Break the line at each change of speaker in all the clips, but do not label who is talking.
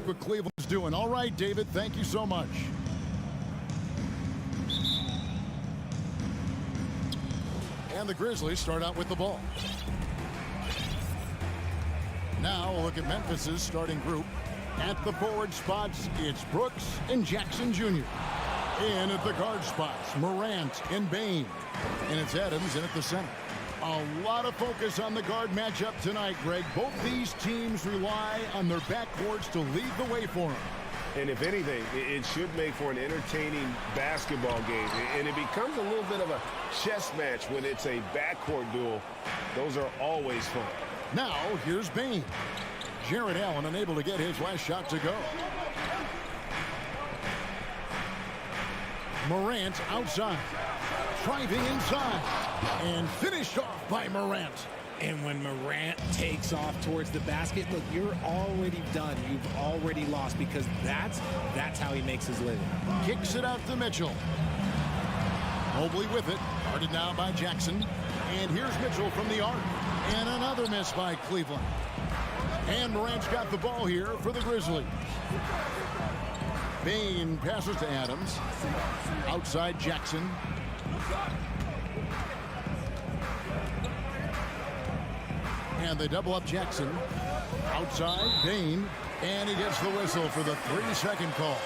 what Cleveland's doing. All right, David, thank you so much. And the Grizzlies start out with the ball. Now a look at Memphis's starting group. At the forward spots, it's Brooks and Jackson Jr. In at the guard spots, Morant and Bane. And it's Adams in at the center. A lot of focus on the guard matchup tonight, Greg. Both these teams rely on their backcourts to lead the way for them.
And if anything, it should make for an entertaining basketball game. And it becomes a little bit of a chess match when it's a backcourt duel. Those are always fun.
Now, here's Bane. Jarrett Allen unable to get his last shot to go. Morant outside. Driving inside. And finished off by Morant.
And when Morant takes off towards the basket, look, you're already done. You've already lost because that's how he makes his living.
Kicks it out to Mitchell. Mobley with it. Guarded now by Jackson. And here's Mitchell from the arc. And another miss by Cleveland. And Morant's got the ball here for the Grizzlies. Bane passes to Adams. Outside Jackson. And they double up Jackson. Outside, Bane. And he gets the whistle for the 3-second call.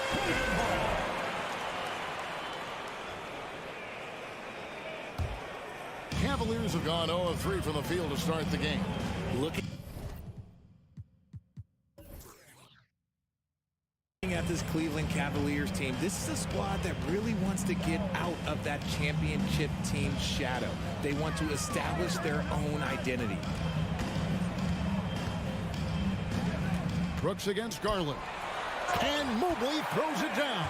Cavaliers have gone 0 of 3 from the field to start the game.
Looking at this Cleveland Cavaliers team, this is a squad that really wants to get out of that championship team shadow. They want to establish their own identity.
Brooks against Garland. And Mobley throws it down.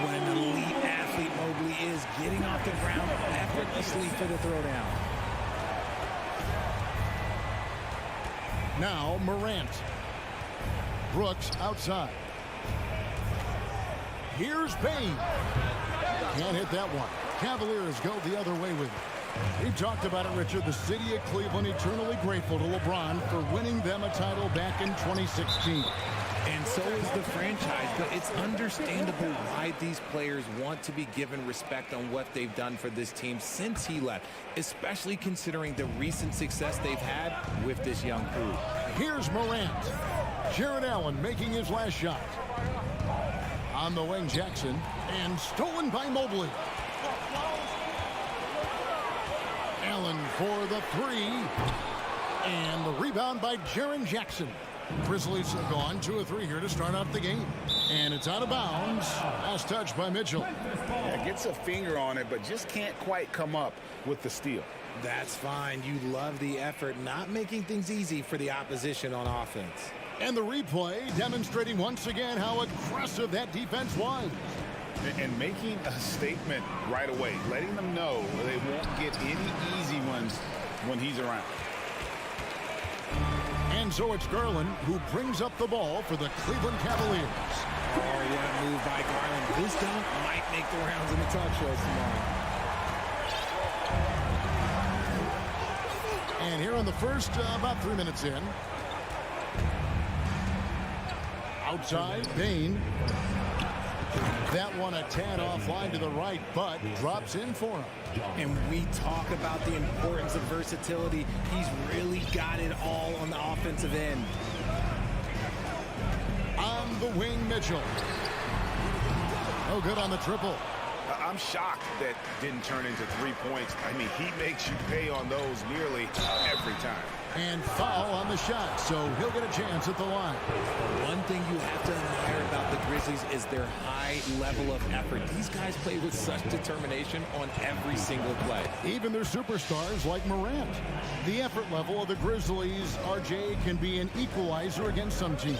When an elite athlete Mobley is getting off the ground effortlessly for the throwdown.
Now Morant. Brooks outside. Here's Bane. Can't hit that one. Cavaliers go the other way with it. We talked about it, Richard. The city of Cleveland eternally grateful to LeBron for winning them a title back in 2016.
And so is the franchise, but it's understandable why these players want to be given respect on what they've done for this team since he left, especially considering the recent success they've had with this young crew.
Here's Morant. Jarrett Allen making his last shot. On the wing, Jackson, and stolen by Mobley. Allen for the 3. And the rebound by Jaren Jackson. Grizzlies have gone 2 of 3 here to start out the game. And it's out of bounds. Last touch by Mitchell.
Yeah, gets a finger on it, but just can't quite come up with the steal.
That's fine. You love the effort, not making things easy for the opposition on offense.
And the replay demonstrating once again how aggressive that defense was.
And making a statement right away, letting them know they won't get any easy ones when he's around.
And so it's Garland who brings up the ball for the Cleveland Cavaliers.
Oh, what a move by Garland. This dunk might make the rounds in the talk shows tomorrow.
And here in the first, about 3 minutes in. Outside, Bane. That one a tad offline to the right, but drops in for him.
And we talk about the importance of versatility. He's really got it all on the offensive end.
On the wing, Mitchell. No good on the triple.
I'm shocked that didn't turn into 3 points. I mean, he makes you pay on those nearly every time.
And foul on the shot, so he'll get a chance at the line.
One thing you have to admire about the Grizzlies is their high level of effort. These guys play with such determination on every single play.
Even their superstars like Morant. The effort level of the Grizzlies, RJ, can be an equalizer against some teams.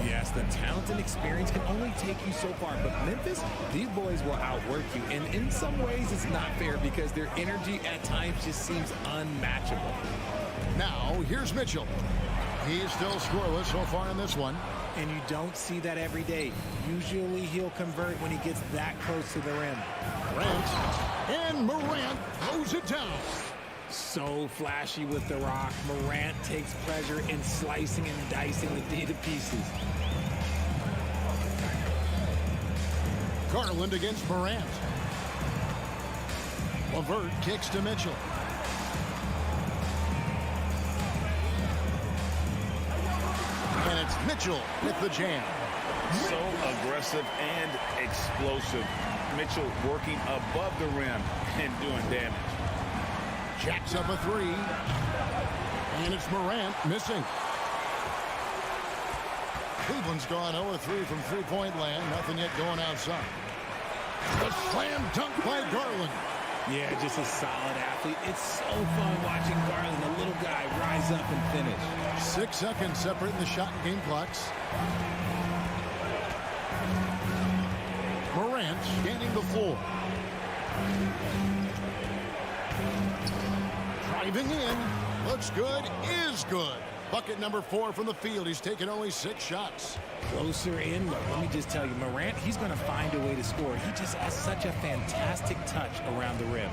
Yes, the talent and experience can only take you so far, but Memphis, these boys will outwork you. And in some ways, it's not fair because their energy at times just seems unmatchable.
Now, here's Mitchell. He's still scoreless so far in this one.
And you don't see that every day. Usually he'll convert when he gets that close to the rim.
And Morant throws it down.
So flashy with the rock. Morant takes pleasure in slicing and dicing the D to pieces.
Garland against Morant. LeVert kicks to Mitchell. And it's Mitchell with the jam.
So aggressive and explosive. Mitchell working above the rim and doing damage.
Jacks up a three. And it's Morant missing. Cleveland's gone 0-3 from three-point land. Nothing yet going outside. The slam dunk by Garland.
Yeah, just a solid athlete. It's so fun watching Garland, the little guy, rise up and finish.
6 seconds separating the shot and game clocks. Morant scanning the floor. Driving in. Looks good. Is good. Bucket number 4 from the field. He's taken only 6 shots.
Closer in, look, let me just tell you, Morant, he's going to find a way to score. He just has such a fantastic touch around the rim.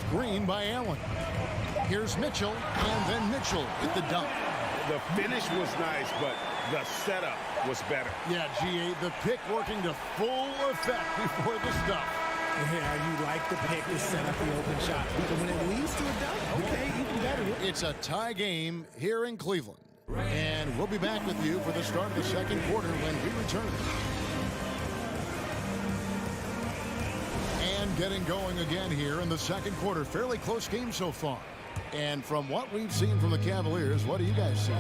Screen by Allen. Here's Mitchell, and then Mitchell with the dunk.
The finish was nice, but the setup was better.
Yeah, GA, the pick working to full effect before the stuff.
Yeah, you like the pick to set up the open shot. But when it leads to a dunk, okay, even better.
It's a tie game here in Cleveland. And we'll be back with you for the start of the second quarter when we return. And getting going again here in the second quarter. Fairly close game so far. And from what we've seen from the Cavaliers, what do you guys see?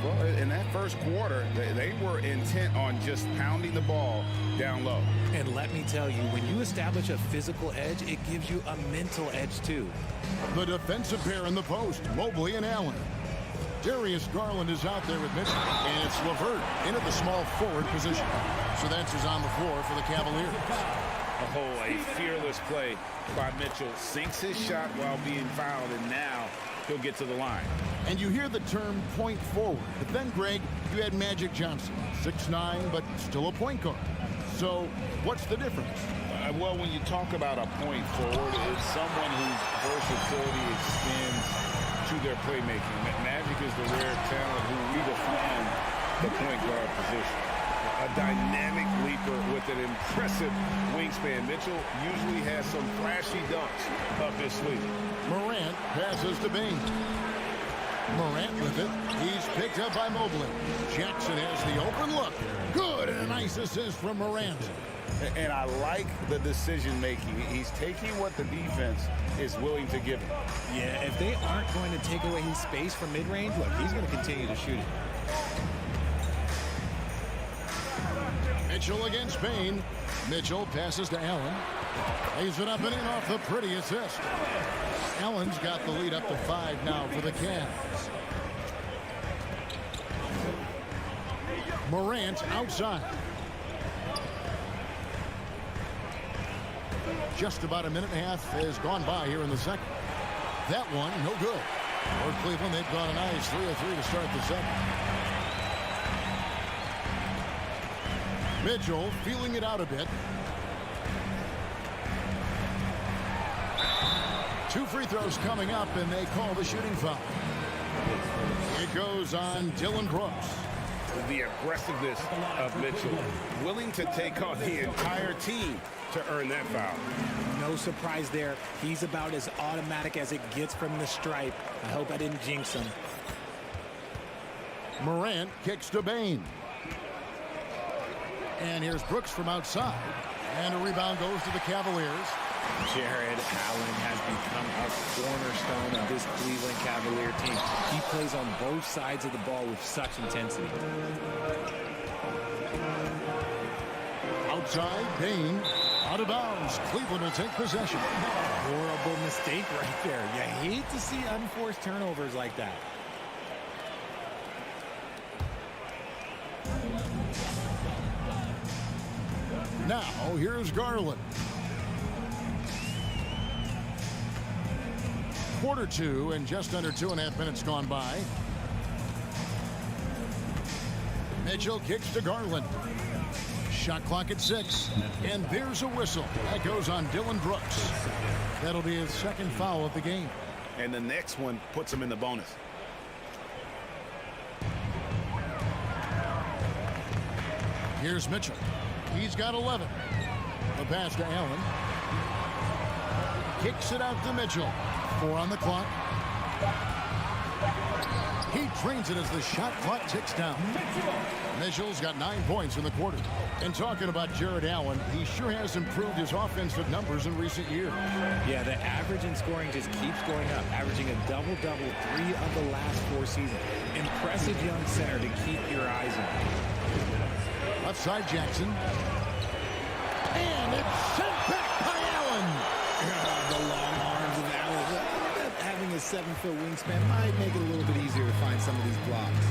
Well, in that first quarter, they were intent on just pounding the ball down low.
And let me tell you, when you establish a physical edge, it gives you a mental edge too.
The defensive pair in the post, Mobley and Allen. Darius Garland is out there with Mitchell, and it's LeVert into the small forward position. So that's who's on the floor for the Cavaliers.
Oh, a fearless play by Mitchell. Sinks his shot while being fouled, and now he'll get to the line.
And you hear the term point forward. But then, Greg, you had Magic Johnson, 6'9", but still a point guard. So what's the difference?
Well, when you talk about a point forward, it's someone whose versatility extends to their playmaking. Magic is the rare talent who redefined the point guard position.
A dynamic leaper with an impressive wingspan. Mitchell usually has some flashy dunks up his sleeve.
Morant passes to Bing. Morant with it. He's picked up by Mobley. Jackson has the open look. Good, and a nice assist from Morant.
And I like the decision-making. He's taking what the defense is willing to give him.
Yeah, if they aren't going to take away his space from mid-range, look, he's going to continue to shoot it.
Mitchell against Bain. Mitchell passes to Allen. Lays it up and in off the pretty assist. Allen's got the lead up to 5 now for the Cavs. Morant outside. Just about a minute and a half has gone by here in the second. That one, no good. For Cleveland, they've gone a nice 3-of-3 to start the second. Mitchell feeling it out a bit. 2 free throws coming up, and they call the shooting foul. It goes on Dylan Brooks.
The aggressiveness of Mitchell, willing to take on the entire team to earn that foul.
No surprise there. He's about as automatic as it gets from the stripe. I hope I didn't jinx him.
Morant kicks to Bain. And here's Brooks from outside. And a rebound goes to the Cavaliers.
Jared Allen has become a cornerstone of this Cleveland Cavalier team. He plays on both sides of the ball with such intensity.
Outside, Bain. Out of bounds. Cleveland will take possession.
Horrible mistake right there. You hate to see unforced turnovers like that.
Now, here's Garland. Quarter 2 and just under 2.5 minutes gone by. Mitchell kicks to Garland. Shot clock at 6. And there's a whistle. That goes on Dylan Brooks. That'll be his second foul of the game.
And the next one puts him in the bonus.
Here's Mitchell. He's got 11. The pass to Allen. Kicks it out to Mitchell. 4 on the clock. He trains it as the shot clock ticks down. Mitchell's got 9 points in the quarter. And talking about Jared Allen, he sure has improved his offensive numbers in recent years.
Yeah, the average in scoring just keeps going up, averaging a double-double 3 of the last 4 seasons. Impressive young center to keep your eyes on.
Left side Jackson. And it's sent back by Allen.
The long arms of Allen. Having a 7-foot wingspan might make it a little bit easier to find some of these blocks.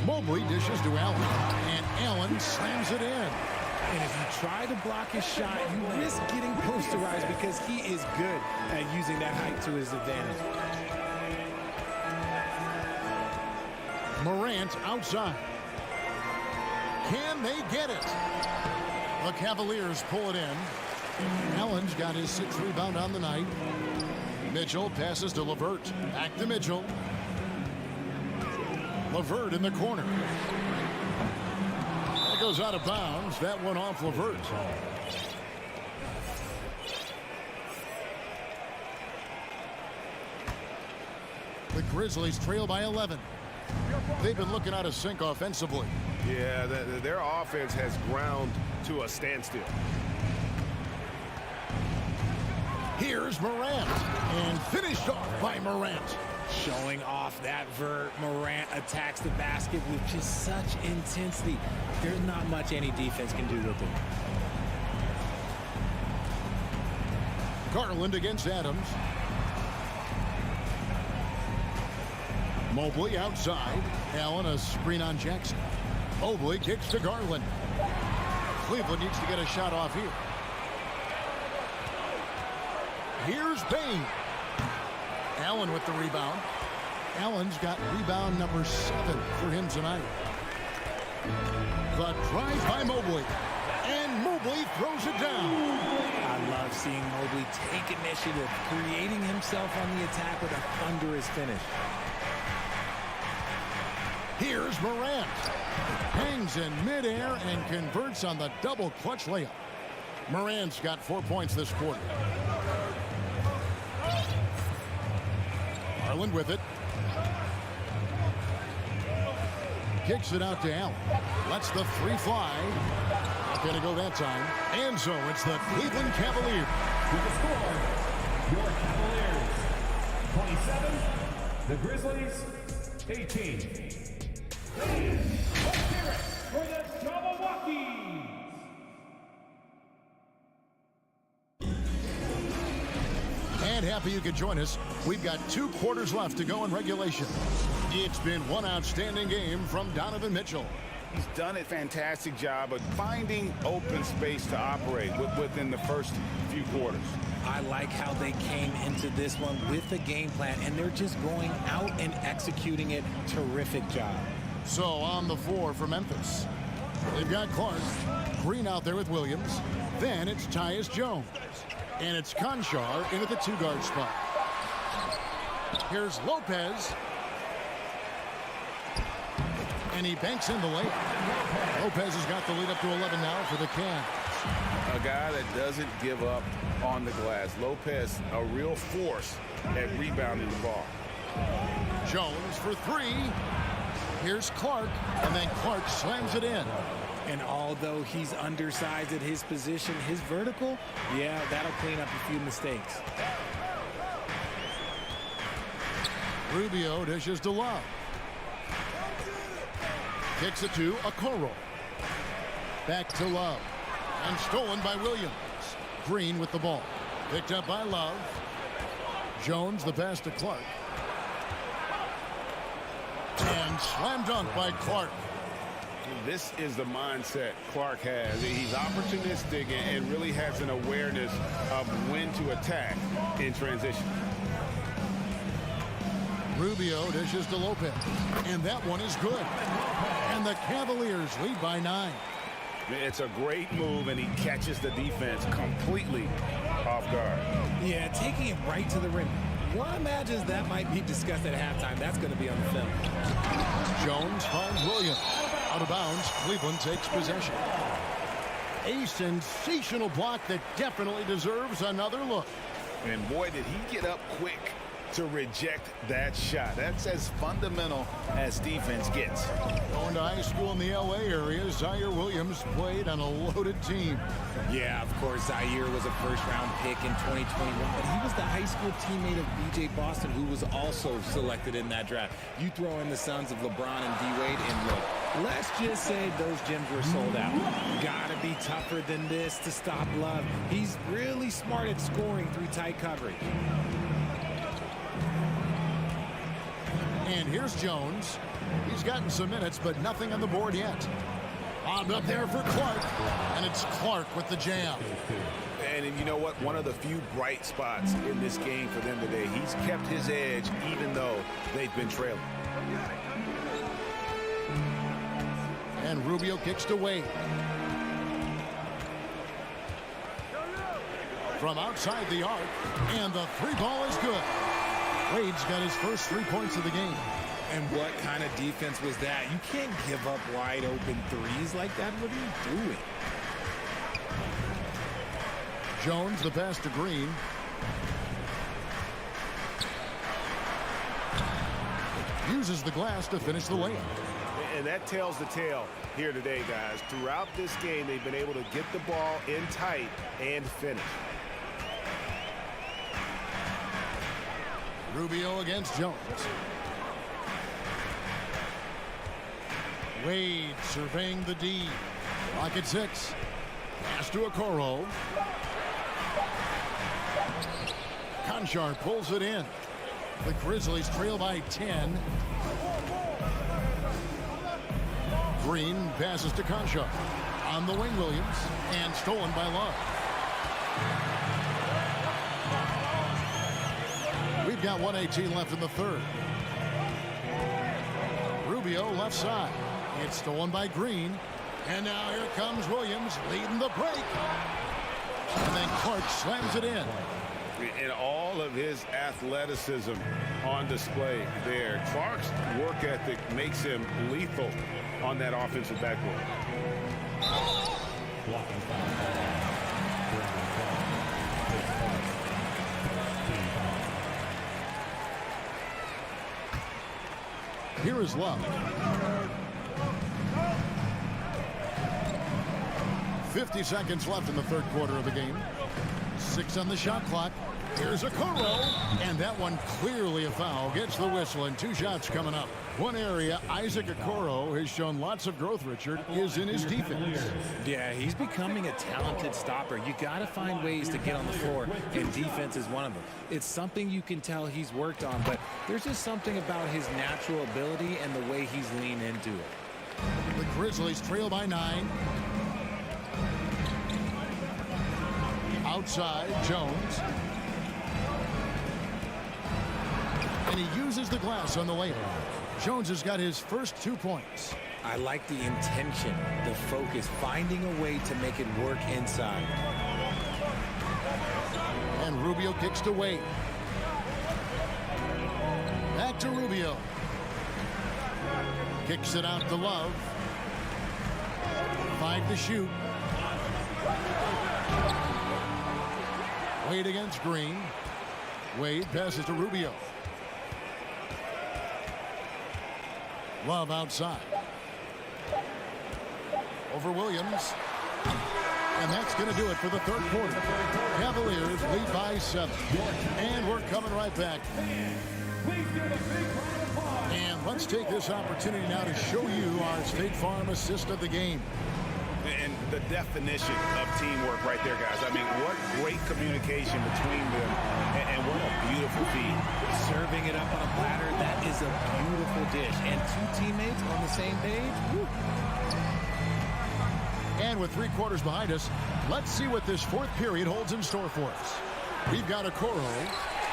Mobley dishes to Allen, and Allen slams it in.
And if you try to block his shot, you risk getting posterized because he is good at using that height to his advantage.
Morant outside. Can they get it? The Cavaliers pull it in. Allen's got his 6th rebound on the night. Mitchell passes to LeVert. Back to Mitchell. LeVert in the corner. That goes out of bounds. That one off LeVert. The Grizzlies trail by 11. They've been looking out of sync offensively.
Yeah, their offense has ground to a standstill.
Here's Morant, and finished off by Morant.
Showing off that vert, Morant attacks the basket with just such intensity. There's not much any defense can do with it.
Garland against Adams. Mobley outside. Allen a screen on Jackson. Mobley kicks to Garland. Cleveland needs to get a shot off here. Here's Bain. Allen with the rebound. Allen's got rebound number 7 for him tonight. The drive by Mobley. And Mobley throws it down.
I love seeing Mobley take initiative, creating himself on the attack with a thunderous finish.
Here's Morant. Hangs in midair and converts on the double clutch layup. Morant's got 4 points this quarter. Garland with it. Kicks it out to Allen. Lets the 3 fly. Not going to go that time. And so it's the Cleveland Cavaliers.
With the score, your Cavaliers 27, the Grizzlies 18. Let's hear it for the Jabberwockies.
And happy you could join us. We've got 2 quarters left to go in regulation. It's been one outstanding game from Donovan Mitchell.
He's done a fantastic job of finding open space to operate within the first few quarters.
I like how they came into this one with a game plan, and they're just going out and executing it. Terrific job.
So on the floor for Memphis, they've got Clark, Green out there with Williams. Then it's Tyus Jones. And it's Conchar into the 2-guard spot. Here's Lopez. And he banks in the layup. Lopez has got the lead up to 11 now for the Cavs.
A guy that doesn't give up on the glass. Lopez, a real force at rebounding the ball.
Jones for 3. Here's Clark, and then Clark slams it in.
And although he's undersized at his position, his vertical, yeah, that'll clean up a few mistakes.
Rubio dishes to Love. Kicks it to Okoro. Back to Love. And stolen by Williams. Green with the ball. Picked up by Love. Jones the pass to Clark. And slam dunk by Clark.
This is the mindset Clark has. He's opportunistic and really has an awareness of when to attack in transition.
Rubio dishes to Lopez. And that one is good. And the Cavaliers lead by 9.
It's a great move, and he catches the defense completely off guard.
Yeah, taking it right to the rim. One imagines that might be discussed at halftime. That's going to be on the film.
Jones finds Williams. Out of bounds, Cleveland takes possession. A sensational block that definitely deserves another look.
And boy, did he get up quick to reject that shot. That's as fundamental as defense gets.
Going to high school in the LA area, Zaire Williams played on a loaded team.
Yeah, of course, Zaire was a first-round pick in 2021, but he was the high school teammate of B.J. Boston, who was also selected in that draft. You throw in the sons of LeBron and D-Wade, and look, let's just say those gyms were sold out. Gotta be tougher than this to stop Love. He's really smart at scoring through tight coverage.
And here's Jones. He's gotten some minutes, but nothing on the board yet. On up there for Clark, and it's Clark with the jam.
And you know what? One of the few bright spots in this game for them today. He's kept his edge even though they've been trailing.
And Rubio kicks to Wade. From outside the arc, and the three ball is good. Wade's got his first 3 points of the game.
And what kind of defense was that? You can't give up wide open threes like that. What are you doing?
Jones, the pass to Green. Uses the glass to finish the layup.
And that tells the tale here today, guys. Throughout this game, they've been able to get the ball in tight and finish.
Rubio against Jones. Wade surveying the D. Clock at 6. Pass to Okoro. Conchar pulls it in. The Grizzlies trail by 10. Green passes to Conchar. On the wing, Williams. And stolen by Love. We've got 1:18 left in the third. Rubio left side. It's stolen by Green. And now here comes Williams leading the break. And then Clark slams it in.
And all of his athleticism on display there. Clark's work ethic makes him lethal on that offensive backboard.
Here is Love. 50 seconds left in the third quarter of the game. 6 on the shot clock. Here's Okoro, and that one clearly a foul. Gets the whistle, and 2 shots coming up. One area Isaac Okoro has shown lots of growth, Richard, is in his defense.
Yeah, he's becoming a talented stopper. You got to find ways to get on the floor, and defense is one of them. It's something you can tell he's worked on, but there's just something about his natural ability and the way he's leaned into it.
The Grizzlies trail by 9. Outside, Jones. And he uses the glass on the layup. Jones has got his first 2 points.
I like the intention, the focus, finding a way to make it work inside.
And Rubio kicks to Wade. Back to Rubio. Kicks it out to Love. 5 to shoot. Wade against Green. Wade passes to Rubio. Love outside. Over Williams. And that's going to do it for the third quarter. Cavaliers lead by 7. And we're coming right back. And let's take this opportunity now to show you our State Farm assist of the game.
And the definition of teamwork right there, guys. I mean, what great communication between them, and what a beautiful feed.
Serving it up on a platter, that is a beautiful dish. And 2 teammates on the same page. Woo.
And with 3 quarters behind us, let's see what this fourth period holds in store for us. We've got Okoro,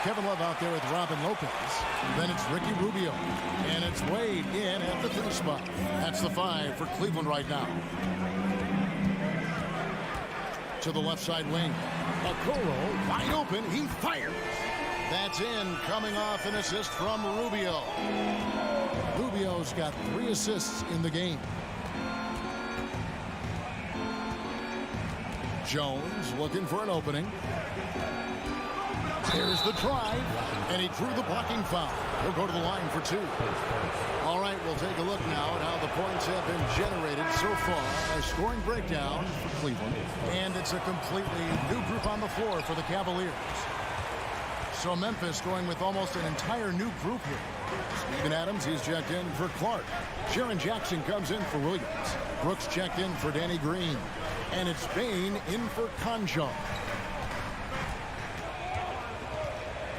Kevin Love out there with Robin Lopez. Then it's Ricky Rubio. And it's Wade in at the 3 spot. That's the 5 for Cleveland right now. To the left side wing. Okoro wide open. He fires. That's in, coming off an assist from Rubio. Rubio's got 3 assists in the game. Jones looking for an opening. Here's the drive, and he drew the blocking foul. He'll go to the line for 2. All right, we'll take a look now at how the points have been generated so far. A scoring breakdown for Cleveland, and it's a completely new group on the floor for the Cavaliers. So Memphis going with almost an entire new group here. Steven Adams, he's checked in for Clark. Jaren Jackson comes in for Williams. Brooks checked in for Danny Green. And it's Bane in for Conjo.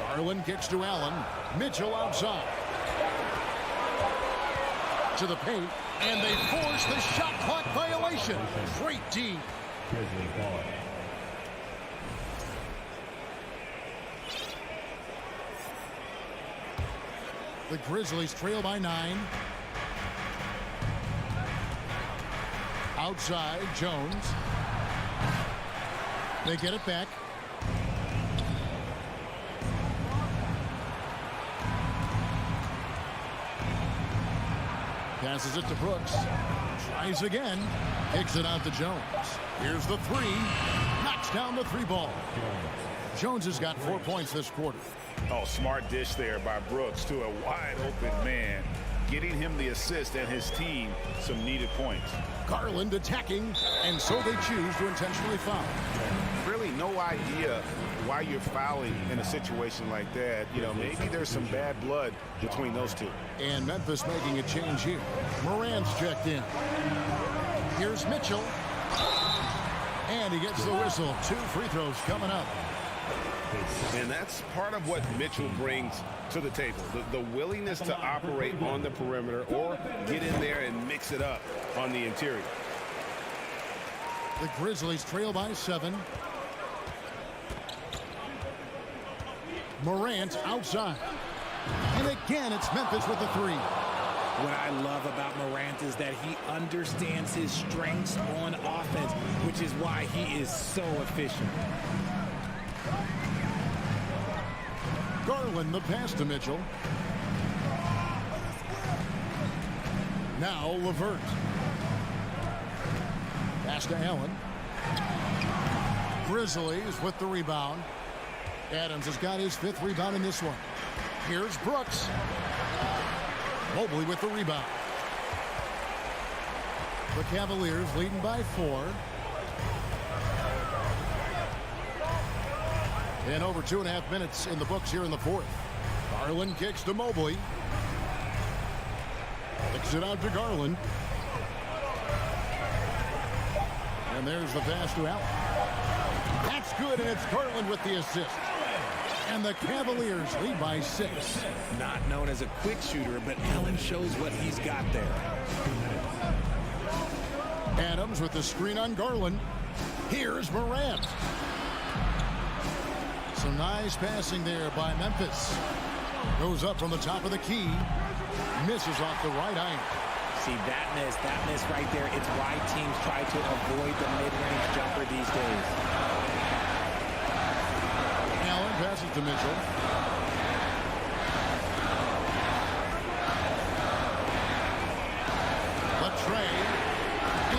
Garland kicks to Allen. Mitchell outside. To the paint. And they force the shot clock violation. Great D. The Grizzlies trail by 9. Outside, Jones. They get it back. Passes it to Brooks. Tries again. Kicks it out to Jones. Here's the 3. Knocks down the 3 ball. Jones has got 4 points this quarter.
Oh, smart dish there by Brooks to a wide open man, getting him the assist and his team some needed points.
Garland attacking, and so they choose to intentionally foul.
Really no idea why you're fouling in a situation like that. You know, maybe there's some bad blood between those two.
And Memphis making a change here. Morant's checked in. Here's Mitchell. And he gets the whistle. 2 free throws coming up.
And that's part of what Mitchell brings to the table. The willingness to operate on the perimeter or get in there and mix it up on the interior.
The Grizzlies trail by 7. Morant outside. And again, it's Memphis with the 3.
What I love about Morant is that he understands his strengths on offense, which is why he is so efficient.
Garland the pass to Mitchell. Now LeVert. Pass to Allen. Grizzlies with the rebound. Adams has got his 5th rebound in this one. Here's Brooks. Mobley with the rebound. The Cavaliers leading by 4. And over 2.5 minutes in the books here in the 4th. Garland kicks to Mobley. Kicks it out to Garland. And there's the pass to Allen. That's good, and it's Garland with the assist. And the Cavaliers lead by 6.
Not known as a quick shooter, but Allen shows what he's got there.
Adams with the screen on Garland. Here's Morant. Some nice passing there by Memphis. Goes up from the top of the key. Misses off the right iron.
See, that miss right there, it's why teams try to avoid the mid-range jumper these days.
Allen passes to Mitchell. Latrey.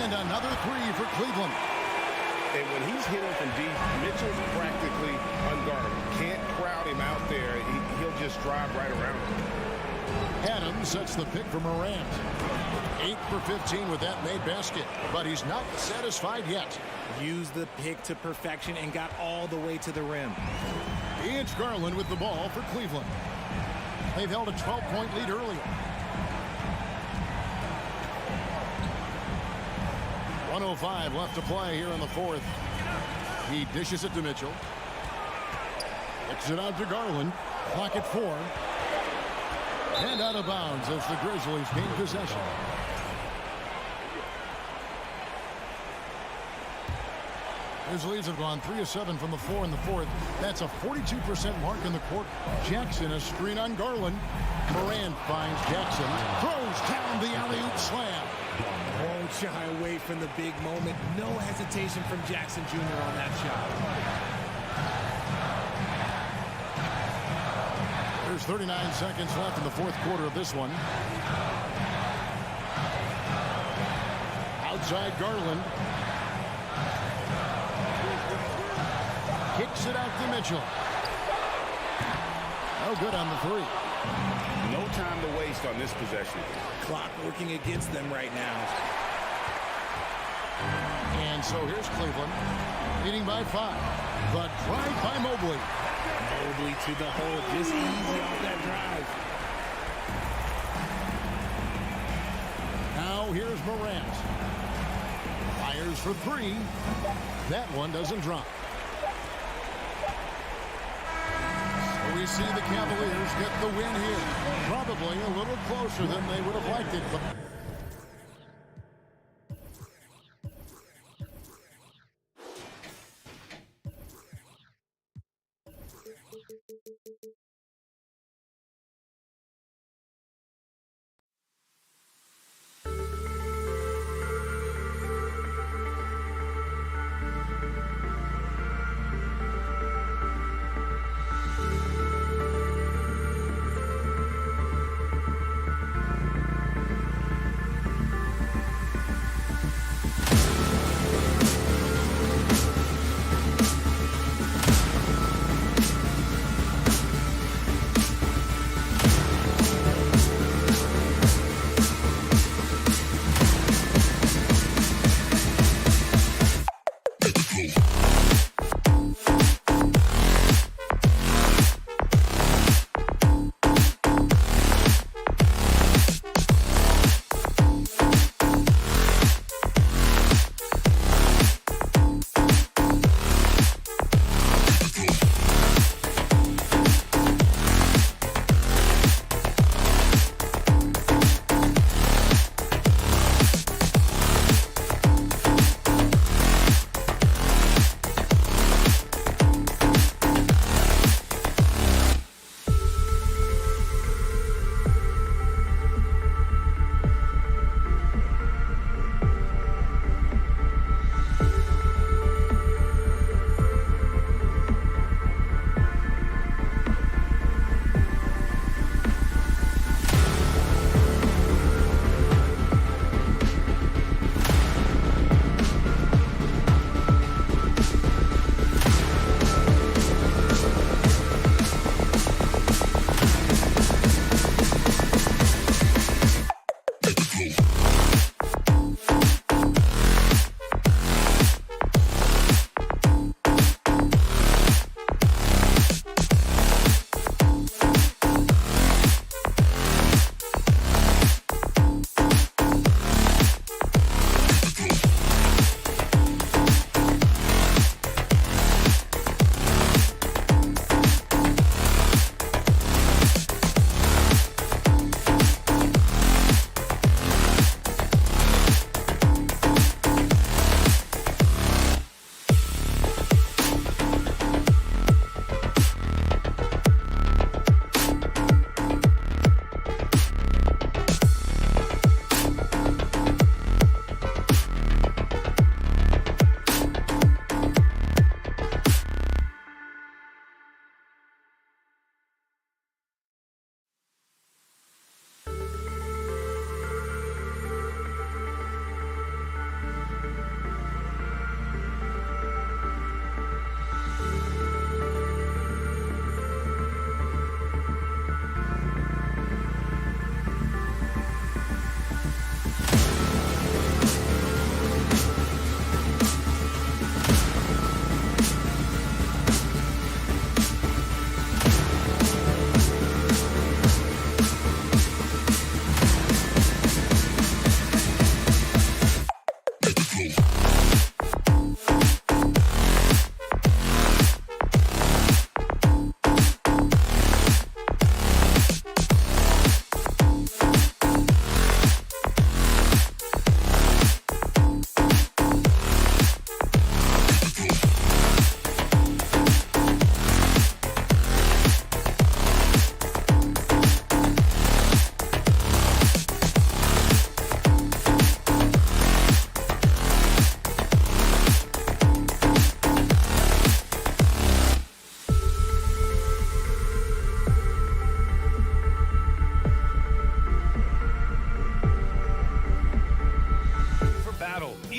And another 3 for Cleveland.
And when he's hitting from deep, Mitchell's practically unguardable. Can't crowd him out there. He'll just drive right around him.
Adams sets the pick for Morant. 8 for 15 with that made basket. But he's not satisfied yet.
Used the pick to perfection and got all the way to the rim.
It's Garland with the ball for Cleveland. They've held a 12-point lead earlier. 1:05 left to play here in the 4th. He dishes it to Mitchell. Kicks it out to Garland. Clock at 4. And out of bounds as the Grizzlies gain possession. Grizzlies have gone 3 of 7 from the floor in the 4th. That's a 42% mark in the quarter. Jackson, a screen on Garland. Morant finds Jackson. Throws down the alley-oop slam.
Won't shy away from the big moment. No hesitation from Jackson Jr. on that shot.
There's 39 seconds left in the 4th quarter of this one. Outside Garland. Kicks it out to Mitchell. No good on the three.
No time to waste on this possession.
Clock working against them right now.
And so here's Cleveland, leading by 5. The drive by Mobley.
Mobley to the hole, just easy off that drive.
Now here's Morant. Fires for 3. That one doesn't drop. So we see the Cavaliers get the win here. Probably a little closer than they would have liked it, but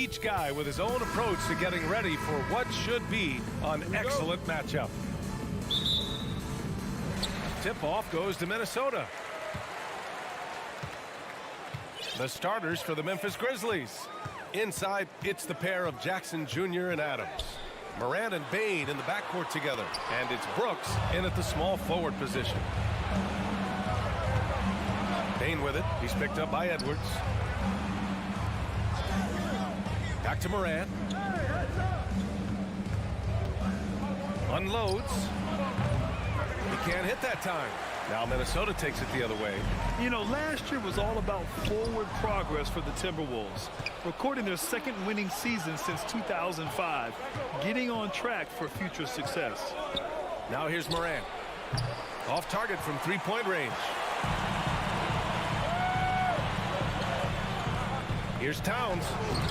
Each guy with his own approach to getting ready for what should be an excellent matchup. Tip-off goes to Minnesota. The starters for the Memphis Grizzlies. Inside, it's the pair of Jackson Jr. and Adams. Morant and Bane in the backcourt together. And it's Brooks in at the small forward position. Bane with it. He's picked up by Edwards. Back to Morant. Unloads. He can't hit that time. Now Minnesota takes it the other way.
You know, last year was all about forward progress for the Timberwolves, recording their second winning season since 2005, getting on track for future success.
Now here's Morant. Off target from three-point range. Here's Towns.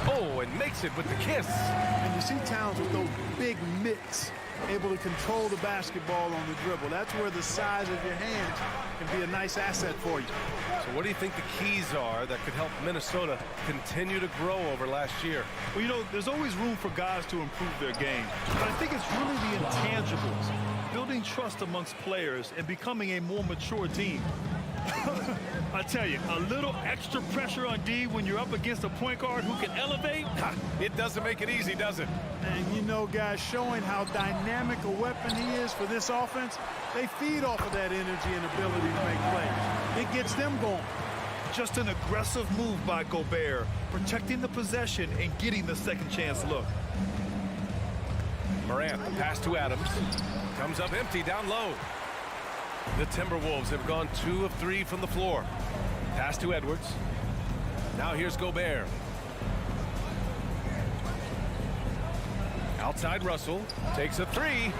Oh, and makes it with the kiss.
And you see Towns with those big mitts, able to control the basketball on the dribble. That's where the size of your hands can be a nice asset for you.
So what do you think the keys are that could help Minnesota continue to grow over last year?
Well, you know, there's always room for guys to improve their game. But I think it's really the intangibles, building trust amongst players and becoming a more mature team. I tell you, a little extra pressure on D when you're up against a point guard who can elevate.
It doesn't make it easy, does it?
And you know, guys, showing how dynamic a weapon he is for this offense, they feed off of that energy and ability to make plays. It gets them going.
Just an aggressive move by Gobert, protecting the possession and getting the second chance look.
Morant, the pass to Adams. Comes up empty down low. The Timberwolves have gone 2 of 3 from the floor. Pass to Edwards. Now here's Gobert. Outside Russell. Takes a 3.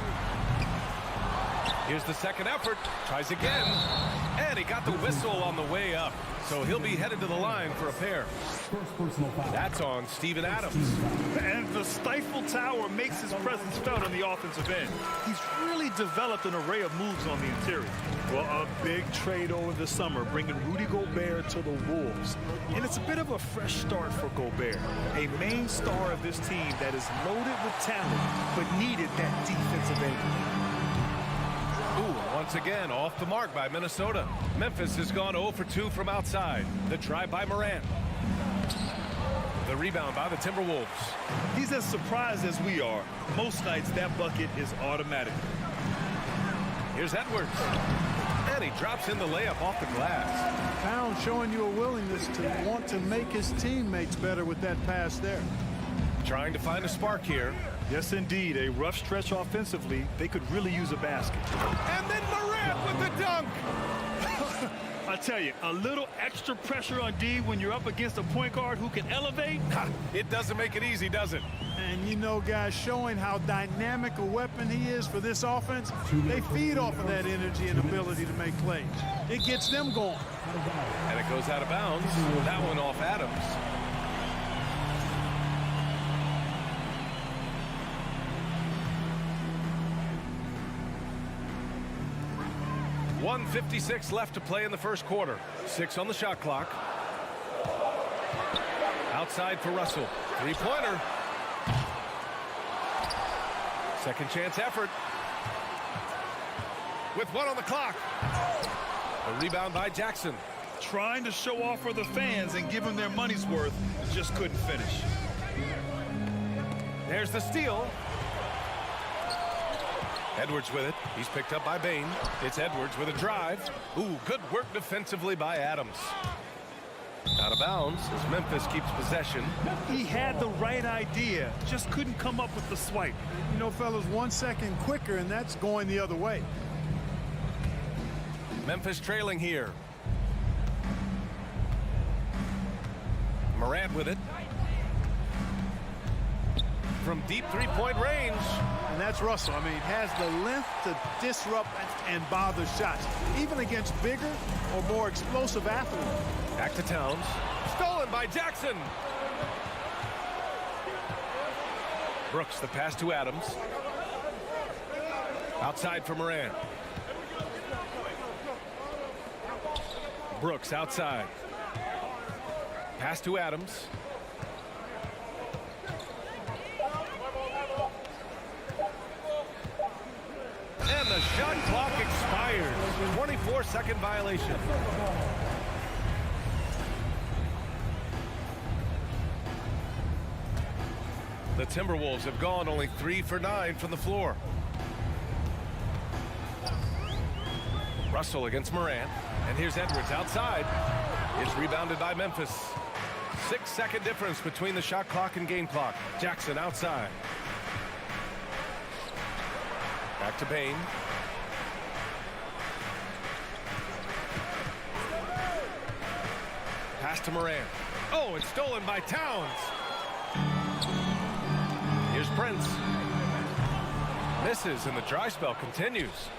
Here's the second effort. Tries again. And he got the whistle on the way up. So he'll be headed to the line for a pair. That's on Steven Adams.
And the Stifle Tower makes his presence felt on the offensive end. He's really developed an array of moves on the interior. Well, a big trade over the summer, bringing Rudy Gobert to the Wolves. And it's a bit of a fresh start for Gobert, a main star of this team that is loaded with talent, but needed that defensive end.
Ooh, once again, off the mark by Minnesota. Memphis has gone 0 for 2 from outside. The try by Morant. The rebound by the Timberwolves.
He's as surprised as we are. Most nights, that bucket is automatic.
Here's Edwards. And he drops in the layup off the glass.
Towns showing you a willingness to want to make his teammates better with that pass there.
Trying to find a spark here.
Yes, indeed. A rough stretch offensively. They could really use a basket.
And then Morant with the dunk.
I tell you, a little extra pressure on D when you're up against a point guard who can elevate.
It doesn't make it easy, does it?
And you know, guys, showing how dynamic a weapon he is for this offense, they feed off of that energy and ability to make plays. It gets them going.
And it goes out of bounds. That one off Adams. .156 left to play in the first quarter. 6 on the shot clock. Outside for Russell. Three-pointer. Second chance effort. With 1 on the clock. A rebound by Jackson.
Trying to show off for the fans and give them their money's worth. Just couldn't finish.
There's the steal. Edwards with it. He's picked up by Bane. It's Edwards with a drive. Ooh, good work defensively by Adams. Out of bounds as Memphis keeps possession.
He had the right idea, just couldn't come up with the swipe.
You know, fellas, 1 second quicker, and that's going the other way.
Memphis trailing here. Morant with it. From deep three-point range.
And that's Russell. I mean, has the length to disrupt and bother shots, even against bigger or more explosive athletes.
Back to Towns. Stolen by Jackson. Brooks, the pass to Adams. Outside for Morant. Brooks outside. Pass to Adams. And the shot clock expires. 24-second violation. The Timberwolves have gone only 3 for 9 from the floor. Russell against Morant. And here's Edwards outside. It's rebounded by Memphis. 6-second difference between the shot clock and game clock. Jackson outside. Back to Bane. Pass to Morant. Oh, it's stolen by Towns. Here's Prince. Misses, and the dry spell continues.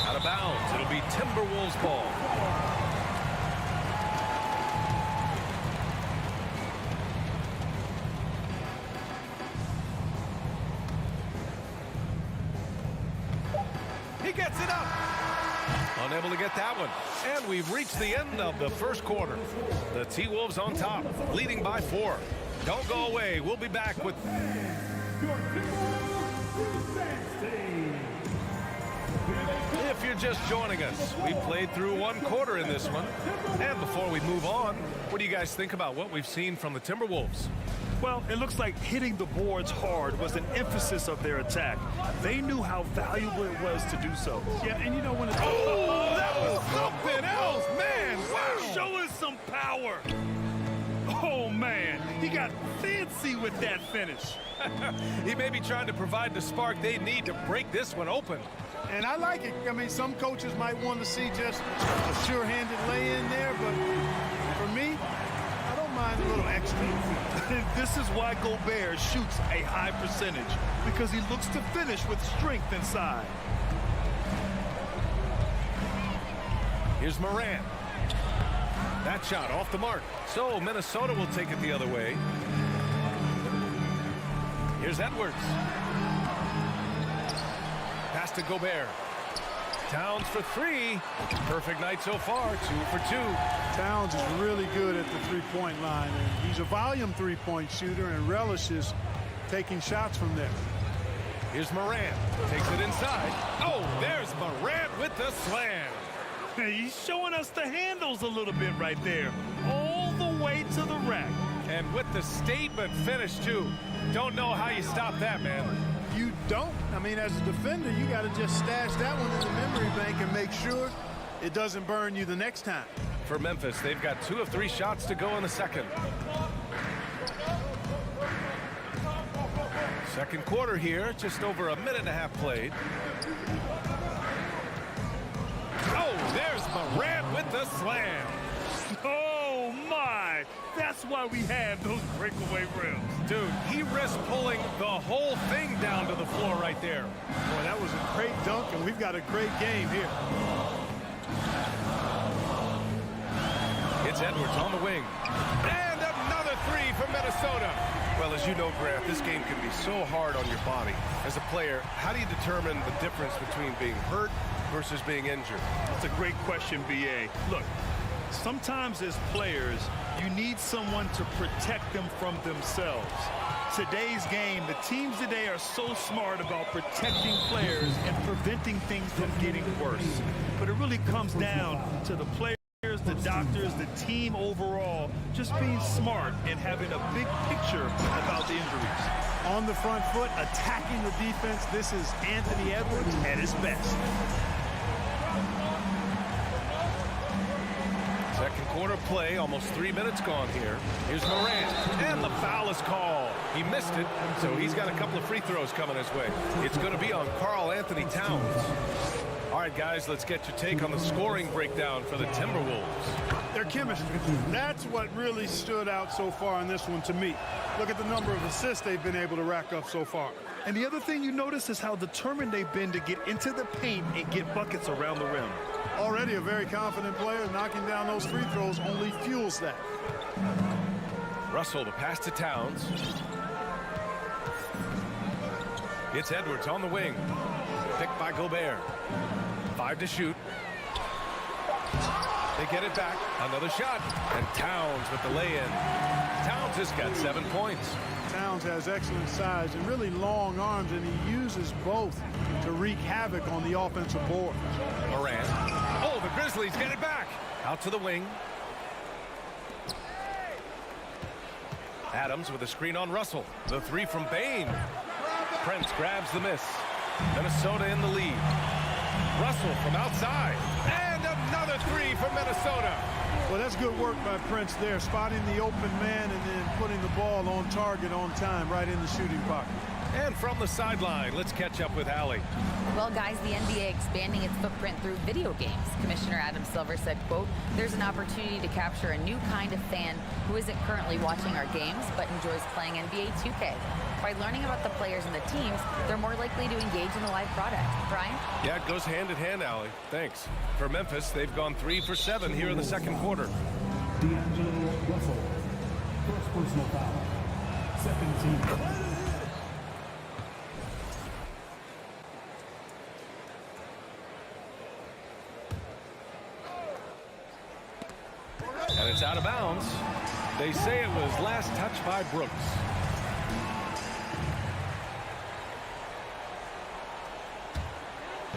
Out of bounds. It'll be Timberwolves ball. He gets it up. Unable to get that one. And we've reached the end of the first quarter. The T-Wolves on top, leading by 4. Don't go away. We'll be back with... If you're just joining us, we played through 1 quarter in this one. And before we move on, what do you guys think about what we've seen from the Timberwolves?
Well, it looks like hitting the boards hard was an emphasis of their attack. They knew how valuable it was to do so. Yeah, and you know when it's...
Oh, that was something else, man! Wow!
Show us some power! Oh, man, he got fancy with that finish.
He may be trying to provide the spark they need to break this one open.
And I like it. I mean, some coaches might want to see just a sure-handed lay-in there, but for me, I don't mind a little extra.
This is why Gobert shoots a high percentage, because he looks to finish with strength inside.
Here's Morant. That shot off the mark. So Minnesota will take it the other way. Here's Edwards. Pass to Gobert. Towns for 3. Perfect night so far, 2 for 2.
Towns is really good at the three-point line, and he's a volume three-point shooter and relishes taking shots from there.
Here's Morant. Takes it inside. Oh, there's Morant with the slam.
He's showing us the handles a little bit right there. All the way to the rack.
And with the statement finish, too. Don't know how you stop that, man.
You don't. I mean, as a defender, you got to just stash that one in the memory bank and make sure it doesn't burn you the next time.
For Memphis, they've got 2 of 3 shots to go in the second. Second quarter here, just over a minute and a half played. Oh, there's Morant with the slam.
Oh, my. That's why we have those breakaway rims.
Dude, he risked pulling the whole thing down to the floor right there.
Boy, that was a great dunk, and we've got a great game here.
It's Edwards on the wing. And another 3 for Minnesota. Well, as you know, Grant, this game can be so hard on your body. As a player, how do you determine the difference between being hurt versus being injured?
That's a great question, B.A. Look, sometimes as players, you need someone to protect them from themselves. Today's game, the teams today are so smart about protecting players and preventing things from getting worse. But it really comes down to the players, the doctors, the team overall, just being smart and having a big picture about the injuries.
On the front foot, attacking the defense, this is Anthony Edwards at his best.
Second quarter play, almost 3 minutes gone here. Here's Morant, and the foul is called. He missed it, so he's got a couple of free throws coming his way. It's going to be on Karl Anthony Towns. All right, guys, let's get your take on the scoring breakdown for the Timberwolves.
Their chemistry, that's what really stood out so far in this one to me. Look at the number of assists they've been able to rack up so far.
And the other thing you notice is how determined they've been to get into the paint and get buckets around the rim.
Already a very confident player. Knocking down those free throws only fuels that.
Russell, the pass to Towns. It's Edwards on the wing. Picked by Gobert. 5 to shoot. They get it back. Another shot. And Towns with the lay-in. Towns has got 7 points.
Towns has excellent size and really long arms, and he uses both to wreak havoc on the offensive board.
Morant. Oh, the Grizzlies get it back. Out to the wing. Adams with a screen on Russell. The three from Bane. Prince grabs the miss. Minnesota in the lead. Russell from outside. And another three from Minnesota.
Well, that's good work by Prince there, spotting the open man and then putting the ball on target on time right in the shooting pocket.
And from the sideline, let's catch up with Allie.
Well, guys, the NBA expanding its footprint through video games. Commissioner Adam Silver said, quote, "There's an opportunity to capture a new kind of fan who isn't currently watching our games but enjoys playing NBA 2K. By learning about the players and the teams, they're more likely to engage in the live product." Brian?
Yeah, it goes hand in hand, Allie. Thanks. For Memphis, they've gone 3 for 7 here in the second quarter.
D'Angelo Russell, first personal foul, second team.
And it's out of bounds. They say it was last touched by Brooks.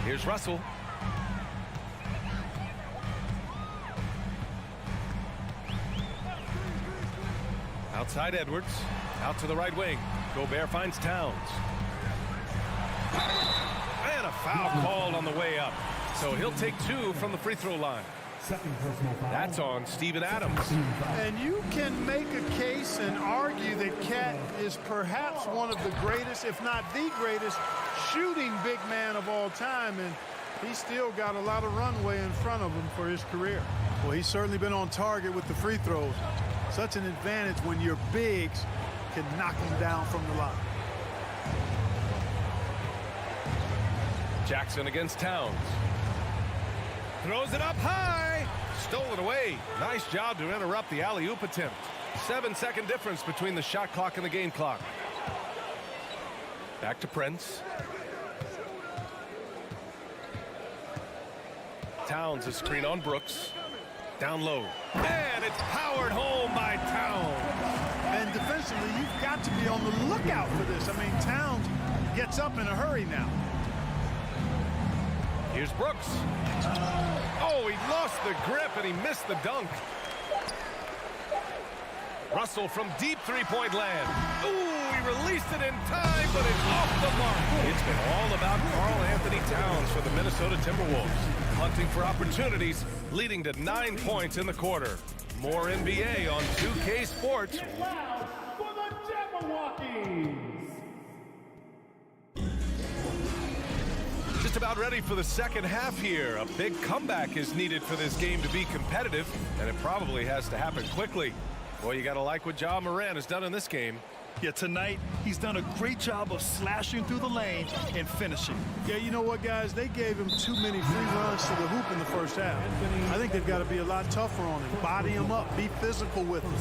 Here's Russell. Outside Edwards. Out to the right wing. Gobert finds Towns. And a foul called on the way up. So he'll take 2 from the free throw line.
Second personal foul.
That's on Steven Adams.
And you can make a case and argue that Cat is perhaps one of the greatest, if not the greatest, shooting big man of all time. And he's still got a lot of runway in front of him for his career. Well, he's certainly been on target with the free throws. Such an advantage when your bigs can knock him down from the line.
Jackson against Towns. Throws it up high. Stolen away. Nice job to interrupt the alley-oop attempt. 7-second difference between the shot clock and the game clock. Back to Prince. Towns a screen on Brooks. Down low. And it's powered home by Towns.
And defensively, you've got to be on the lookout for this. I mean, Towns gets up in a hurry now.
Here's Brooks. Oh, he lost the grip and he missed the dunk. Russell from deep three-point land. Ooh, he released it in time, but it's off the mark. It's been all about Karl Anthony Towns for the Minnesota Timberwolves. Hunting for opportunities, leading to 9 points in the quarter. More NBA on 2K Sports.
Get loud for the Jabberwockies.
Just about ready for the second half here. A big comeback is needed for this game to be competitive, and it probably has to happen quickly. Boy, you got to like what Ja Morant has done in this game.
Yeah, tonight, he's done a great job of slashing through the lane and finishing.
Yeah, you know what, guys? They gave him too many free runs to the hoop in the first half. I think they've got to be a lot tougher on him. Body him up. Be physical with him.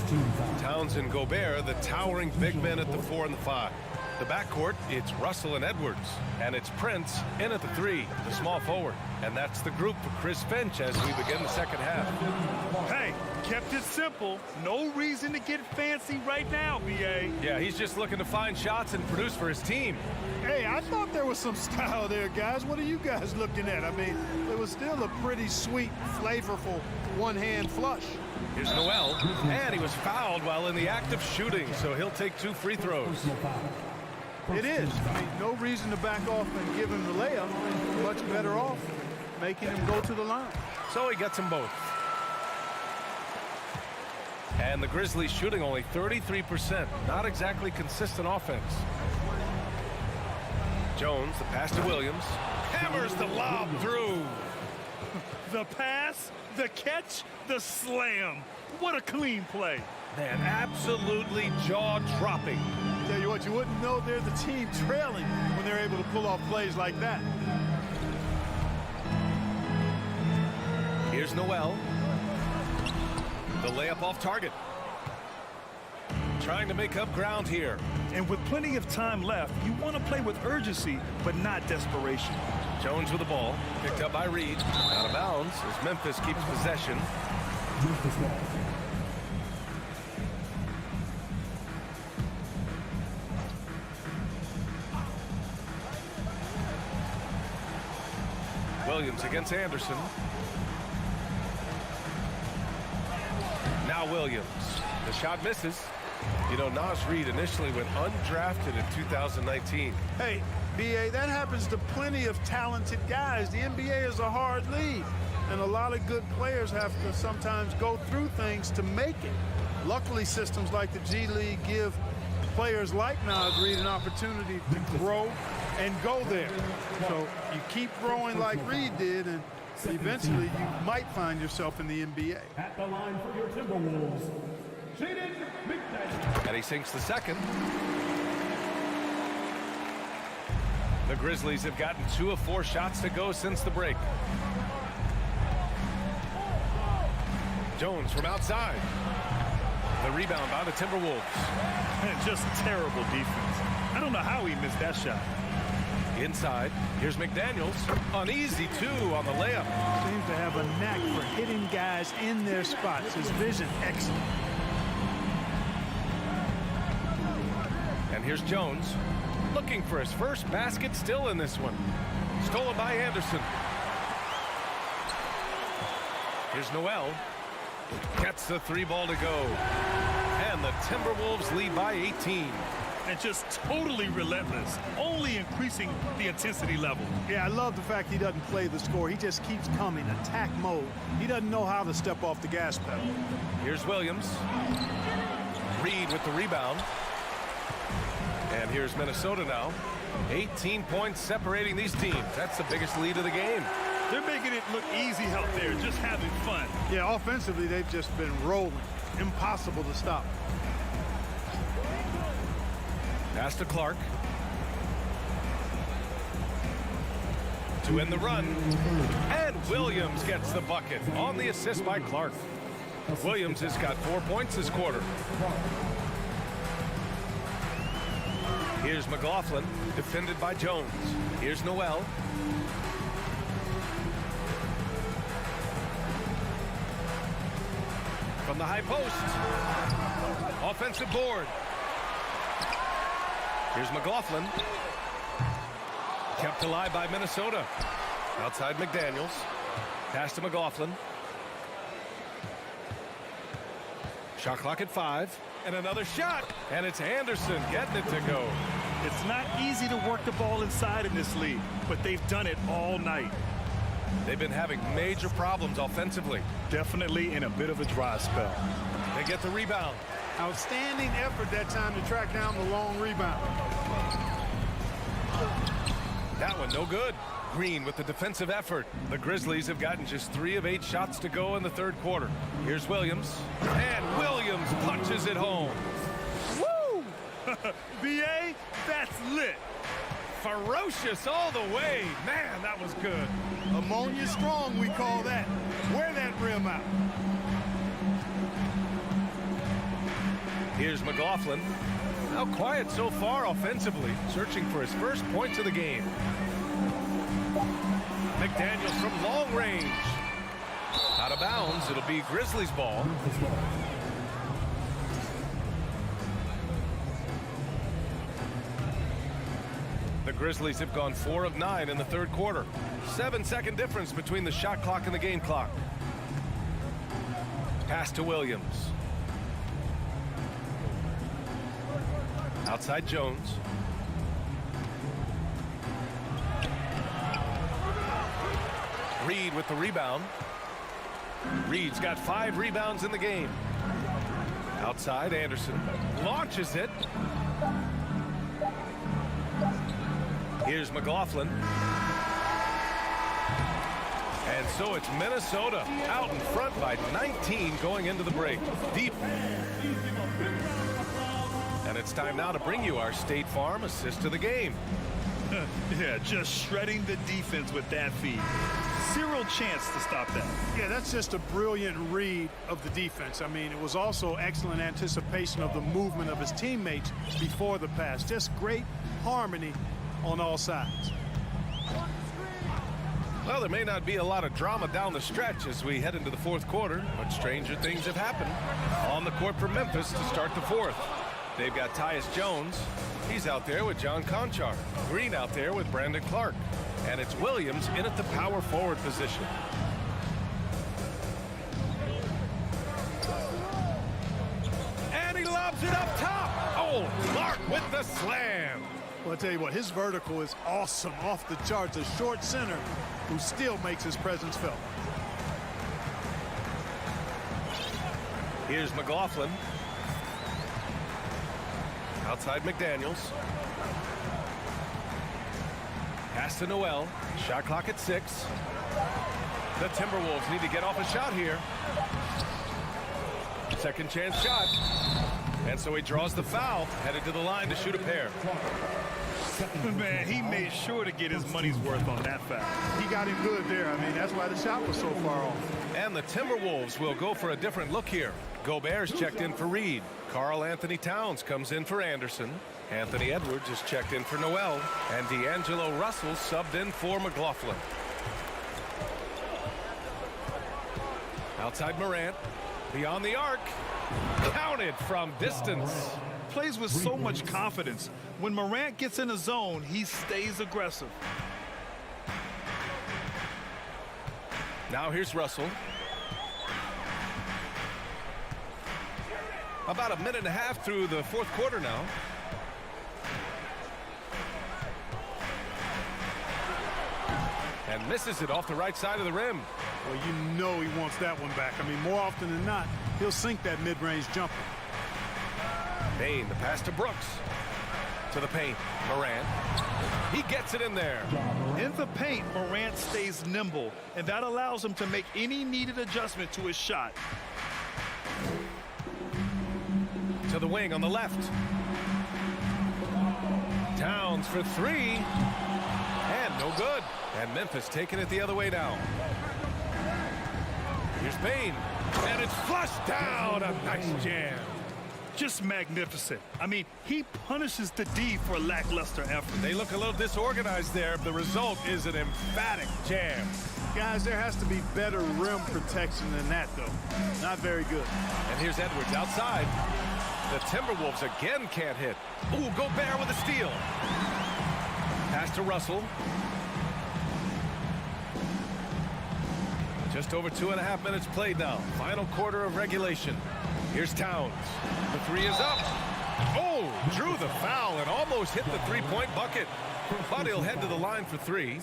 Towns and Gobert, the towering big men at the 4 and the 5. The backcourt, it's Russell and Edwards. And it's Prince in at the 3, the small forward. And that's the group for Chris Finch as we begin the second half.
Hey, kept it simple. No reason to get fancy right now, B.A.
Yeah, he's just looking to find shots and produce for his team.
Hey, I thought there was some style there, guys. What are you guys looking at? I mean, it was still a pretty sweet, flavorful one-hand flush.
Here's Noel. And he was fouled while in the act of shooting, so he'll take 2 free throws.
It is. I mean, no reason to back off and give him the layup. Much better off making him go to the line.
So he gets them both. And the Grizzlies shooting only 33%. Not exactly consistent offense. Jones, the pass to Williams. Hammers the lob through.
The pass, the catch, the slam. What a clean play.
Man, absolutely jaw-dropping.
Tell you what, you wouldn't know they're the team trailing when they're able to pull off plays like that.
Here's Noel. The layup off target. Trying to make up ground here.
And with plenty of time left, you want to play with urgency, but not desperation.
Jones with the ball. Picked up by Reed. Out of bounds as Memphis keeps possession. Williams against Anderson. Now Williams. The shot misses. You know, Nas Reed initially went undrafted in 2019.
Hey, B.A., that happens to plenty of talented guys. The NBA is a hard league, and a lot of good players have to sometimes go through things to make it. Luckily, systems like the G League give players like Nas Reed an opportunity to grow and go there. So you keep growing like Reed did, and eventually you might find yourself in the NBA.
At the line for your Timberwolves, Jaden McDaniels.
And he sinks the second. The Grizzlies have gotten 2 of 4 shots to go since the break. Jones from outside. The rebound by the Timberwolves.
Just terrible defense. I don't know how he missed that shot.
Inside, here's McDaniels. An easy 2 on the layup.
Seems to have a knack for hitting guys in their spots. His vision excellent.
And here's Jones, looking for his first basket, still in this one. Stolen by Anderson. Here's Noel. Gets the 3 ball to go. And the Timberwolves lead by 18.
And just totally relentless, only increasing the intensity level.
Yeah, I love the fact he doesn't play the score. He just keeps coming, attack mode. He doesn't know how to step off the gas pedal.
Here's Williams. Reed with the rebound. And here's Minnesota now. 18 points separating these teams. That's the biggest lead of the game.
They're making it look easy out there, just having fun.
Yeah, offensively, they've just been rolling. Impossible to stop.
Pass to Clark. To end the run. And Williams gets the bucket on the assist by Clark. Williams has got 4 points this quarter. Here's McLaughlin, defended by Jones. Here's Noel. From the high post. Offensive board. Here's McLaughlin. Kept alive by Minnesota. Outside McDaniels. Pass to McLaughlin. Shot clock at 5. And another shot. And it's Anderson getting it to go.
It's not easy to work the ball inside in this league, but they've done it all night.
They've been having major problems offensively.
Definitely in a bit of a dry spell.
They get the rebound.
Outstanding effort that time to track down the long rebound.
That one no good. Green with the defensive effort. The Grizzlies have gotten just 3 of 8 shots to go in the third quarter. Here's Williams. And Williams punches it home.
Woo! BA, that's lit.
Ferocious all the way. Man, that was good.
Ammonia strong, we call that. Wear that rim out.
Here's McLaughlin. Now quiet so far offensively, searching for his first points of the game. McDaniels from long range. Out of bounds, it'll be Grizzlies ball. The Grizzlies have gone 4 of 9 in the third quarter. 7-second difference between the shot clock and the game clock. Pass to Williams. Outside Jones. Reed with the rebound. Reed's got 5 rebounds in the game. Outside Anderson. Launches it. Here's McLaughlin. And so it's Minnesota out in front by 19 going into the break. Deep. And it's time now to bring you our State Farm assist of the game.
Yeah, just shredding the defense with that feed. Zero chance to stop that.
Yeah, that's just a brilliant read of the defense. I mean, it was also excellent anticipation of the movement of his teammates before the pass. Just great harmony on all sides.
Well, there may not be a lot of drama down the stretch as we head into the fourth quarter, but stranger things have happened on the court for Memphis to start the fourth. They've got Tyus Jones. He's out there with John Conchar. Green out there with Brandon Clark. And it's Williams in at the power forward position. And he lobs it up top. Oh, Clark with the slam.
Well, I'll tell you what, his vertical is awesome, off the charts. A short center who still makes his presence felt.
Here's McLaughlin. Outside McDaniels. Pass to Noel. Shot clock at 6. The Timberwolves need to get off a shot here. Second chance shot. And so he draws the foul, headed to the line to shoot a pair.
Man, he made sure to get his money's worth on that foul.
He got him good there. I mean, that's why the shot was so far off.
And the Timberwolves will go for a different look here. Gobert's checked in for Reed. Karl Anthony Towns comes in for Anderson. Anthony Edwards is checked in for Noel. And D'Angelo Russell subbed in for McLaughlin. Outside Morant. Beyond the arc. Counted from distance.
Plays with so much confidence. When Morant gets in a zone, he stays aggressive.
Now here's Russell. About a minute and a half through the fourth quarter now. And misses it off the right side of the rim.
Well, you know he wants that one back. I mean, more often than not, he'll sink that mid-range jumper.
Bane, the pass to Brooks. To the paint, Morant. He gets it in there.
In the paint, Morant stays nimble, and that allows him to make any needed adjustment to his shot.
To the wing on the left. Towns for 3. And no good. And Memphis taking it the other way now. Here's Bane. And it's flushed down. A nice jam.
Just magnificent. I mean, he punishes the D for a lackluster effort.
They look a little disorganized there. The result is an emphatic jam.
Guys, there has to be better rim protection than that, though. Not very good.
And here's Edwards outside. The Timberwolves again can't hit. Ooh, Gobert with a steal. Pass to Russell. Just over 2.5 minutes played now. Final quarter of regulation. Here's Towns. The 3 is up. Oh, drew the foul and almost hit the three-point bucket. But he'll head to the line for 3.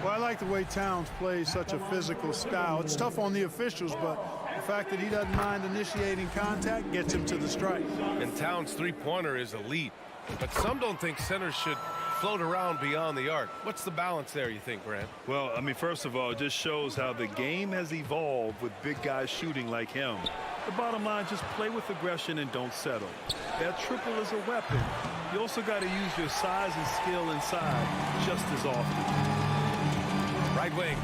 Well, I like the way Towns plays such a physical style. It's tough on the officials, but the fact that he doesn't mind initiating contact gets him to the strike.
And Towns' three-pointer is elite. But some don't think centers should float around beyond the arc. What's the balance there, you think, Brad?
Well, I mean, first of all, it just shows how the game has evolved with big guys shooting like him. The bottom line, just play with aggression and don't settle. That triple is a weapon. You also got to use your size and skill inside just as often.
Right wing.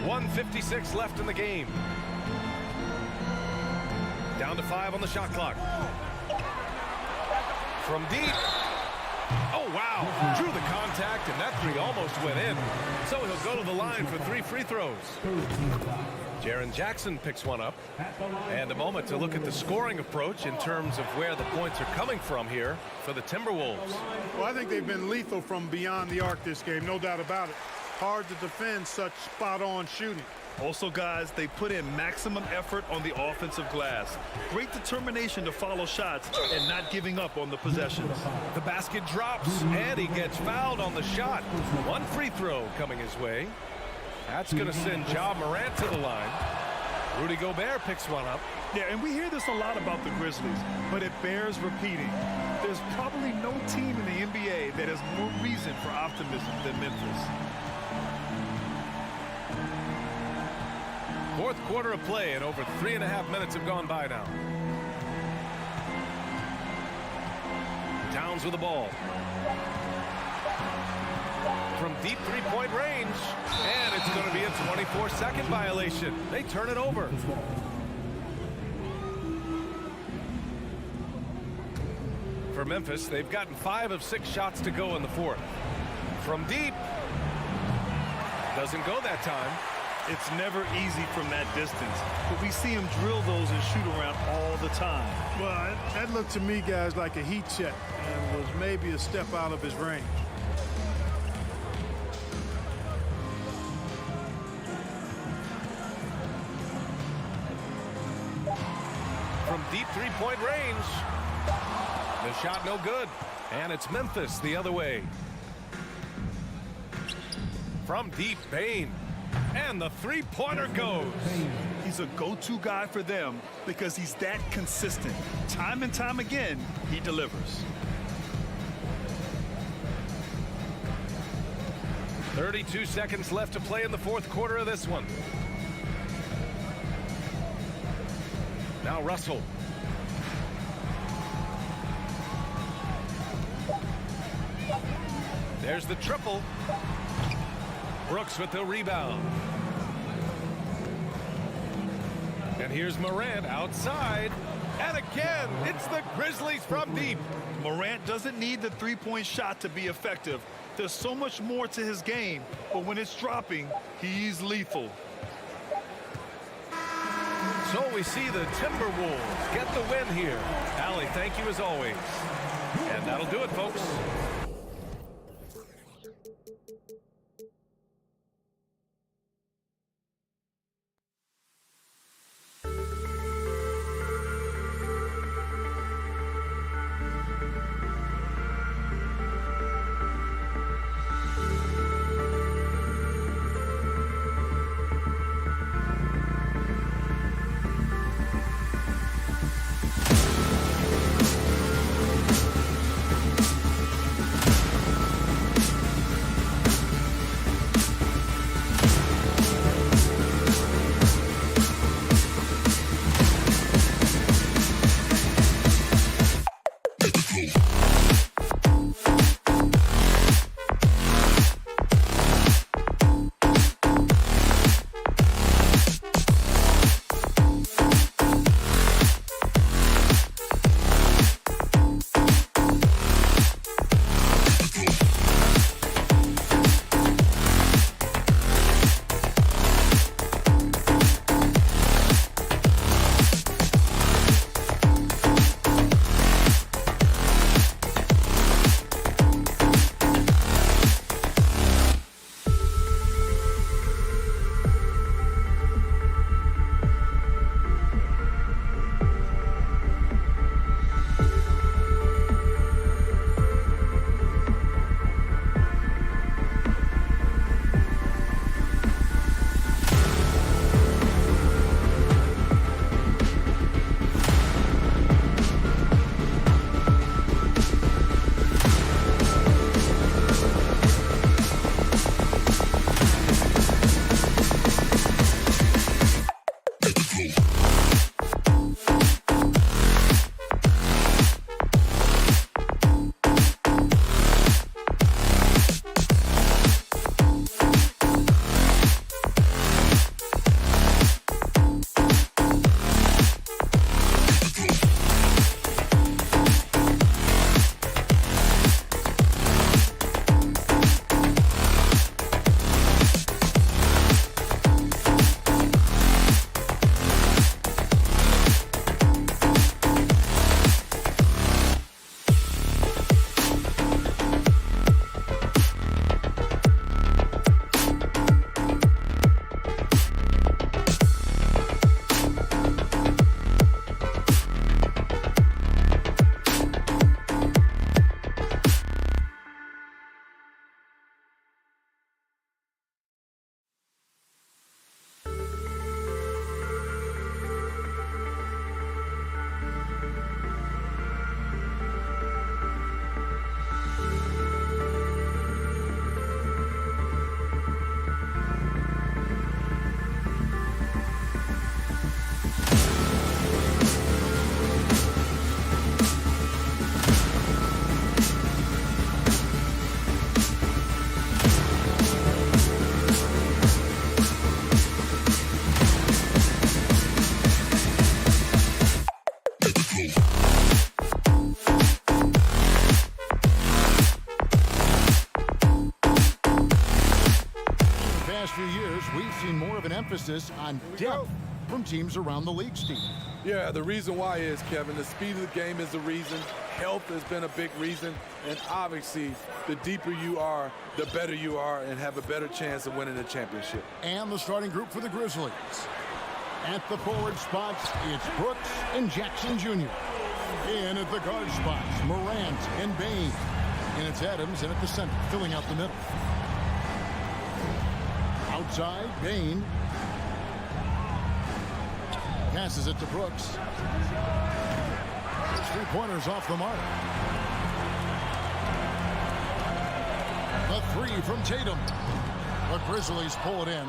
1:56 left in the game. Down to 5 on the shot clock. From deep. Oh, wow. Drew the contact, and that 3 almost went in. So he'll go to the line for 3 free throws. Jaren Jackson picks one up. And a moment to look at the scoring approach in terms of where the points are coming from here for the Timberwolves.
Well, I think they've been lethal from beyond the arc this game, no doubt about it. Hard to defend such spot-on shooting.
Also, guys, they put in maximum effort on the offensive glass. Great determination to follow shots and not giving up on the possessions.
The basket drops, and he gets fouled on the shot. 1 free throw coming his way. That's going to send Ja Morant to the line. Rudy Gobert picks one up.
Yeah, and we hear this a lot about the Grizzlies, but it bears repeating. There's probably no team in the NBA that has more reason for optimism than Memphis.
Fourth quarter of play, and over 3.5 minutes have gone by now. Towns with the ball. From deep three-point range, and it's going to be a 24-second violation. They turn it over. For Memphis, they've gotten 5 of 6 shots to go in the fourth. From deep. Doesn't go that time.
It's never easy from that distance, but we see him drill those and shoot around all the time.
Well, that looked to me, guys, like a heat check and was maybe a step out of his range.
From deep three-point range. The shot no good. And it's Memphis the other way. From deep, Bane. And the three-pointer goes.
He's a go-to guy for them because he's that consistent. Time and time again, he delivers.
32 seconds left to play in the fourth quarter of this one. Now Russell. There's the triple. Brooks with the rebound. And here's Morant outside. And again, it's the Grizzlies from deep.
Morant doesn't need the three-point shot to be effective. There's so much more to his game, but when it's dropping, he's lethal.
So we see the Timberwolves get the win here. Allie, thank you as always. And that'll do it, folks.
few years, we've seen more of an emphasis on depth from teams around the league, Steve.
Yeah, the reason why is, Kevin, the speed of the game is the reason. Health has been a big reason. And obviously, the deeper you are, the better you are and have a better chance of winning the championship.
And the starting group for the Grizzlies. At the forward spots, it's Brooks and Jackson Jr. In at the guard spots, Morant and Bane. And it's Adams in at the center, filling out the middle. Outside, Bane. Passes it to Brooks. Three-pointers off the mark. The three from Tatum. The Grizzlies pull it in.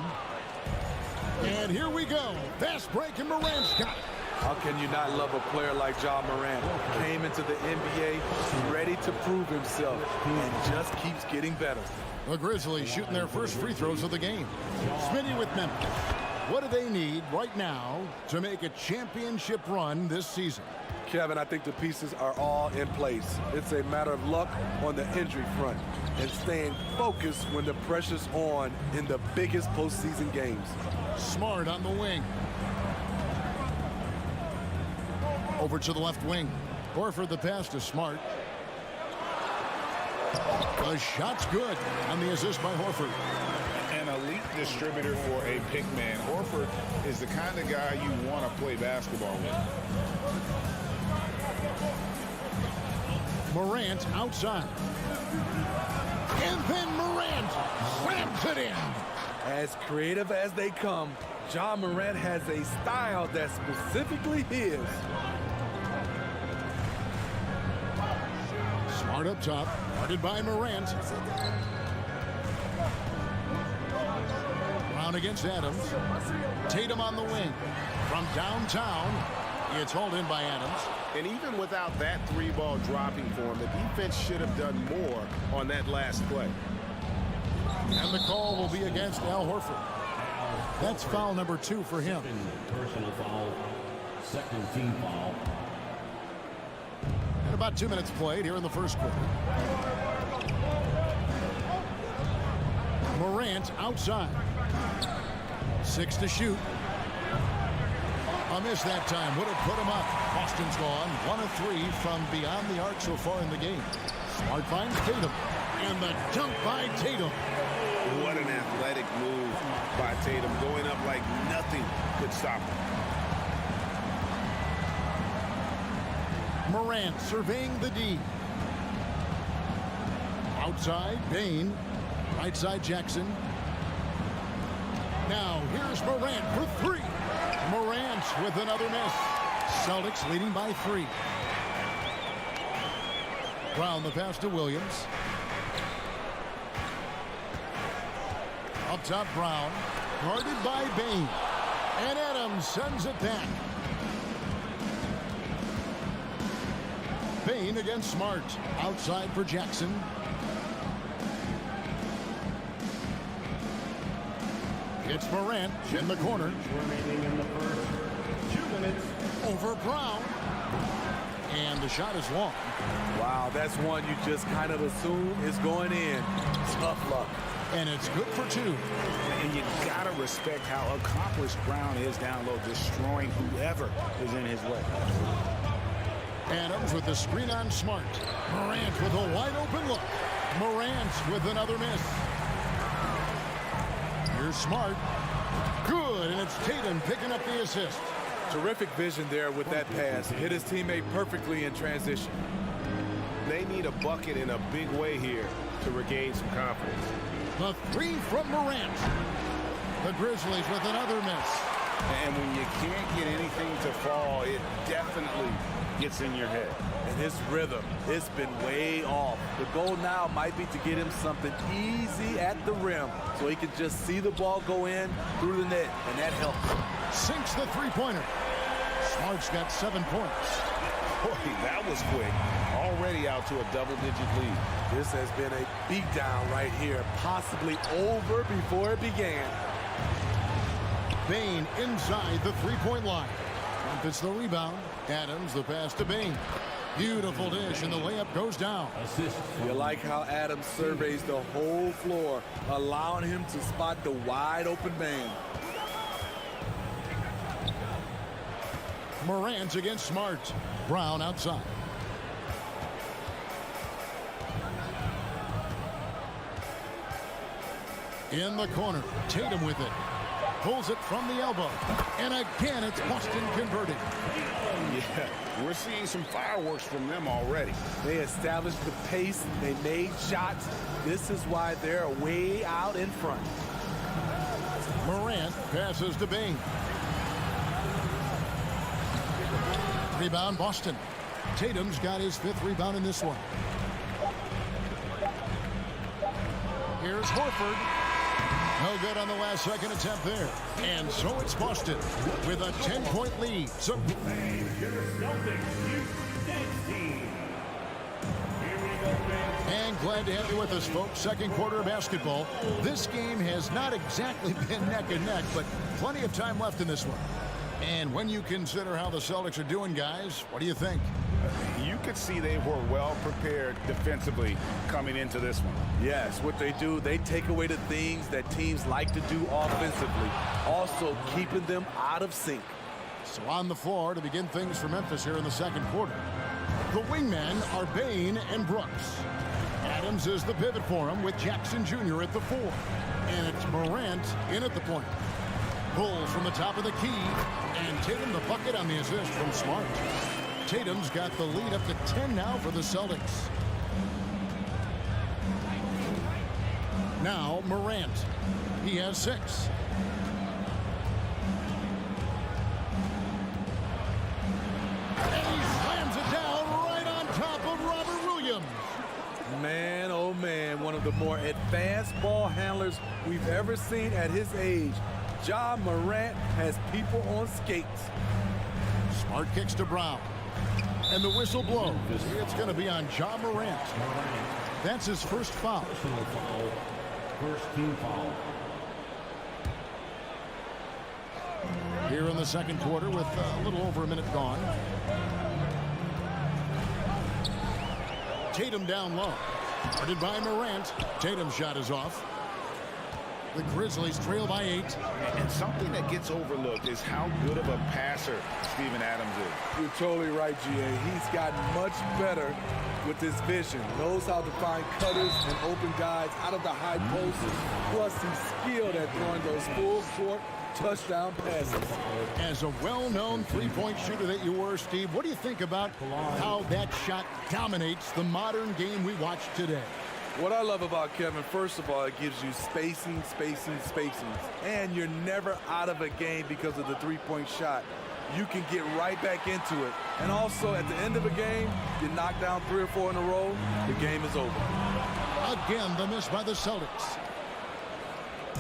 And here we go. Fast break, and Morant's got it.
How can you not love a player like Ja Morant? Came into the NBA ready to prove himself and just keeps getting better.
The Grizzlies shooting their first free throws of the game. Smitty with Memphis. What do they need right now to make a championship run this season?
Kevin, I think the pieces are all in place. It's a matter of luck on the injury front and staying focused when the pressure's on in the biggest postseason games.
Smart on the wing. Over to the left wing. Horford the pass to Smart. The shot's good on the assist by Horford.
An elite distributor for a pick man. Horford is the kind of guy you want to play basketball with.
Morant outside. And then Morant slams it in.
As creative as they come, Ja Morant has a style that's specifically his.
Smart up top, guarded by Morant. Brown against Adams. Tatum on the wing. From downtown, it's hauled in by Adams.
And even without that three-ball dropping for him, the defense should have done more on that last play.
And the call will be against Al Horford. That's foul number 2 for him.
Personal foul. Second team foul.
And about 2 minutes played here in the first quarter. Morant outside. 6 to shoot. A miss that time would have put him up. Boston's gone 1 of 3 from beyond the arc so far in the game. Smart finds Tatum. And the dunk by Tatum.
What an athletic move by Tatum, going up like nothing could stop him.
Morant surveying the D. Outside, Bane. Right side, Jackson. Now, here's Morant for 3. Morant with another miss. Celtics leading by 3. Brown the pass to Williams. Up top, Brown. Guarded by Bane. And Adams sends it back. Bane against Smart. Outside for Jackson. It's Morant in the corner.
Remaining in the first 2 minutes.
Over Brown. And the shot is long.
Wow, that's one you just kind of assume is going in. Tough luck.
And it's good for 2.
And you gotta respect how accomplished Brown is down low, destroying whoever is in his way.
Adams with the screen on Smart. Morant with a wide open look. Morant with another miss. Here's Smart. Good, and it's Tatum picking up the assist.
Terrific vision there with that pass. Hit his teammate perfectly in transition.
They need a bucket in a big way here to regain some confidence.
The 3 from Morant. The Grizzlies with another miss.
And when you can't get anything to fall, it definitely gets in your head.
And his rhythm, it's been way off. The goal now might be to get him something easy at the rim so he can just see the ball go in through the net, and that helps.
Sinks the three-pointer. Smart's got 7 points.
Boy, that was quick. Already out to a double-digit lead.
This has been a beatdown right here, possibly over before it began.
Bane inside the three-point line. Memphis the rebound. Adams the pass to Bane. Beautiful dish, and the layup goes down.
You like how Adams surveys the whole floor, allowing him to spot the wide open man.
Morant against Smart. Brown outside. In the corner, Tatum with it. Pulls it from the elbow. And again, it's Boston converting.
Yeah, we're seeing some fireworks from them already.
They established the pace. They made shots. This is why they're way out in front.
Morant passes to Bain. Rebound, Boston. Tatum's got his 5th rebound in this one. Here's Horford. No good on the last second attempt there. And so it's Boston with a 10-point lead. So and glad to have you with us, folks. Second quarter of basketball. This game has not exactly been neck and neck, but plenty of time left in this one. And when you consider how the Celtics are doing, guys, what do you think?
You could see they were well prepared defensively coming into this one.
Yes, what they do, they take away the things that teams like to do offensively, also keeping them out of sync.
So on the floor to begin things for Memphis here in the second quarter. The wingmen are Bain and Brooks. Adams is the pivot for him with Jackson Jr. at the 4. And it's Morant in at the point. Pulls from the top of the key, and Tatum the bucket on the assist from Smart. Tatum's got the lead up to 10 now for the Celtics. Now Morant. He has 6. And he slams it down right on top of Robert Williams.
Man, oh man, one of the more advanced ball handlers we've ever seen at his age. Ja Morant has people on skates.
Smart kicks to Brown. And the whistle blows. It's going to be on Ja Morant. That's his first foul.
First team foul.
Here in the second quarter with a little over a minute gone. Tatum down low. Guarded by Morant. Tatum's shot is off. The Grizzlies trail by 8.
And something that gets overlooked is how good of a passer Steven Adams is.
You're totally right, GA. He's gotten much better with his vision. Knows how to find cutters and open guys out of the high posts. Plus, he's skilled at throwing those full-court touchdown passes.
As a well-known three-point shooter that you were, Steve, what do you think about how that shot dominates the modern game we watch today?
What I love about Kevin, first of all, it gives you spacing. And you're never out of a game because of the three-point shot. You can get right back into it. And also, at the end of a game, you knock down 3 or 4 in a row, the game is over.
Again, the miss by the Celtics.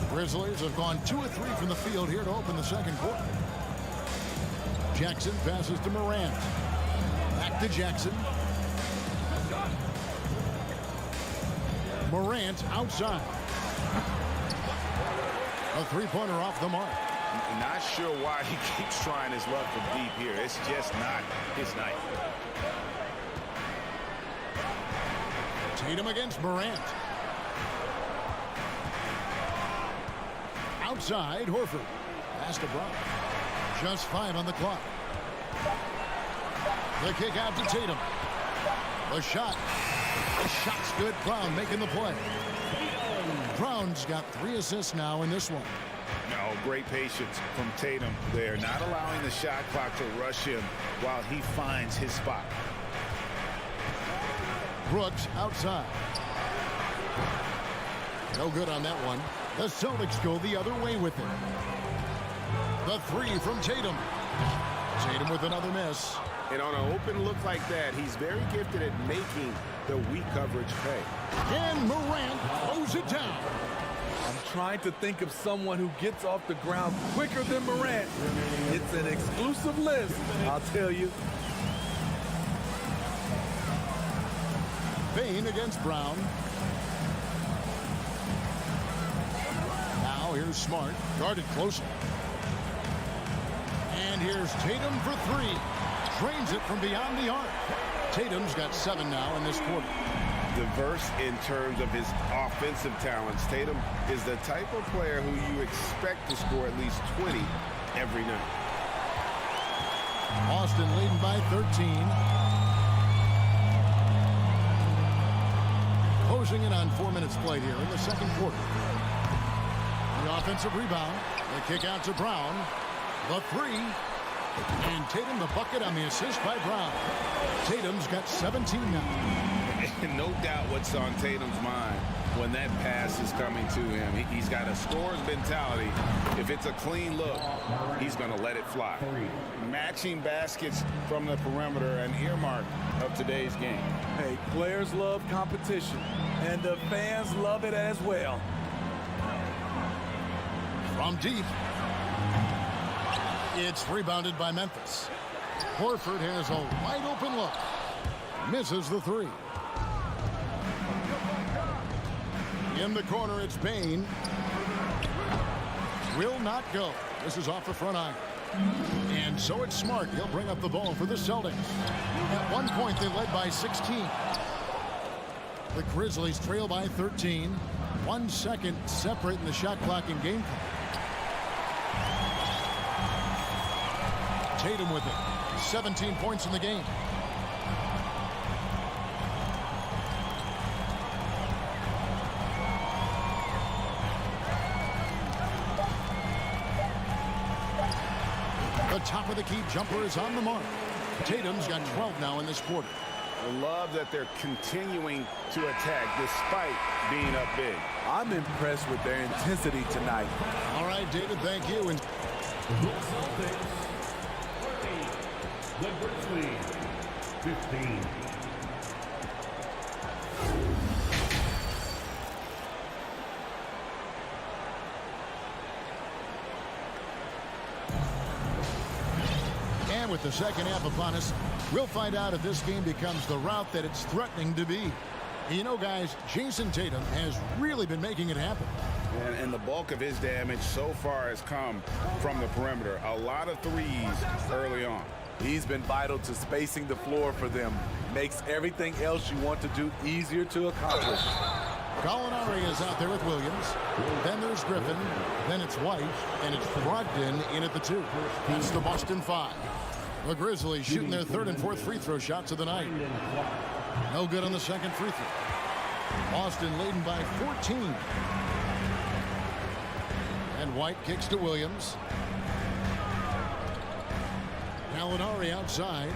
Grizzlies have gone 2 of 3 from the field here to open the second quarter. Jackson passes to Morant. Back to Jackson. Morant outside. A three-pointer off the mark.
Not sure why he keeps trying his luck from deep here. It's just not his night.
Tatum against Morant. Outside, Horford. Pass to Brown. Just 5 on the clock. The kick out to Tatum. The shot. The shot's good. Brown making the play. Brown's got 3 assists now in this one.
No, great patience from Tatum there, not allowing the shot clock to rush him while he finds his spot.
Brooks outside. No good on that one. The Celtics go the other way with it. The 3 from Tatum. Tatum with another miss.
And on an open look like that, he's very gifted at making the weak coverage pay.
And Morant throws it down.
I'm trying to think of someone who gets off the ground quicker than Morant. It's an exclusive list, I'll tell you.
Bain against Brown. Now here's Smart, guarded closely. And here's Tatum for 3. Drains it from beyond the arc. Tatum's got 7 now in this quarter.
Diverse in terms of his offensive talents. Tatum is the type of player who you expect to score at least 20 every night.
Boston leading by 13. Closing in on 4 minutes played here in the second quarter. The offensive rebound. The kick out to Brown. The three. And Tatum the bucket on the assist by Brown. Tatum's got 17 now.
No doubt what's on Tatum's mind when that pass is coming to him. He's got a scorer's mentality. If it's a clean look, he's going to let it fly. Matching baskets from the perimeter, an earmark of today's game.
Hey, players love competition, and the fans love it as well.
From deep. It's rebounded by Memphis. Horford has a wide open look. Misses the three. In the corner, it's Bane. Will not go. This is off the front iron. And so it's Smart. He'll bring up the ball for the Celtics. At one point, they led by 16. The Grizzlies trail by 13. 1 second separate in the shot clock and game clock. Tatum with it. 17 points in the game. The top of the key jumper is on the mark. Tatum's got 12 now in this quarter.
I love that they're continuing to attack despite being up big.
I'm impressed with their intensity tonight.
All right, David, thank you. And
the Grizzlies, 15.
with the second half upon us, we'll find out if this game becomes the route that it's threatening to be. You know, guys, Jason Tatum has really been making it happen.
And the bulk of his damage so far has come from the perimeter. A lot of threes early on.
He's been vital to spacing the floor for them. Makes everything else you want to do easier to accomplish.
Gallinari is out there with Williams. Then there's Griffin. Then it's White. And it's Brogdon in at the 2. That's the Boston 5. The Grizzlies shooting their third and fourth free throw shots of the night. No good on the second free throw. Boston leading by 14. And White kicks to Williams. Gallinari outside.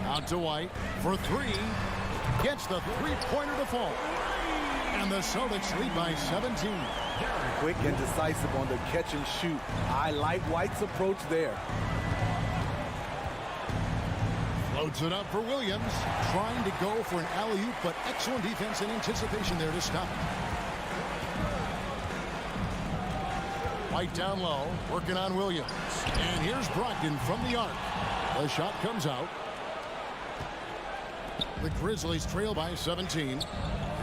Out to White for 3. Gets the three-pointer to fall. And the Celtics lead by 17.
Quick and decisive on the catch and shoot. I like White's approach there.
Loads it up for Williams. Trying to go for an alley-oop, but excellent defense and anticipation there to stop it. White down low, working on Williams. And here's Brogdon from the arc. The shot comes out. The Grizzlies trail by 17.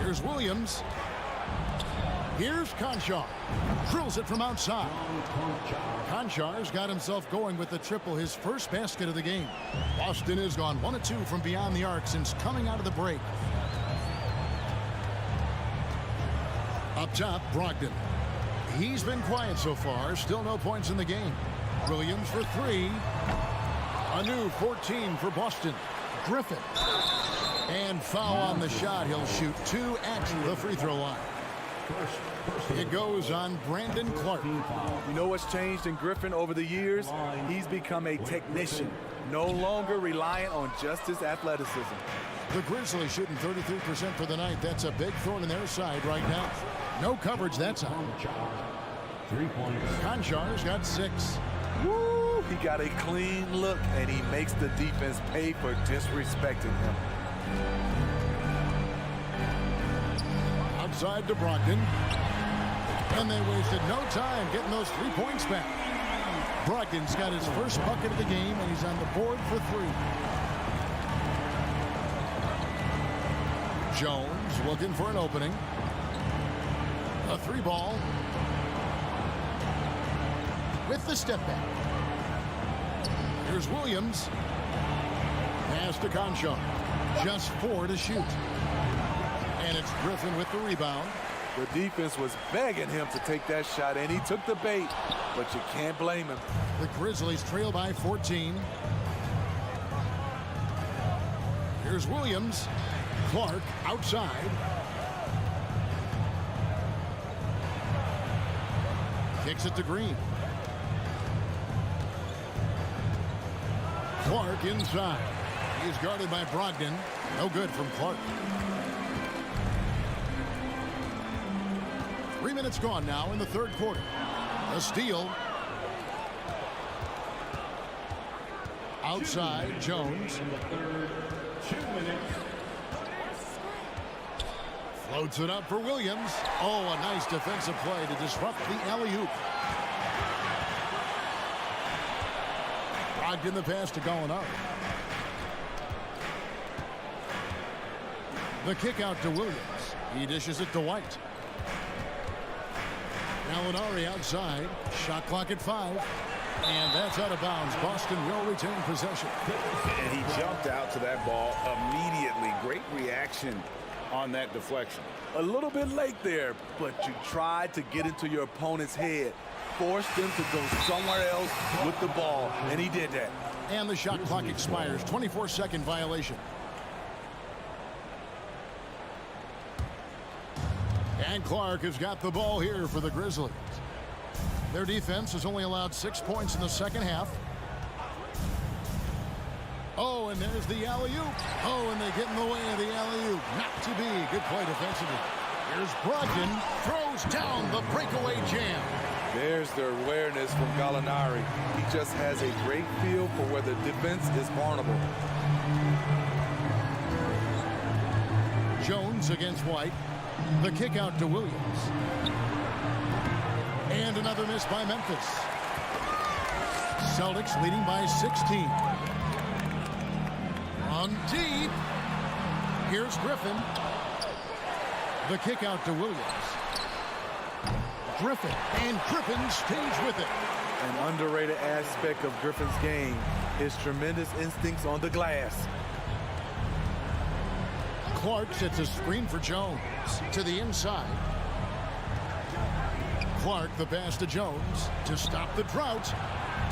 Here's Williams. Here's Conchar. Drills it from outside. Conchar's got himself going with the triple, his first basket of the game. Boston has gone 1 of 2 from beyond the arc since coming out of the break. Up top, Brogdon. He's been quiet so far. Still no points in the game. Williams for 3. A new 14 for Boston. Griffin. And foul on the shot. He'll shoot 2 at the free throw line. It goes on Brandon Clark.
You know what's changed in Griffin over the years? He's become a technician, no longer reliant on just his athleticism.
The Grizzlies shooting 33% for the night. That's a big thorn in their side right now. No coverage that time. Conchar's got 6.
Woo! He got a clean look, and he makes the defense pay for disrespecting him.
Outside to Brogdon. And they wasted no time getting those 3 points back. Brogdon's got his first bucket of the game, and he's on the board for 3. Jones looking for an opening. A 3 ball. With the step back. Here's Williams. Pass to Concho. Just 4 to shoot. And it's Griffin with the rebound.
The defense was begging him to take that shot, and he took the bait, but you can't blame him.
The Grizzlies trail by 14. Here's Williams. Clark outside. Kicks it to Green. Clark inside. He's guarded by Brogdon. No good from Clark. 3 minutes gone now in the third quarter. A steal. Outside, Jones. Floats it up for Williams. Oh, a nice defensive play to disrupt the alley-oop. Brogdon the pass to Gallinari. The kick out to Williams. He dishes it to White. Gallinari outside. Shot clock at 5. And that's out of bounds. Boston will retain possession.
And he jumped out to that ball immediately. Great reaction on that deflection.
A little bit late there, but you tried to get into your opponent's head. Forced them to go somewhere else with the ball, and he did that.
And the shot clock expires. 24-second violation. And Clark has got the ball here for the Grizzlies. Their defense has only allowed 6 points in the second half. Oh, and there's the alley-oop. Oh, and they get in the way of the alley-oop. Not to be. Good play defensively. Here's Brogdon. Throws down the breakaway jam.
There's the awareness from Gallinari. He just has a great feel for where the defense is vulnerable.
Jones against White. The kick out to Williams. And another miss by Memphis. Celtics leading by 16. On deep. Here's Griffin. The kick out to Williams. Griffin. And Griffin stays with it.
An underrated aspect of Griffin's game is tremendous instincts on the glass.
Clark sets a screen for Jones. To the inside. Clark the pass to Jones to stop the drought.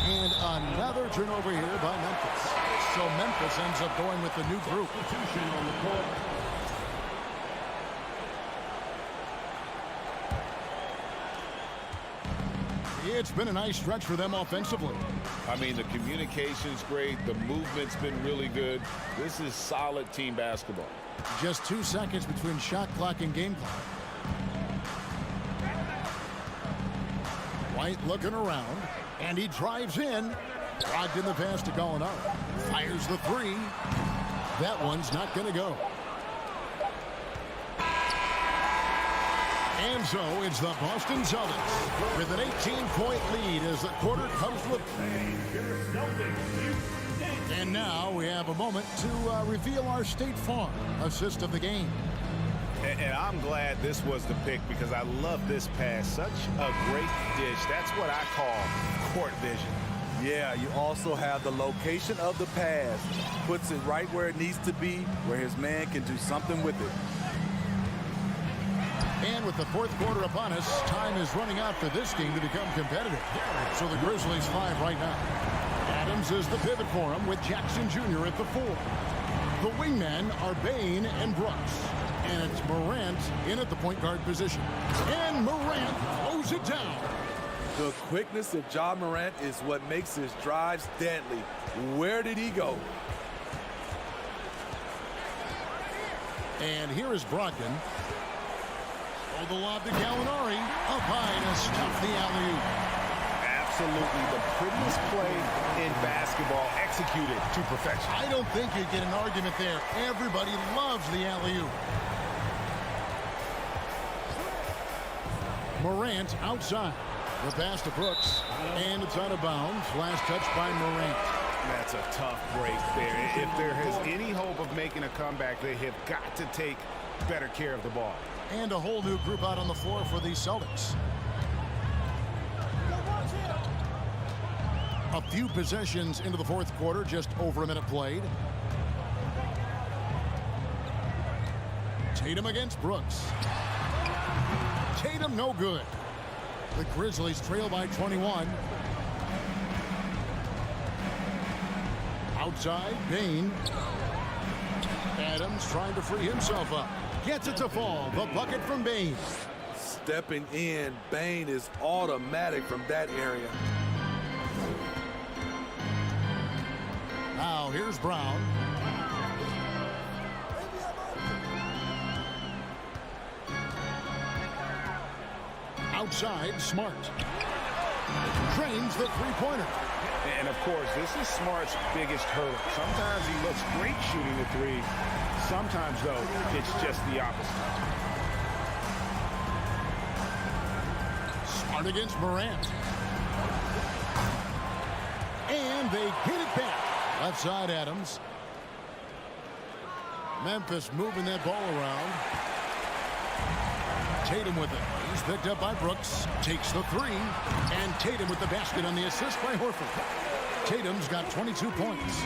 And another turnover here by Memphis. So Memphis ends up going with the new group. It's been a nice stretch for them offensively.
I mean, the communication's great. The movement's been really good. This is solid team basketball.
Just 2 seconds between shot clock and game clock. White looking around, and he drives in. Brogdon the pass to Gallinari. Fires the 3. That one's not going to go. And so it's the Boston Celtics with an 18-point lead as the quarter comes to a play. And now we have a moment to reveal our State Farm assist of the game.
And I'm glad this was the pick because I love this pass. Such a great dish. That's what I call court vision.
Yeah, you also have the location of the pass. Puts it right where it needs to be, where his man can do something with it.
And with the fourth quarter upon us, time is running out for this game to become competitive. So the Grizzlies 5 right now. Adams is the pivot for him with Jackson Jr. at the 4. The wingmen are Bane and Brooks. And it's Morant in at the point guard position. And Morant throws it down.
The quickness of Ja Morant is what makes his drives deadly. Where did he go?
And here is Brogdon. Oh, the lob to Gallinari. Up high to stop the alley-oop.
Absolutely the prettiest play in basketball executed to perfection.
I don't think you get an argument there. Everybody loves the alley-oop. Morant outside. The pass to Brooks. And it's out of bounds. Last touch by Morant.
That's a tough break there. If there has any hope of making a comeback, they have got to take better care of the ball.
And a whole new group out on the floor for the Celtics. A few possessions into the fourth quarter, just over a minute played. Tatum against Brooks. Tatum no good. The Grizzlies trail by 21. Outside, Bane. Adams trying to free himself up. Gets it to fall. The bucket from Bane.
Stepping in, Bane is automatic from that area.
Now here's Brown. Outside, Smart. Drains the three-pointer.
And, of course, this is Smart's biggest hurdle. Sometimes he looks great shooting the three. Sometimes, though, it's just the opposite.
Smart against Morant. And they hit it back. Left side, Adams. Memphis moving that ball around. Tatum with it. He's picked up by Brooks. Takes the three. And Tatum with the basket on the assist by Horford. Tatum's got 22 points.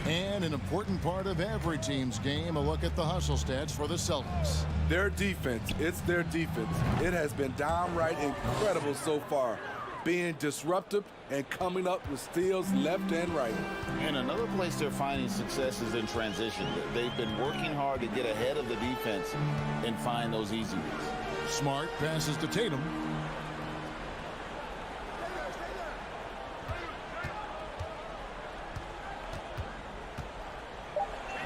And an important part of every team's game, a look at the hustle stats for the Celtics.
Their defense, it's their defense. It has been downright incredible so far, being disruptive and coming up with steals left and right.
And another place they're finding success is in transition. They've been working hard to get ahead of the defense and find those easy reads.
Smart passes to Tatum.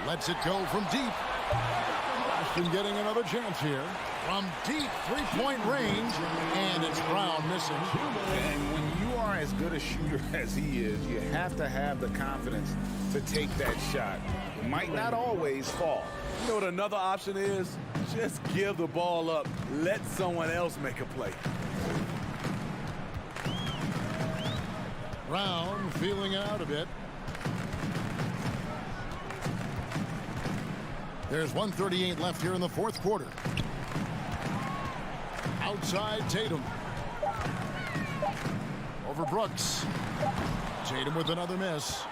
Lets it go from deep. Boston getting another chance here. From deep three-point range, and it's Brown missing.
And when you are as good a shooter as he is, you have to have the confidence to take that shot. It might not always fall.
You know what another option is? Just give the ball up. Let someone else make a play.
Brown feeling it out a bit. There's 1:38 left here in the fourth quarter. Outside, Tatum. Over Brooks. Tatum with another miss.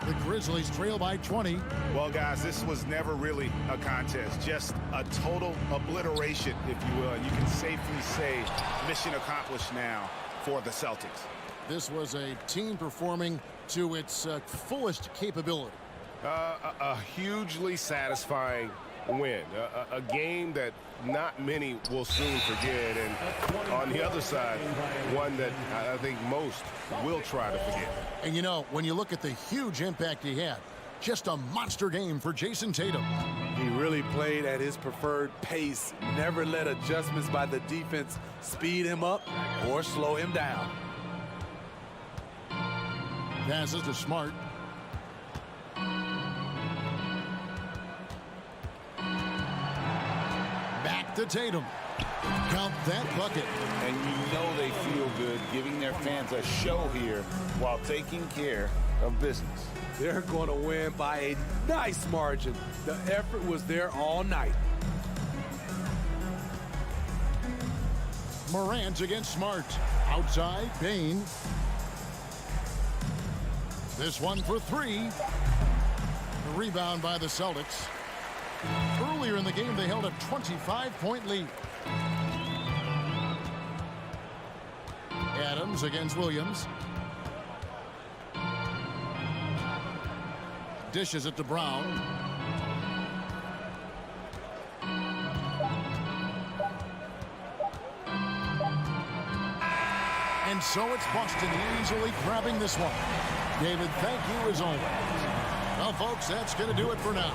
The Grizzlies trail by 20.
Well, guys, this was never really a contest. Just a total obliteration, if you will. And you can safely say mission accomplished now for the Celtics.
This was a team performing to its fullest capability.
A hugely satisfying win. A game that not many will soon forget. And on the other side, one that I think most will try to forget.
And, you know, when you look at the huge impact he had, just a monster game for Jason Tatum.
He really played at his preferred pace, never let adjustments by the defense speed him up or slow him down.
Passes to Smart. Back to Tatum. Count that bucket.
And you know they feel good giving their fans a show here while taking care of business.
They're going to win by a nice margin. The effort was there all night.
Morant against Smart. Outside, Bane. This one for three. The rebound by the Celtics. Earlier in the game, they held a 25-point lead. Adams against Williams. Dishes it to Brown. And so it's Boston easily grabbing this one. David, thank you as always. Well, folks, that's going to do it for now.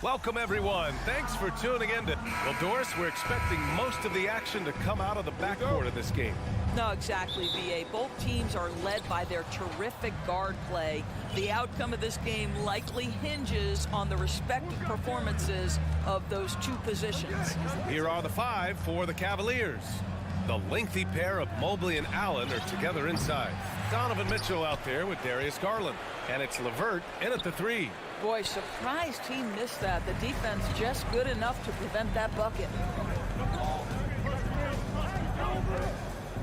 Welcome, everyone. Thanks for tuning in. Well, Doris, we're expecting most of the action to come out of the backcourt of this game.
No, exactly, VA. Both teams are led by their terrific guard play. The outcome of this game likely hinges on the respective performances of those two positions.
Here are the five for the Cavaliers. The lengthy pair of Mobley and Allen are together inside. Donovan Mitchell out there with Darius Garland. And it's LeVert in at the 3.
Boy, surprised he missed that. The defense just good enough to prevent that bucket.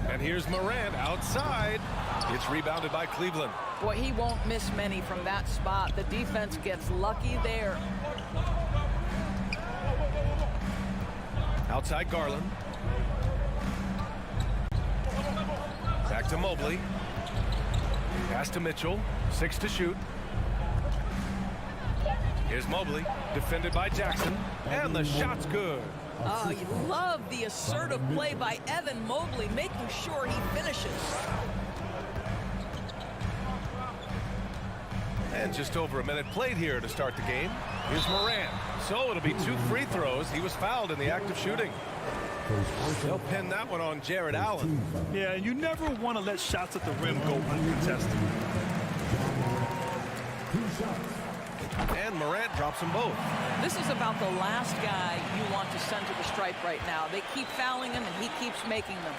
And here's Morant outside. It's rebounded by Cleveland.
Boy, he won't miss many from that spot. The defense gets lucky there.
Outside Garland. Back to Mobley. Pass to Mitchell. 6 to shoot. Here's Mobley, defended by Jackson, and the shot's good.
Oh, you love the assertive play by Evan Mobley, making sure he finishes.
And just over a minute played here to start the game. Here's Morant. So it'll be 2 free throws. He was fouled in the act of shooting. They'll pin that one on Jared Allen.
Yeah, and you never want to let shots at the rim go uncontested.
And Morant drops them both.
This is about the last guy you want to send to the stripe right now. They keep fouling him, and he keeps making them.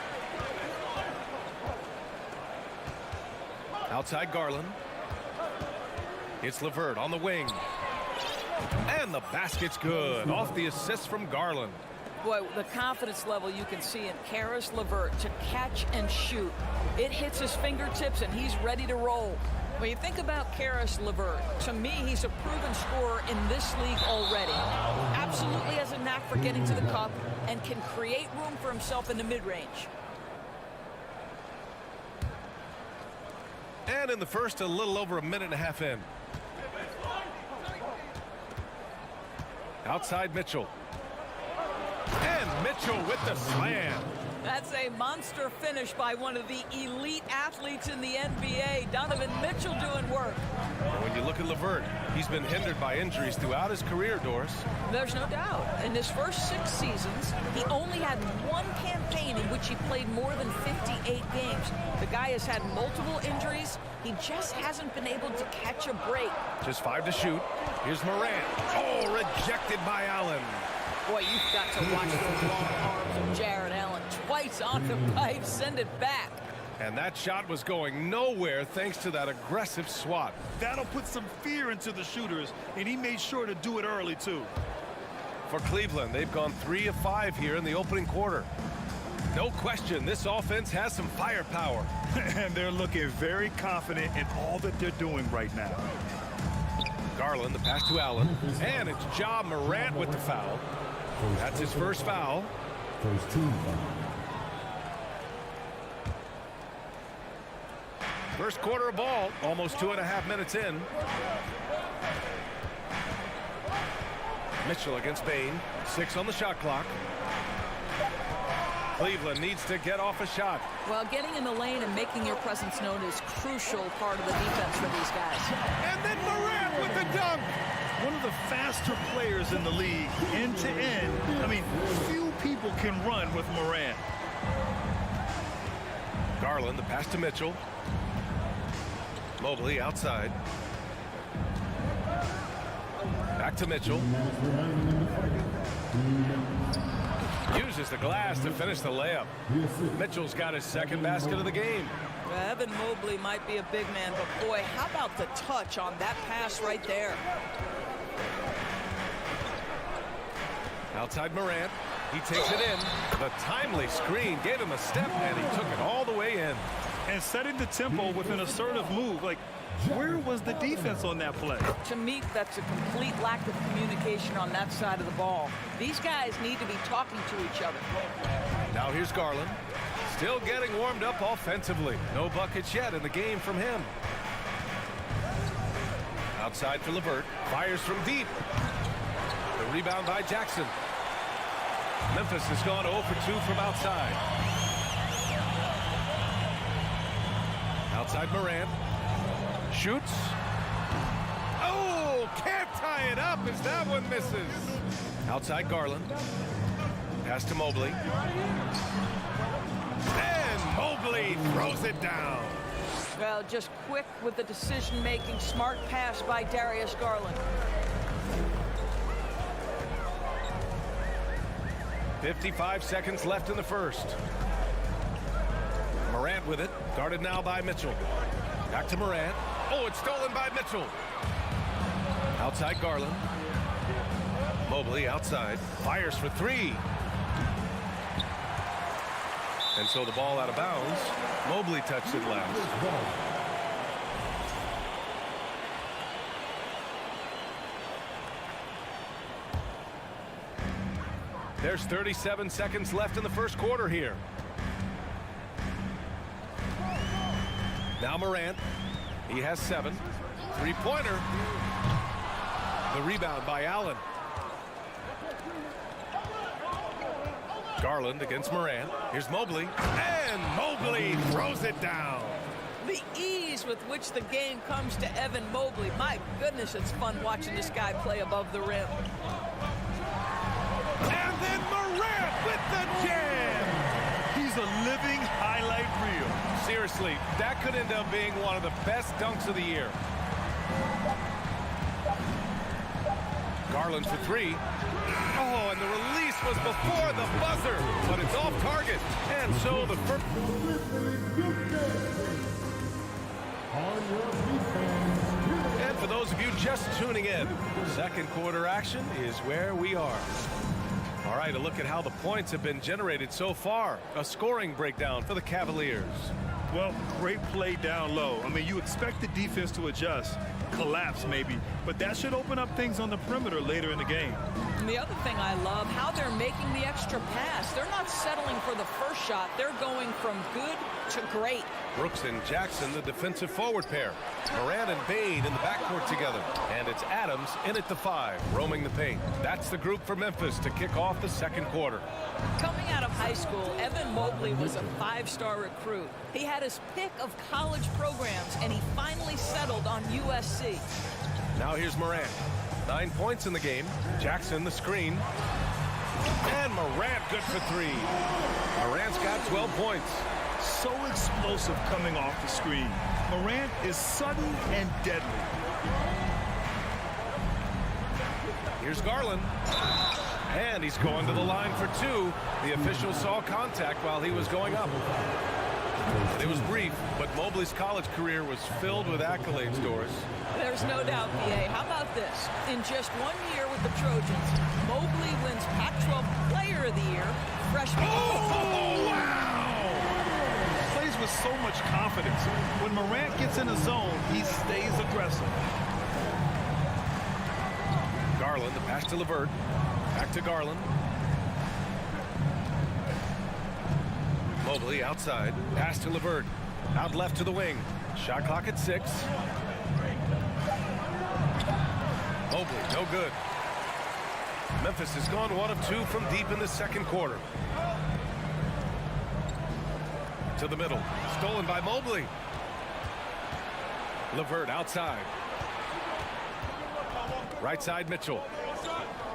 Outside Garland. It's LeVert on the wing. And the basket's good. Off the assist from Garland.
Boy, the confidence level you can see in Caris LeVert to catch and shoot. It hits his fingertips, and he's ready to roll. When you think about Caris LeVert, to me, he's a proven scorer in this league already. Absolutely has a knack for getting to the cup and can create room for himself in the mid-range.
And in the first, a little over a minute and a half in. Outside Mitchell. And Mitchell with the slam.
That's a monster finish by one of the elite athletes in the NBA. Donovan Mitchell doing work.
And when you look at LeVert, he's been hindered by injuries throughout his career, Doris.
There's no doubt. In his first 6 seasons, he only had one campaign in which he played more than 58 games. The guy has had multiple injuries. He just hasn't been able to catch a break.
Just 5 to shoot. Here's Morant. Oh, rejected by Allen.
Boy, you've got to watch those long arms of Jared Allen. Twice on the pipe, send it back.
And that shot was going nowhere thanks to that aggressive swat.
That'll put some fear into the shooters, and he made sure to do it early, too.
For Cleveland, they've gone 3 of 5 here in the opening quarter. No question, this offense has some firepower.
And they're looking very confident in all that they're doing right now.
Garland, the pass to Allen. And it's Ja Morant with the foul. That's his first foul.
First team foul.
First quarter of ball, almost 2.5 minutes in. Mitchell against Bain. 6 on the shot clock. Cleveland needs to get off a shot.
Well, getting in the lane and making your presence known is crucial part of the defense for these guys.
And then Morant with the dunk.
One of the faster players in the league, end to end. I mean, few people can run with Morant.
Garland, the pass to Mitchell. Mobley outside. Back to Mitchell. Uses the glass to finish the layup. Mitchell's got his second basket of the game.
Evan Mobley might be a big man, but boy, how about the touch on that pass right there?
Outside Morant. He takes it in. The timely screen gave him a step, and he took it all the way in.
And setting the tempo with an assertive move. Like, where was the defense on that play?
To me, that's a complete lack of communication on that side of the ball. These guys need to be talking to each other.
Now here's Garland. Still getting warmed up offensively. No buckets yet in the game from him. Outside for LeVert. Fires from deep. The rebound by Jackson. Memphis has gone 0 for 2 from outside. Outside Morant. Shoots. Oh, can't tie it up, and
is. That one misses.
Outside Garland. Pass to Mobley. And Mobley throws it down.
Well, just quick with the decision-making, smart pass by Darius Garland.
55 seconds left in the first. Morant with it, guarded now by Mitchell. Back to Morant. Oh, it's stolen by Mitchell. Outside Garland. Mobley outside, fires for three. And so the ball out of bounds. Mobley touched it last. There's 37 seconds left in the first quarter here. Now Morant. He has 7. Three-pointer. The rebound by Allen. Garland against Morant. Here's Mobley. And Mobley throws it down.
The ease with which the game comes to Evan Mobley. My goodness, it's fun watching this guy play above the rim.
And then Morant with the jam. He's a living highlight reel.
Seriously, that could end up being one of the best dunks of the year. Garland for three. Oh, and the release was before the buzzer, but it's off target. And so the first. And for those of you just tuning in, second quarter action is where we are. All right, a look at how the points have been generated so far. A scoring breakdown for the Cavaliers.
Well, great play down low. I mean, you expect the defense to adjust, collapse maybe, but that should open up things on the perimeter later in the game.
And the other thing I love, how they're making the extra pass. They're not settling for the first shot. They're going from good to great.
Brooks and Jackson, the defensive forward pair. Morant and Bane in the backcourt together. And it's Adams in at the 5, roaming the paint. That's the group for Memphis to kick off the second quarter.
Coming out of high school, Evan Mobley was a 5-star recruit. He had his pick of college programs, and he finally settled on USC.
Now here's Morant. 9 points in the game. Jackson the screen. And Morant good for 3. Morant's got 12 points.
So explosive coming off the screen. Morant is sudden and deadly.
Here's Garland. And he's going to the line for 2. The official saw contact while he was going up. And it was brief, but Mobley's college career was filled with accolades, Doris.
There's no doubt, PA. How about this? In just 1 year with the Trojans, Mobley wins Pac-12 Player of the Year, freshman.
Oh, wow! Plays with so much confidence. When Morant gets in the zone, he stays aggressive.
Garland, the pass to LeVert. Back to Garland. Mobley outside. Pass to LeVert. Out left to the wing. Shot clock at 6. Mobley, no good. Memphis has gone 1 of 2 from deep in the second quarter. To the middle. Stolen by Mobley. LeVert outside. Right side Mitchell.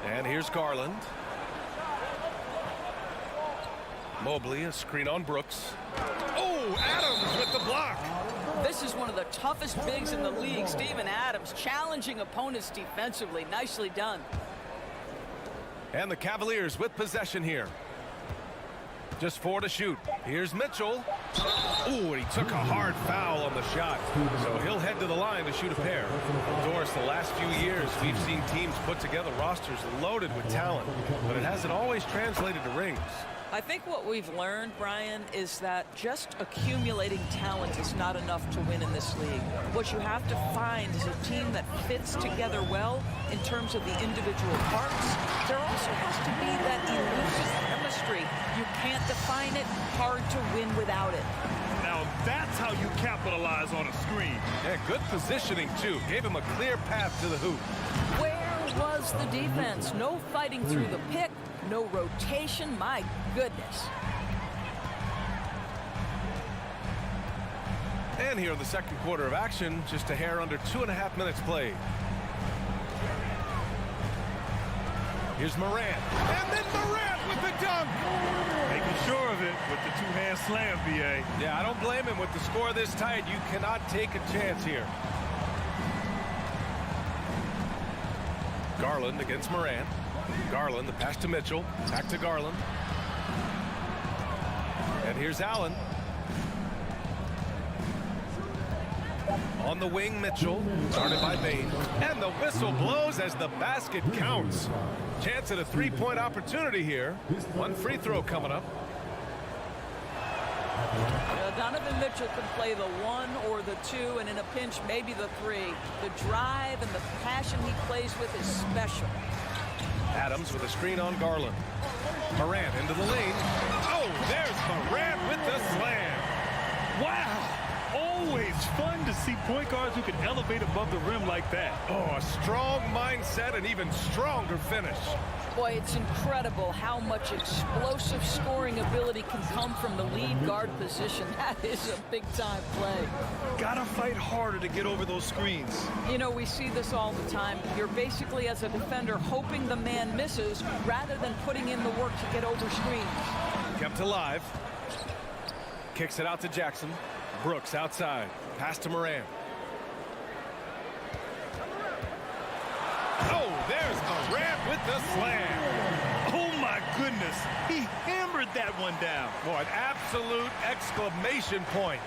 And here's Garland. Mobley, a screen on Brooks. Oh, Adams with the block.
This is one of the toughest bigs in the league, Steven Adams, challenging opponents defensively. Nicely done.
And the Cavaliers with possession here. Just 4 to shoot. Here's Mitchell. Ooh, and he took a hard foul on the shot. So he'll head to the line to shoot a pair. Doris, the last few years, we've seen teams put together rosters loaded with talent, but it hasn't always translated to rings.
I think what we've learned, Brian, is that just accumulating talent is not enough to win in this league. What you have to find is a team that fits together well in terms of the individual parts. There also has to be that elusive chemistry. You can't define it, hard to win without it.
Now that's how you capitalize on a screen.
Yeah, good positioning, too. Gave him a clear path to the hoop.
Where was the defense? No fighting through the pick, no rotation. My goodness.
And here in the second quarter of action, just a hair under 2.5 minutes played. Here's Morant. And then Morant with the dunk.
Making sure of it with the two-hand slam, B.A.
Yeah, I don't blame him. With the score this tight, you cannot take a chance here. Garland against Morant. Garland, the pass to Mitchell. Back to Garland. And here's Allen. On the wing, Mitchell. Guarded by Bain. And the whistle blows as the basket counts. Chance at a three-point opportunity here. One free throw coming up.
Donovan Mitchell can play the 1 or the 2, and in a pinch, maybe the 3. The drive and the passion he plays with is special.
Adams with a screen on Garland. Morant into the lane. Oh, there's Morant with the slam.
Wow. Always fun to see point guards who can elevate above the rim like that.
Oh, a strong mindset and even stronger finish.
Boy, it's incredible how much explosive scoring ability can come from the lead guard position. That is a big-time play.
Gotta fight harder to get over those screens.
You know, we see this all the time. You're basically, as a defender, hoping the man misses rather than putting in the work to get over screens.
Kept alive. Kicks it out to Jackson. Brooks outside. Pass to Morant. Oh, there's Morant with the slam.
Oh, my goodness. He hammered that one down.
Boy, an absolute exclamation point.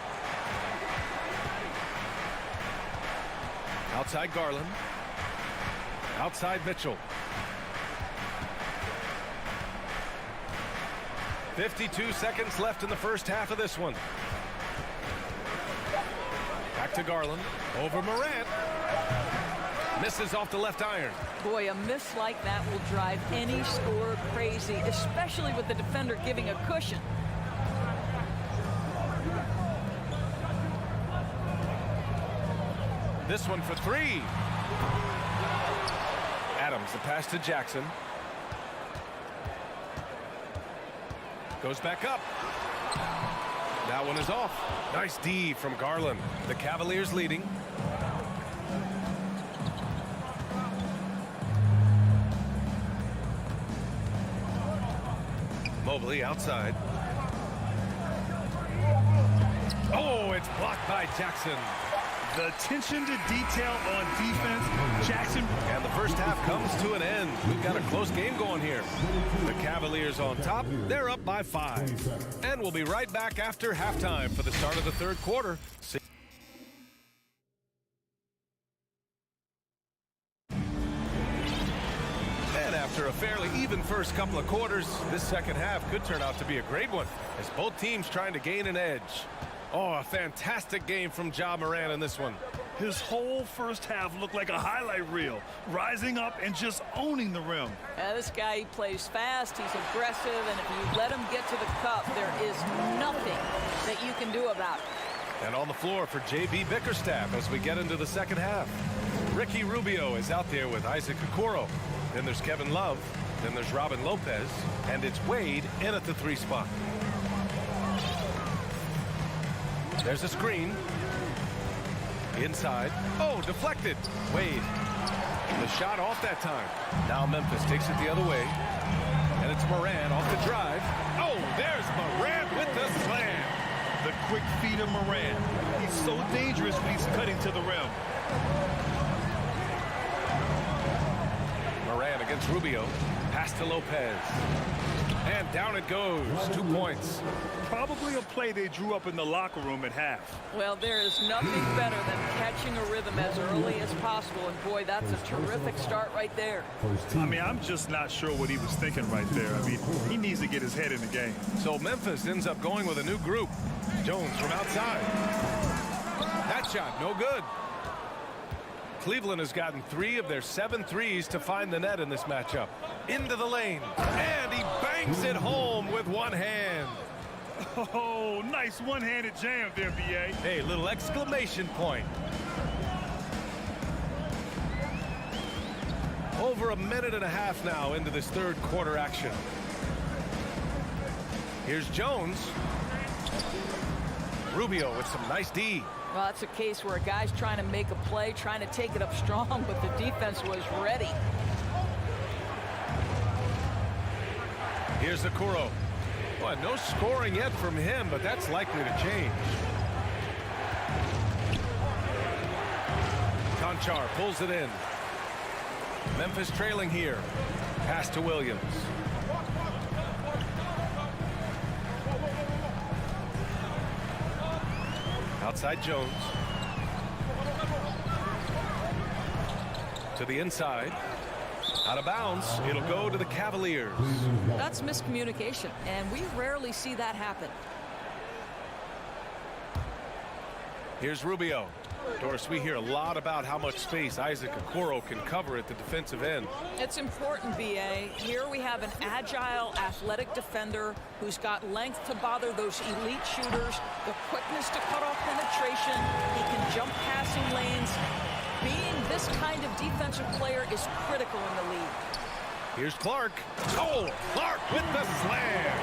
Outside Garland. Outside Mitchell. 52 seconds left in the first half of this one. Back to Garland. Over Morant. Misses off the left iron.
Boy, a miss like that will drive any scorer crazy, especially with the defender giving a cushion.
This one for 3. Adams, the pass to Jackson. Goes back up. That one is off. Nice D from Garland. The Cavaliers leading. Mobley outside. Oh, it's blocked by Jackson.
The attention to detail on defense, Jackson.
And the first half comes to an end. We've got a close game going here. The Cavaliers on top. They're up by 5. And we'll be right back after halftime for the start of the third quarter. And after a fairly even first couple of quarters, this second half could turn out to be a great one as both teams trying to gain an edge. Oh, a fantastic game from Ja Morant in this one.
His whole first half looked like a highlight reel, rising up and just owning the rim.
This guy, he plays fast, he's aggressive, and if you let him get to the cup, there is nothing that you can do about it.
And on the floor for J.B. Bickerstaff as we get into the second half. Ricky Rubio is out there with Isaac Okoro. Then there's Kevin Love. Then there's Robin Lopez. And it's Wade in at the 3 spot. There's a screen. Inside. Oh, deflected. Wade. The shot off that time. Now Memphis takes it the other way. And it's Morant off the drive. Oh, there's Morant with the slam.
The quick feet of Morant. He's so dangerous when he's cutting to the rim.
Morant against Rubio. Pass to Lopez. And down it goes. 2 points.
Probably a play they drew up in the locker room at half.
Well, there is nothing better than catching a rhythm as early as possible. And, boy, that's a terrific start right there.
I mean, I'm just not sure what he was thinking right there. I mean, he needs to get his head in the game.
So Memphis ends up going with a new group. Jones from outside. That shot, no good. Cleveland has gotten 3 of their 7 threes to find the net in this matchup. Into the lane. And he bangs it home with one hand.
Oh, nice one-handed jam there, B.A.
Hey, little exclamation point. Over a minute and a half now into this third quarter action. Here's Jones. Rubio with some nice D.
Well, that's a case where a guy's trying to make a play, trying to take it up strong, but the defense was ready.
Here's Okoro. Well, no scoring yet from him, but that's likely to change. Conchar pulls it in. Memphis trailing here. Pass to Williams. Outside Jones. To the inside. Out of bounds. It'll go to the Cavaliers.
That's miscommunication, and we rarely see that happen.
Here's Rubio. Doris, we hear a lot about how much space Isaac Okoro can cover at the defensive end.
It's important, B.A. Here we have an agile, athletic defender who's got length to bother those elite shooters, the quickness to cut off penetration. He can jump passing lanes. Being this kind of defensive player is critical in the league.
Here's Clark. Oh, Clark with the slam.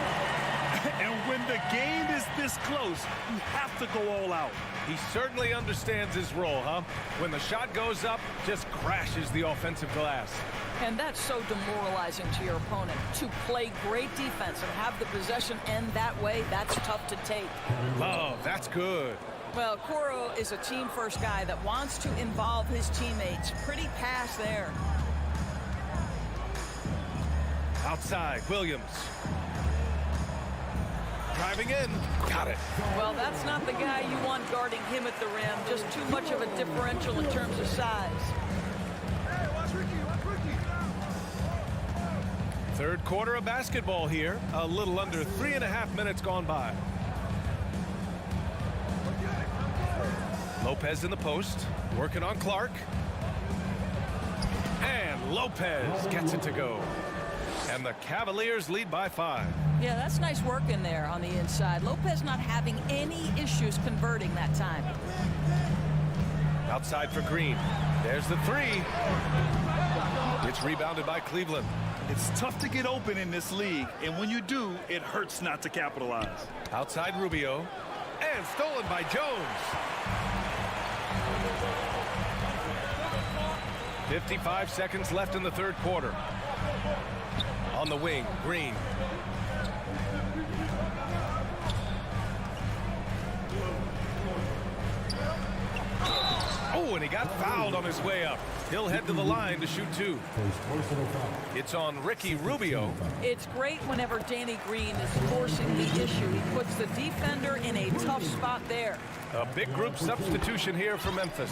And when the game is this close, you have to go all out.
He certainly understands his role, huh? When the shot goes up, just crashes the offensive glass.
And that's so demoralizing to your opponent. To play great defense and have the possession end that way, that's tough to take.
Oh, that's good.
Well, Okoro is a team-first guy that wants to involve his teammates. Pretty pass there.
Outside, Williams. Driving in. Got it.
Well, that's not the guy you want guarding him at the rim. Just too much of a differential in terms of size.
Third quarter of basketball here. A little under 3.5 minutes gone by. Lopez in the post. Working on Clark. And Lopez gets it to go. And the Cavaliers lead by 5.
Yeah, that's nice work in there on the inside. Lopez not having any issues converting that time.
Outside for Green. There's the 3. It's rebounded by Cleveland.
It's tough to get open in this league, and when you do, it hurts not to capitalize.
Outside Rubio. And stolen by Jones. 55 seconds left in the third quarter. On the wing, Green. Oh, and he got fouled on his way up. He'll head to the line to shoot 2. It's on Ricky Rubio.
It's great whenever Danny Green is forcing the issue. He puts the defender in a tough spot there.
A big group substitution here for Memphis.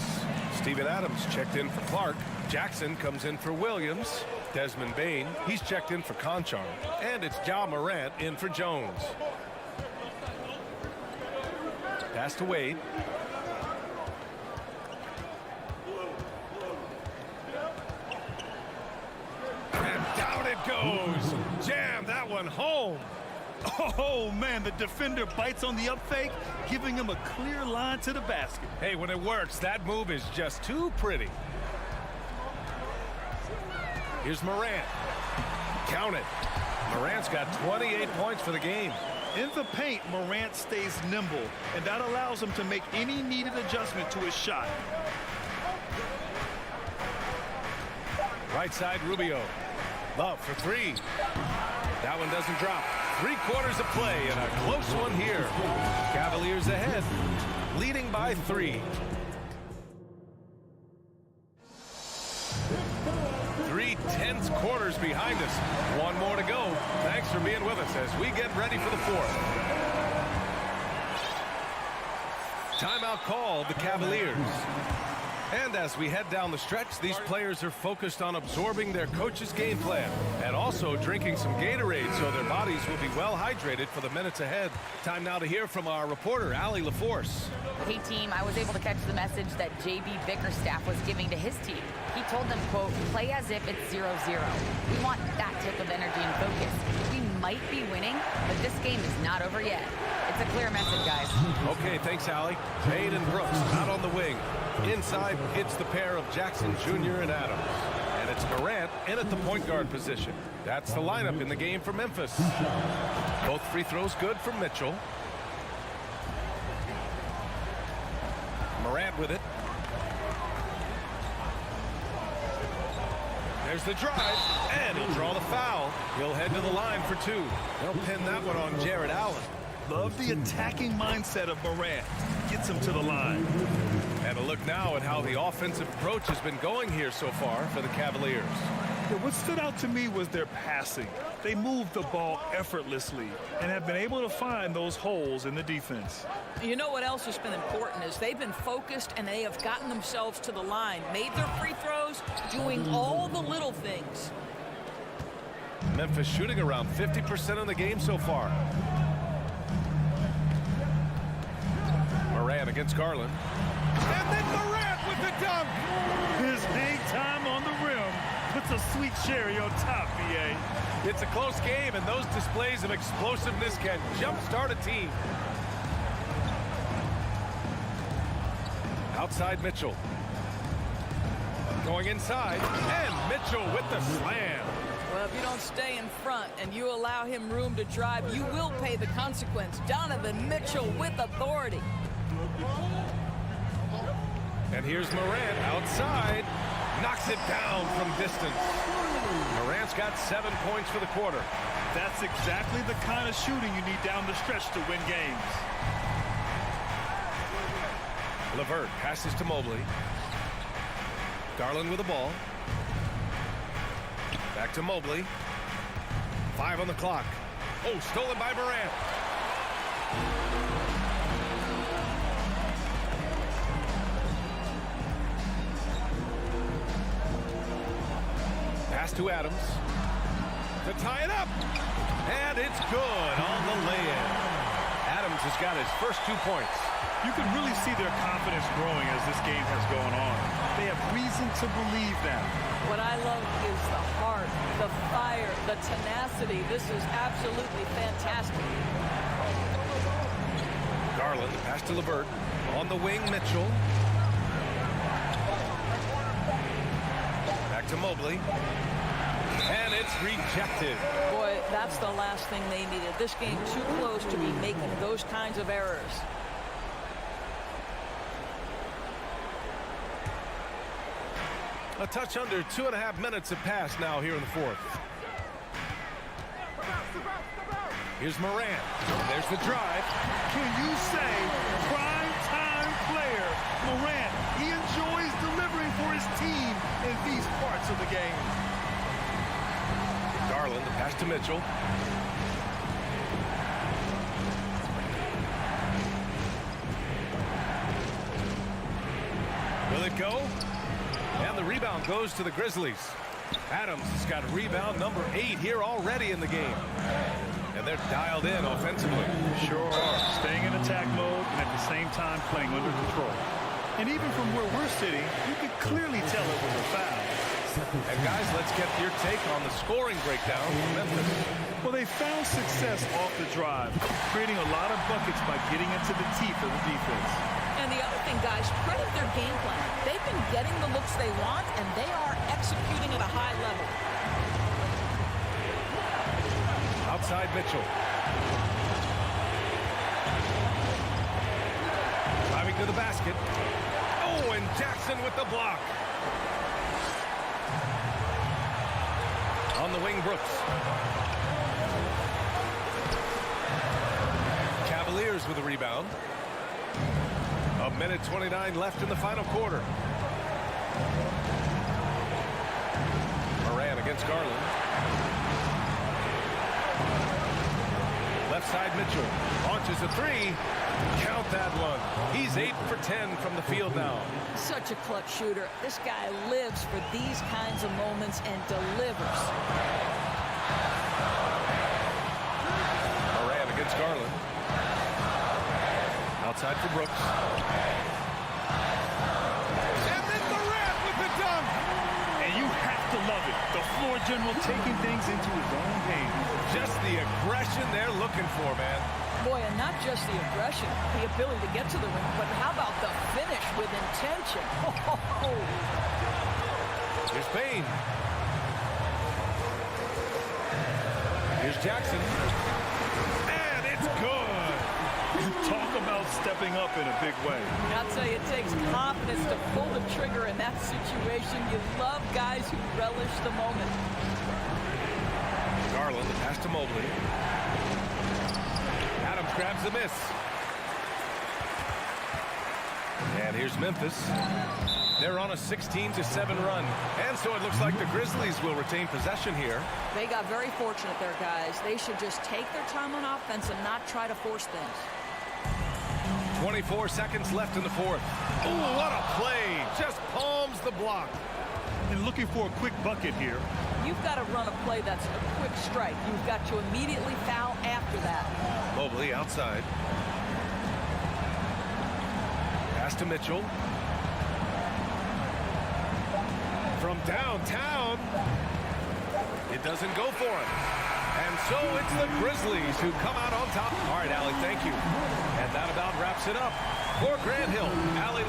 Steven Adams checked in for Clark. Jackson comes in for Williams. Desmond Bane, he's checked in for Conchar. And it's Ja Morant in for Jones. Pass to Wade. And down it goes. Jam that one home.
Oh, man, the defender bites on the up fake, giving him a clear line to the basket.
Hey, when it works, that move is just too pretty. Here's Morant. Count it. Morant's got 28 points for the game.
In the paint, Morant stays nimble, and that allows him to make any needed adjustment to his shot.
Right side, Rubio. Love for 3. That one doesn't drop. 3 quarters of play and a close one here. Cavaliers ahead, leading by 3. 3 tense quarters behind us. One more to go. Thanks for being with us as we get ready for the 4th. Timeout called the Cavaliers. And as we head down the stretch, these players are focused on absorbing their coach's game plan and also drinking some Gatorade so their bodies will be well hydrated for the minutes ahead. Time now to hear from our reporter, Allie LaForce.
Hey, team, I was able to catch the message that J.B. Bickerstaff was giving to his team. He told them, quote, play as if it's 0-0. We want that type of energy and focus. We might be winning, but this game is not over yet. It's a clear message, guys.
Okay, thanks, Allie. Bane and Brooks out on the wing. Inside, it's the pair of Jackson Jr. and Adams. And it's Morant in at the point guard position. That's the lineup in the game for Memphis. Both free throws good from Mitchell. Morant with it. There's the drive, and he'll draw the foul. He'll head to the line for two. They'll pin that one on Jared Allen.
Love the attacking mindset of Morant. Gets him to the line.
And a look now at how the offensive approach has been going here so far for the Cavaliers.
Yeah, what stood out to me was their passing. They moved the ball effortlessly and have been able to find those holes in the defense.
You know what else has been important is they've been focused and they have gotten themselves to the line, made their free throws, doing all the little things.
Memphis shooting around 50% in the game so far. Morant against Garland. And then Morant with the dunk.
His hang time on the rim puts a sweet cherry on top, BA.
It's a close game, and those displays of explosiveness can jumpstart a team. Outside Mitchell. Going inside, and Mitchell with the slam.
Well, if you don't stay in front and you allow him room to drive, you will pay the consequence. Donovan Mitchell with authority.
And here's Morant outside. Knocks it down from distance. Morant's got 7 points for the quarter.
That's exactly the kind of shooting you need down the stretch to win games.
LeVert passes to Mobley. Garland with the ball. Back to Mobley. 5 on the clock. Oh, stolen by Morant. Pass to Adams. To tie it up. And it's good on the lay-in. Adams has got his first 2 points.
You can really see their confidence growing as this game has gone on. They have reason to believe that.
What I love is the heart, the fire, the tenacity. This is absolutely fantastic.
Garland, pass to LeVert. On the wing, Mitchell. Back to Mobley. And it's rejected.
Boy, that's the last thing they needed. This game too close to be making those kinds of errors.
A touch under 2.5 minutes have passed now here in the fourth. Here's Morant. There's the drive.
Can you say prime time player Morant? He enjoys delivering for his team in these parts of the game.
Garland, the pass to Mitchell. Will it go? And the rebound goes to the Grizzlies. Adams has got rebound number 8 here already in the game. And they're dialed in offensively.
Sure are. Staying in attack mode and at the same time playing under control. And even from where we're sitting, you can clearly tell it was a foul.
And guys, let's get your take on the scoring breakdown from Memphis.
Well, they found success off the drive, creating a lot of buckets by getting into the teeth of the defense.
And the other thing, guys, credit their game plan. They've been getting the looks they want, and they are executing at a high level.
Outside Mitchell. Driving to the basket. Oh, and Jackson with the block. On the wing, Brooks. Cavaliers with a rebound. 1:29 left in the final quarter. Morant against Garland. Left side Mitchell launches a 3. Count that one. He's 8 for 10 from the field now.
Such a clutch shooter. This guy lives for these kinds of moments and delivers.
Morant against Garland. Outside for Brooks. And then Morant with the dunk.
And you have to love it. The floor general taking things into his own hands.
Just the aggression they're looking for, man.
Boy, and not just the aggression, the ability to get to the rim, but how about the finish with intention?
Here's Payne. Here's Jackson. And it's good.
You talk about stepping up in a big way.
I'll tell you, it takes confidence to pull the trigger in that situation. You love guys who relish the moment.
Garland, the pass to Mobley. Adams grabs the miss. And here's Memphis. They're on a 16-7 run. And so it looks like the Grizzlies will retain possession here.
They got very fortunate there, guys. They should just take their time on offense and not try to force things.
24 seconds left in the fourth. Oh, what a play. Just palms the block.
And looking for a quick bucket here.
You've got to run a play that's a quick strike. You've got to immediately foul after that.
Mobley outside. Pass to Mitchell. From downtown. It doesn't go for him. And so it's the Grizzlies who come out on top. All right, Allie, thank you. And that about wraps it up. For Grant Hill, Allie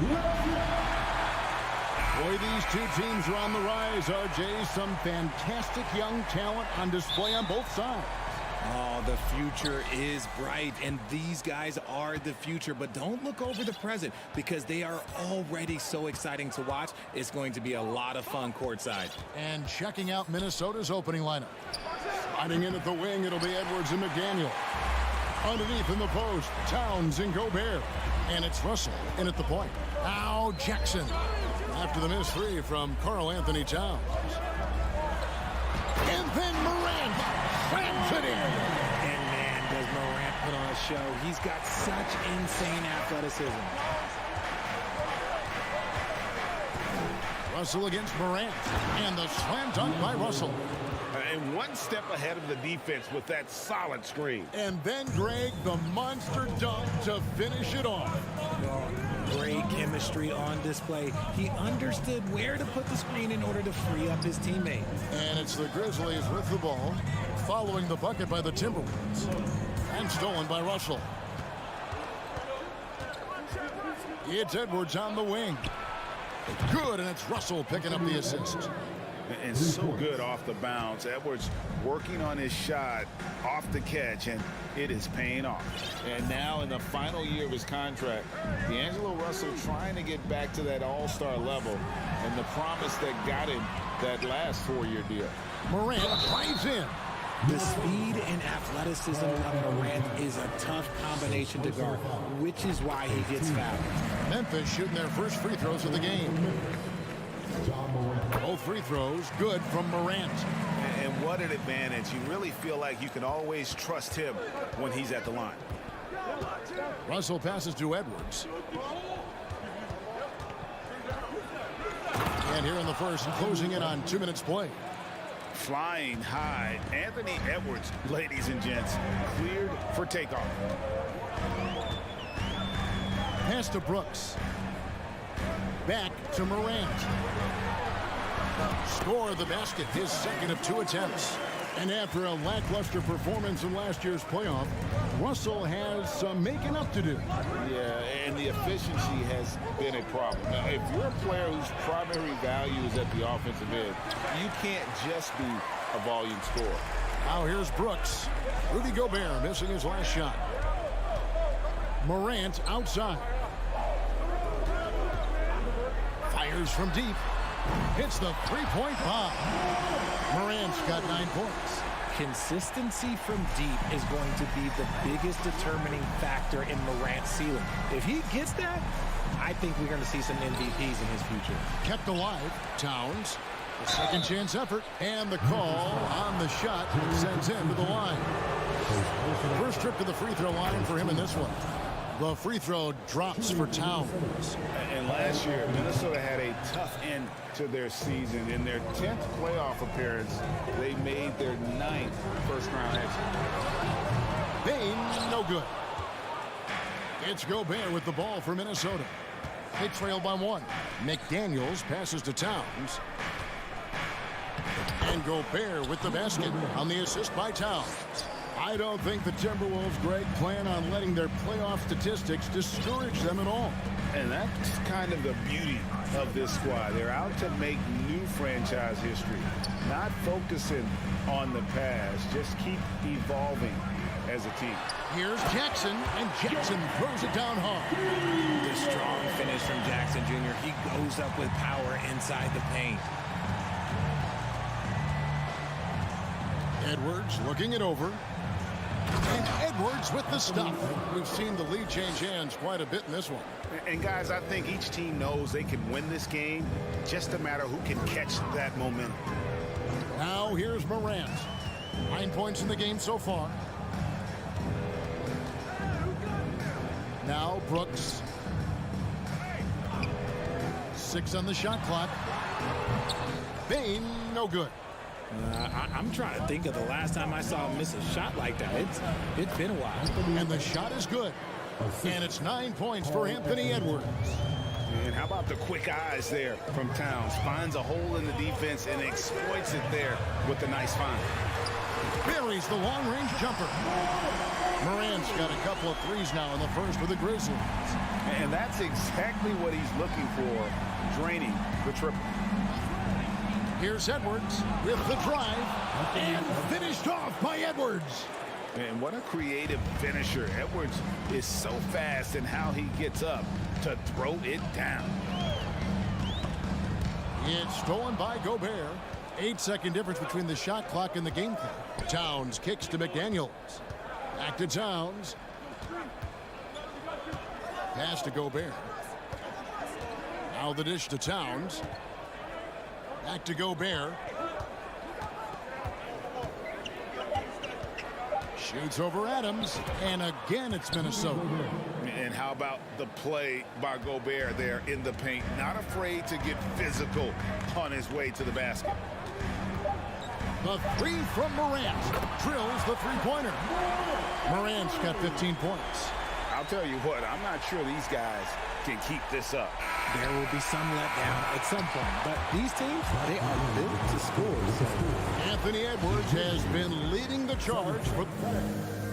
Boy, these two teams are on the rise, RJ. Some fantastic young talent on display on both sides.
Oh, the future is bright, and these guys are the future. But don't look over the present, because they are already so exciting to watch. It's going to be a lot of fun courtside.
And checking out Minnesota's opening lineup. Sliding in at the wing, it'll be Edwards and McDaniel. Underneath in the post, Towns and Gobert. And it's Russell in at the point. Now Jackson. After the missed three from Karl Anthony Towns. And then Morant slams it in.
And man, does Morant put on a show. He's got such insane athleticism.
Russell against Morant. And the slam dunk by Russell.
And one step ahead of the defense with that solid screen.
And then, Greg, the monster dunk to finish it off.
Oh, great chemistry on display. He understood where to put the screen in order to free up his teammate.
And it's the Grizzlies with the ball, following the bucket by the Timberwolves. And stolen by Russell. It's Edwards on the wing. Good, and it's Russell picking up the assist.
And so good off the bounce. Edwards working on his shot off the catch, and it is paying off. And now in the final year of his contract, D'Angelo Russell trying to get back to that all-star level and the promise that got him that last 4-year deal.
Morant drives in.
The speed and athleticism of Morant is a tough combination to guard, which is why he gets fouled.
Memphis shooting their first free throws of the game. Both free throws good from Morant.
And what an advantage. You really feel like you can always trust him when he's at the line.
Russell passes to Edwards. And here in the first, closing in on 2 minutes play.
Flying high, Anthony Edwards, ladies and gents, cleared for takeoff.
Pass to Brooks. Back to Morant. Score the basket, his second of 2 attempts. And after a lackluster performance in last year's playoff, Russell has some making up to do.
Yeah, and the efficiency has been a problem. Now, if you're a player whose primary value is at the offensive end, you can't just be a volume scorer.
Now here's Brooks. Rudy Gobert missing his last shot. Morant outside. Fires from deep. Hits the three-point bomb. Morant's got 9 points.
Consistency from deep is going to be the biggest determining factor in Morant's ceiling. If he gets that, I think we're going to see some MVPs in his future.
Kept alive. Towns. The second chance effort. And the call on the shot sends him to the line. First trip to the free throw line for him in this one. The free throw drops for Towns.
And last year, Minnesota had a tough end to their season. In their 10th playoff appearance, they made their 9th first-round exit.
Bain, no good. It's Gobert with the ball for Minnesota. They trail by 1. McDaniels passes to Towns. And Gobert with the basket on the assist by Towns. I don't think the Timberwolves, Greg, plan on letting their playoff statistics discourage them at all.
And that's kind of the beauty of this squad. They're out to make new franchise history, not focusing on the past. Just keep evolving as a team.
Here's Jackson, and Jackson throws it down hard.
The strong finish from Jackson Jr. He goes up with power inside the paint.
Edwards looking it over. And Edwards with the stuff. We've seen the lead change hands quite a bit in this one.
And guys, I think each team knows they can win this game, just a matter who can catch that momentum.
Now here's Morant. 9 points in the game so far. Now Brooks. 6 on the shot clock. Bain, no good.
I'm trying to think of the last time I saw him miss a shot like that. It's been a while.
And the shot is good. And it's 9 points for Anthony Edwards.
And how about the quick eyes there from Towns? Finds a hole in the defense and exploits it there with a nice find.
Buries the long-range jumper. Morant's got a couple of threes now in the first for the Grizzlies.
And that's exactly what he's looking for, draining the triple.
Here's Edwards with the drive, and finished off by Edwards.
And what a creative finisher. Edwards is so fast in how he gets up to throw it down.
It's stolen by Gobert. 8-second difference between the shot clock and the game clock. Towns kicks to McDaniels. Back to Towns. Pass to Gobert. Now the dish to Towns. Back to Gobert. Shoots over Adams, and again it's Minnesota.
And how about the play by Gobert there in the paint? Not afraid to get physical on his way to the basket.
The three from Morant. Drills the three-pointer. Morant's got 15 points.
I'll tell you what, I'm not sure these guys can keep this up.
There will be some letdown at some point, but these teams, they are built to score.
Anthony Edwards has been leading the charge for.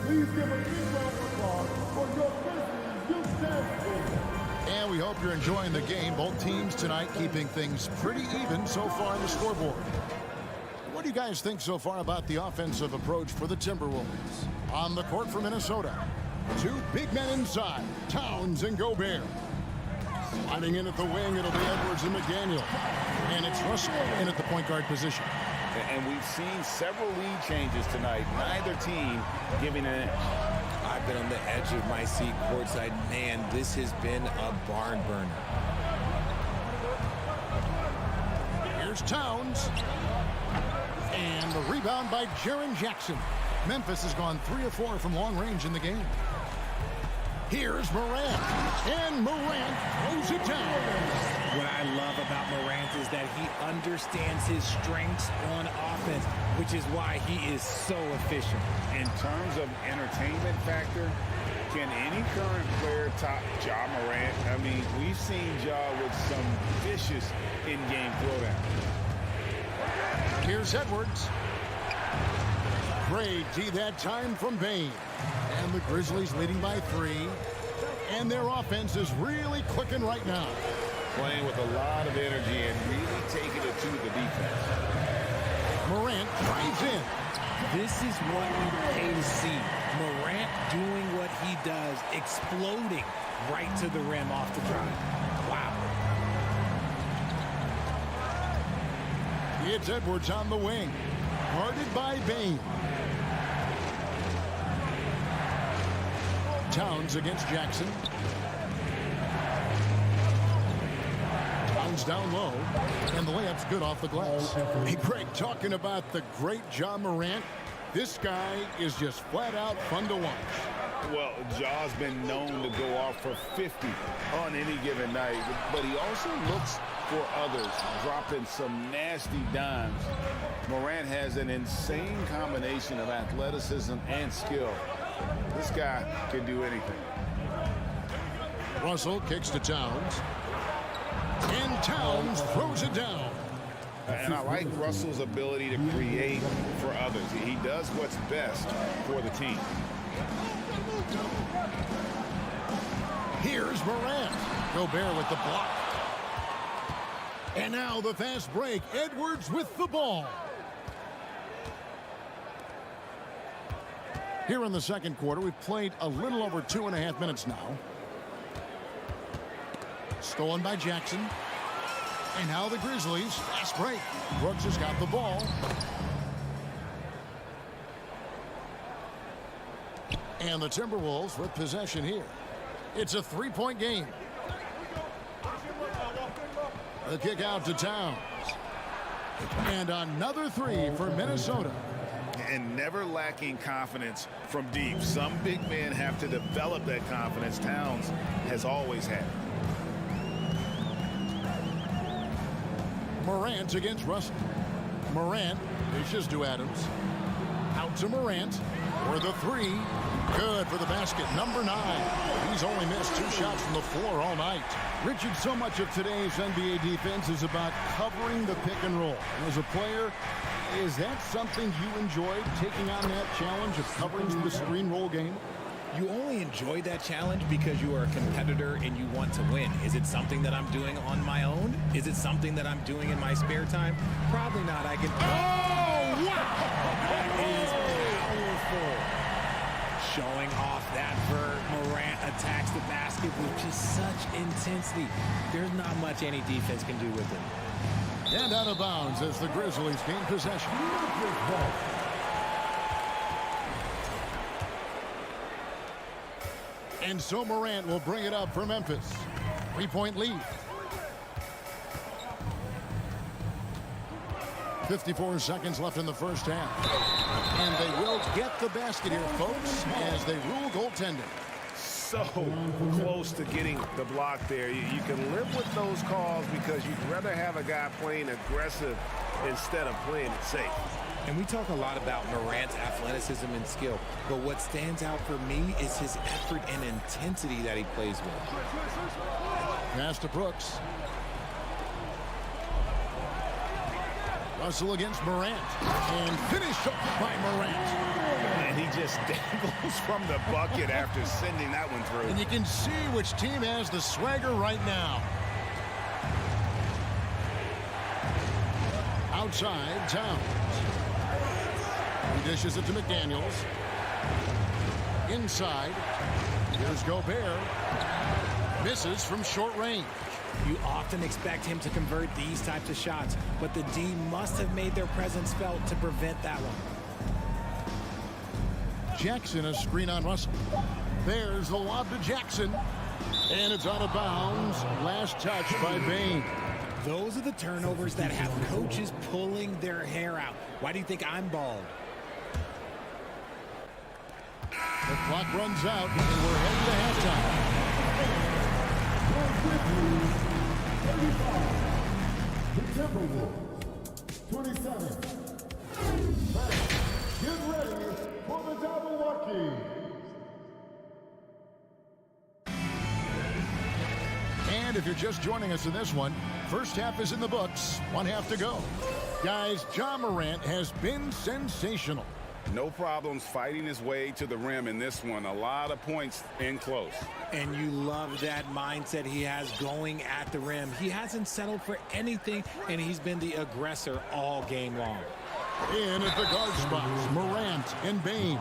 Please give a big round of applause for your Grizzlies youth dance team.
And we hope you're enjoying the game. Both teams tonight keeping things pretty even so far on the scoreboard. What do you guys think so far about the offensive approach for the Timberwolves? On the court for Minnesota, two big men inside, Towns and Gobert. Sliding in at the wing, it'll be Edwards and McDaniel. And it's Russell in at the point guard position.
And we've seen several lead changes tonight. Neither team giving an inch.
I've been on the edge of my seat courtside. Man, this has been a barn burner.
Here's Towns. And the rebound by Jaren Jackson. Memphis has gone 3 of 4 from long range in the game. Here's Morant. And Morant throws it down.
What I love about Morant is that he understands his strengths on offense, which is why he is so efficient.
In terms of entertainment factor, can any current player top Ja Morant? I mean, we've seen Ja with some vicious in-game throwdown.
Here's Edwards. Great D that time from Bane. And the Grizzlies leading by 3. And their offense is really clicking right now.
Playing with a lot of energy and really taking it to the defense.
Morant drives in.
This is what we pay to see. Morant doing what he does, exploding right to the rim off the drive. Wow.
It's Edwards on the wing. Guarded by Bane. Towns against Jackson. Towns down low. And the layup's good off the glass. Hey, Greg, talking about the great Ja Morant, this guy is just flat out fun to watch.
Well, Ja's been known to go off for 50 on any given night, but he also looks for others, dropping some nasty dimes. Morant has an insane combination of athleticism and skill. This guy can do anything.
Russell kicks to Towns. And Towns throws it down.
And I like Russell's ability to create for others. He does what's best for the team.
Here's Morant. Gobert with the block. And now the fast break. Edwards with the ball. Here in the second quarter, we've played a little over 2.5 minutes now. Stolen by Jackson. And now the Grizzlies. Fast break. Brooks has got the ball. And the Timberwolves with possession here. It's a 3-point game. The kick out to Towns. And another 3 for Minnesota.
And never lacking confidence from deep. Some big men have to develop that confidence. Towns has always had it.
Morant against Russell. Morant dishes to Adams. Out to Morant for the 3. Good for the basket. Number 9. He's only missed 2 shots from the floor all night. Richard, so much of today's NBA defense is about covering the pick and roll. As a player, is that something you enjoyed, taking on that challenge of covering the screen roll game?
You only enjoy that challenge because you are a competitor and you want to win. Is it something that I'm doing on my own? Is it something that I'm doing in my spare time? Probably not. I can... Oh, wow! That is powerful. Showing off that vert. Morant attacks the basket with just such intensity. There's not much any defense can do with it.
And out of bounds as the Grizzlies gain possession. And so Morant will bring it up for Memphis. 3-point lead. 54 seconds left in the first half. And they will get the basket here, folks, as they rule goaltending.
So close to getting the block there. You can live with those calls because you'd rather have a guy playing aggressive instead of playing it safe.
And we talk a lot about Morant's athleticism and skill, but what stands out for me is his effort and intensity that he plays with.
Pass to Brooks. Russell against Morant. And finished up by Morant.
And he just dangles from the bucket after sending that one through.
And you can see which team has the swagger right now. Outside, Towns. He dishes it to McDaniels. Inside. Here's Gobert. Misses from short range.
You often expect him to convert these types of shots, but the D must have made their presence felt to prevent that one.
Jackson, a screen on Russell. There's the lob to Jackson. And it's out of bounds. Last touch by Bane.
Those are the turnovers that have coaches pulling their hair out. Why do you think I'm bald?
The clock runs out, and we're heading to halftime.
The Timberwolves, 27. Get ready for the double lucky.
And if you're just joining us in this one, first half is in the books. 1 half to go. Guys, Ja Morant has been sensational.
No problems fighting his way to the rim in this one. A lot of points in close.
And you love that mindset he has going at the rim. He hasn't settled for anything, and he's been the aggressor all game long.
In at the guard spots, Morant and Bane.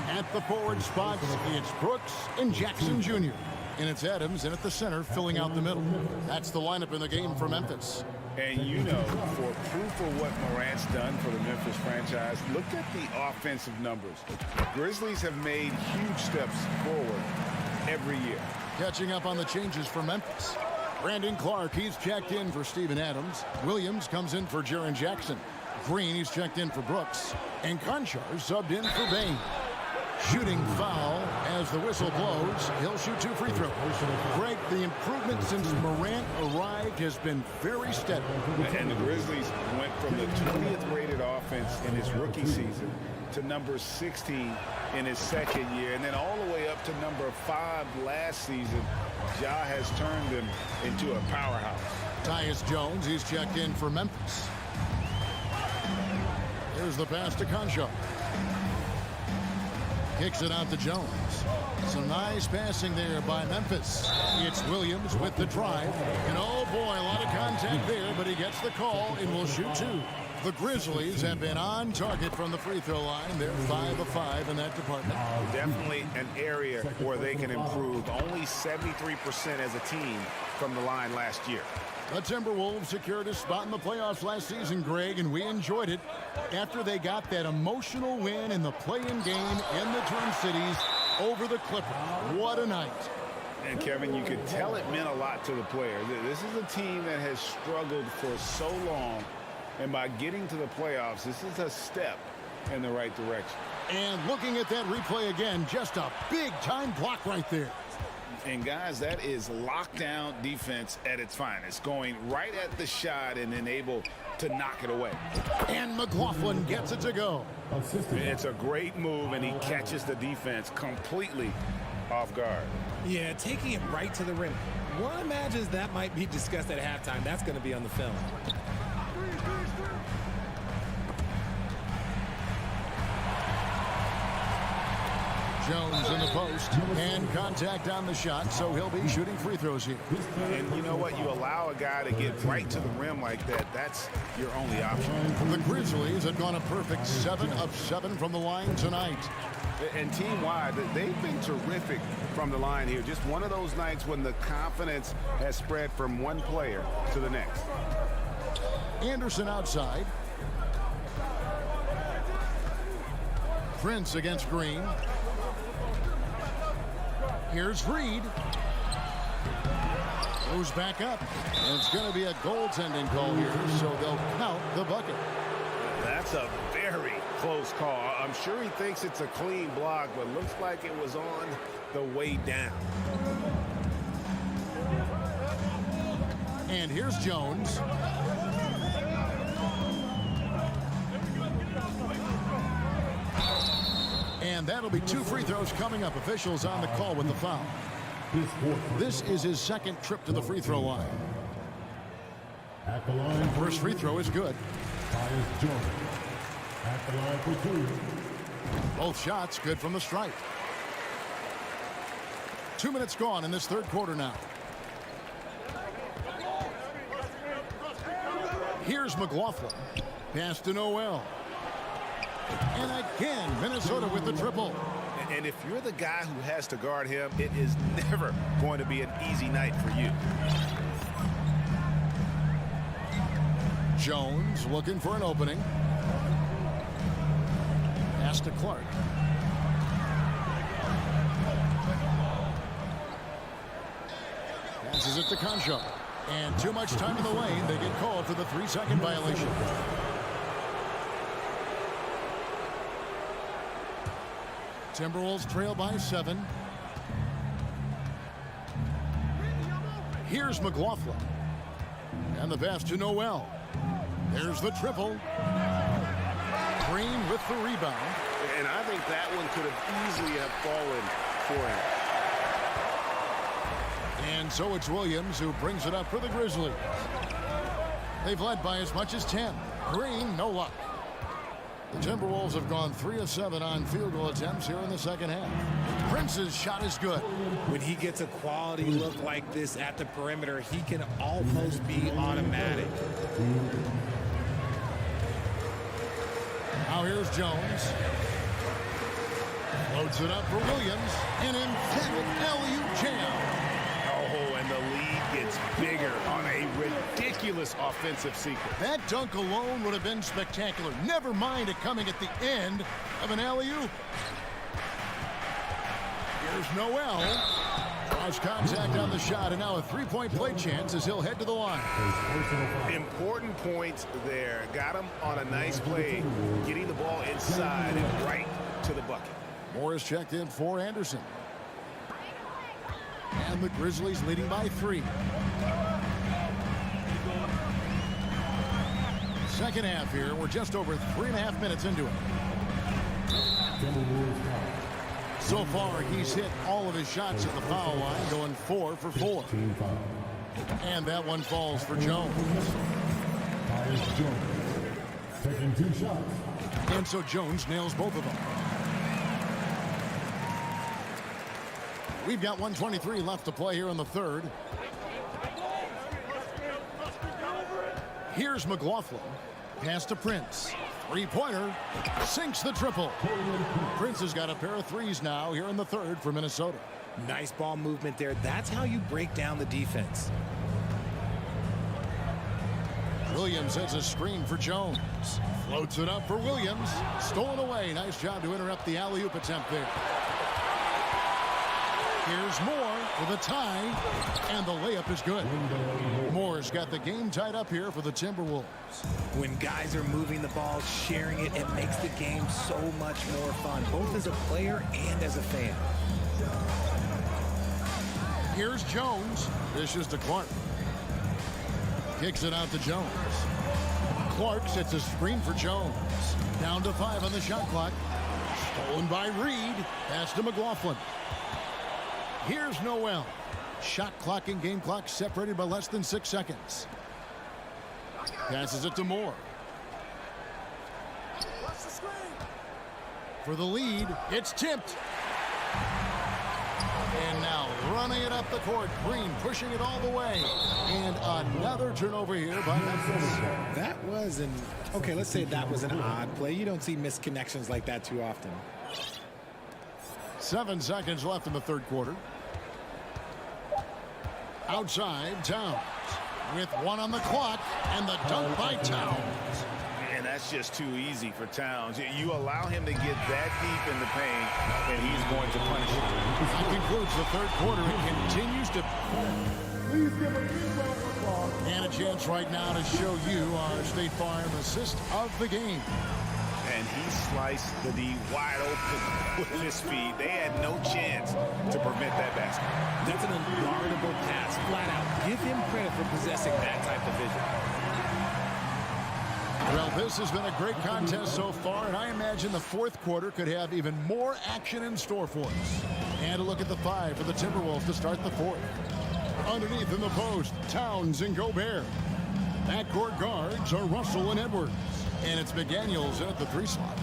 At the forward spots, it's Brooks and Jackson Jr. And it's Adams in at the center, filling out the middle. That's the lineup in the game for Memphis.
And you know, for proof of what Morant's done for the Memphis franchise, look at the offensive numbers. Grizzlies have made huge steps forward every year.
Catching up on the changes for Memphis. Brandon Clark, he's checked in for Steven Adams. Williams comes in for Jaren Jackson. Green, he's checked in for Brooks. And Conchar subbed in for Bane. Shooting foul as the whistle blows. He'll shoot 2 free throws. Greg, the improvement since Morant arrived has been very steady.
And the Grizzlies went from the 20th rated offense in his rookie season to number 16 in his second year, and then all the way up to number 5 last season. Ja has turned them into a powerhouse.
Tyus Jones, he's checked in for Memphis. Here's the pass to Conchar. Kicks it out to Jones. Some nice passing there by Memphis. It's Williams with the drive. And oh boy, a lot of contact there, but he gets the call and will shoot 2. The Grizzlies have been on target from the free throw line. They're 5 of 5 in that department.
Definitely an area where they can improve. Only 73% as a team from the line last year.
The Timberwolves secured a spot in the playoffs last season, Greg, and we enjoyed it after they got that emotional win in the play-in game in the Twin Cities over the Clippers. What a night.
And Kevin, you could tell it meant a lot to the players. This is a team that has struggled for so long, and by getting to the playoffs, this is a step in the right direction.
And looking at that replay again, just a big-time block right there.
And guys, that is lockdown defense at its finest, going right at the shot and then able to knock it away.
And McLaughlin gets it to go.
It's a great move, and he catches the defense completely off guard.
Yeah, taking it right to the rim. One imagines that might be discussed at halftime. That's going to be on the film.
Jones in the post, and contact on the shot, so he'll be shooting free throws here.
And you know what? You allow a guy to get right to the rim like that, that's your only option.
The Grizzlies have gone a perfect 7 of 7 from the line tonight.
And team-wide, they've been terrific from the line here. Just one of those nights when the confidence has spread from one player to the next.
Anderson outside. Prince against Green. Here's Reed. Goes back up. And it's going to be a goaltending call here, so they'll count the bucket.
That's a very close call. I'm sure he thinks it's a clean block, but looks like it was on the way down.
And here's Jones. And that'll be 2 free throws coming up. Officials on the call with the foul. This is his second trip to the free throw line.
At the line,
First free throw is good.
Tyus Jones. At the line for 2.
Both shots good from the stripe. 2 minutes gone in this third quarter now. Here's McLaughlin. Pass to Noel. And again, Minnesota with the triple.
And if you're the guy who has to guard him, it is never going to be an easy night for you.
Jones looking for an opening. Pass to Clark. Passes it to Concho. And too much time in the lane. They get called for the 3-second violation. Timberwolves trail by 7. Here's McLaughlin. And the pass to Noel. There's the triple. Green with the rebound.
And I think that one could have easily have fallen for him.
And so it's Williams who brings it up for the Grizzlies. They've led by as much as 10. Green, no luck. The Timberwolves have gone 3 of 7 on field goal attempts here in the second half. Prince's shot is good.
When he gets a quality look like this at the perimeter, he can almost be automatic.
Now here's Jones. Loads it up for Williams. An emphatic alley-oop jam.
Oh, and the lead gets bigger on a ridiculous offensive sequence.
That dunk alone would have been spectacular. Never mind it coming at the end of an alley-oop. Here's Noel. Draws contact on the shot, and now a 3-point play chance as he'll head to the line.
Important points there. Got him on a nice play, getting the ball inside and right to the bucket.
Morris checked in for Anderson. And the Grizzlies leading by 3. Second half here. We're just over 3.5 minutes into it. So far, he's hit all of his shots at the foul line, going 4 for 4. And that one falls for Jones.
Tyus Jones. Taking 2 shots.
And so Jones nails both of them. We've got 1:23 left to play here in the third. Here's McLaughlin. Pass to Prince. 3-pointer. Sinks the triple. Prince has got a pair of threes now here in the third for Minnesota.
Nice ball movement there. That's how you break down the defense.
Williams has a screen for Jones. Floats it up for Williams. Stolen away. Nice job to interrupt the alley-oop attempt there. Here's Moore with a tie, and the layup is good. Moore's got the game tied up here for the Timberwolves.
When guys are moving the ball, sharing it, it makes the game so much more fun, both as a player and as a fan.
Here's Jones. Dishes to Clark. Kicks it out to Jones. Clark sets a screen for Jones. Down to 5 on the shot clock. Stolen by Reed. Pass to McLaughlin. Here's Noel. Shot clock and game clock separated by less than 6 seconds. Passes it to Moore. For the lead, it's tipped. running it up the court. Green pushing it all the way. And another turnover here by Memphis.
That was okay, let's say that was an odd play. You don't see misconnections like that too often.
7 seconds left in the third quarter. Outside, Towns with 1 on the clock, and the dunk by Towns.
And that's just too easy for Towns. You allow him to get that deep in the paint, and he's going to punish you.
That concludes the third quarter. It continues to...
Please give a big round of applause.
And a chance right now to show you our State Farm assist of the game.
And he sliced the D wide open with his feet. They had no chance to prevent that basket.
That's an unguardable pass, flat out. Give him credit for possessing that type of vision.
Well, this has been a great contest so far, and I imagine the fourth quarter could have even more action in store for us. And a look at the 5 for the Timberwolves to start the fourth. Underneath in the post, Towns and Gobert. Backcourt guards are Russell and Edwards. And it's McDaniels in at the 3 slot.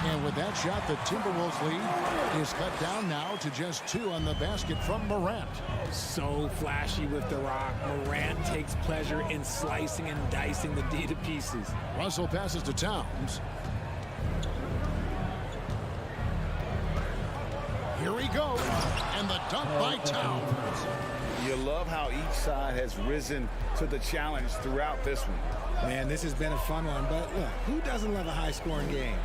And with that shot, the Timberwolves lead is cut down now to just 2 on the basket from Morant.
So flashy with the rock. Morant takes pleasure in slicing and dicing the D to pieces.
Russell passes to Towns. Here he goes. And the dunk by Towns.
You love how each side has risen to the challenge throughout this one.
Man, this has been a fun one, but look, who doesn't love a high-scoring game?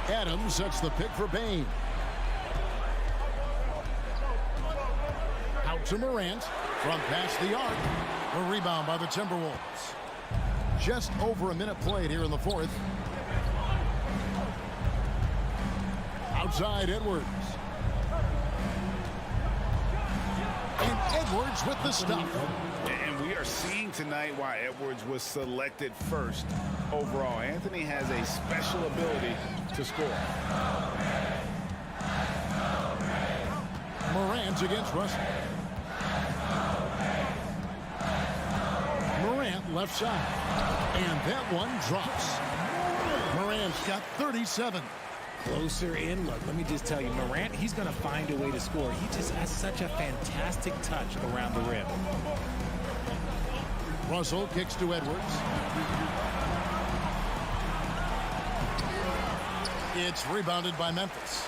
Adams sets the pick for Bane. Out to Morant from past the arc. A rebound by the Timberwolves. Just over a minute played here in the fourth. Outside Edwards. And Edwards with the stop.
And we are seeing tonight why Edwards was selected first overall. Anthony has a special ability to score.
Morant against Russell. Morant left side. And that one drops. Morant's got 37.
Closer in. Look, let me just tell you, Morant, he's going to find a way to score. He just has such a fantastic touch around the rim.
Russell kicks to Edwards. It's rebounded by Memphis.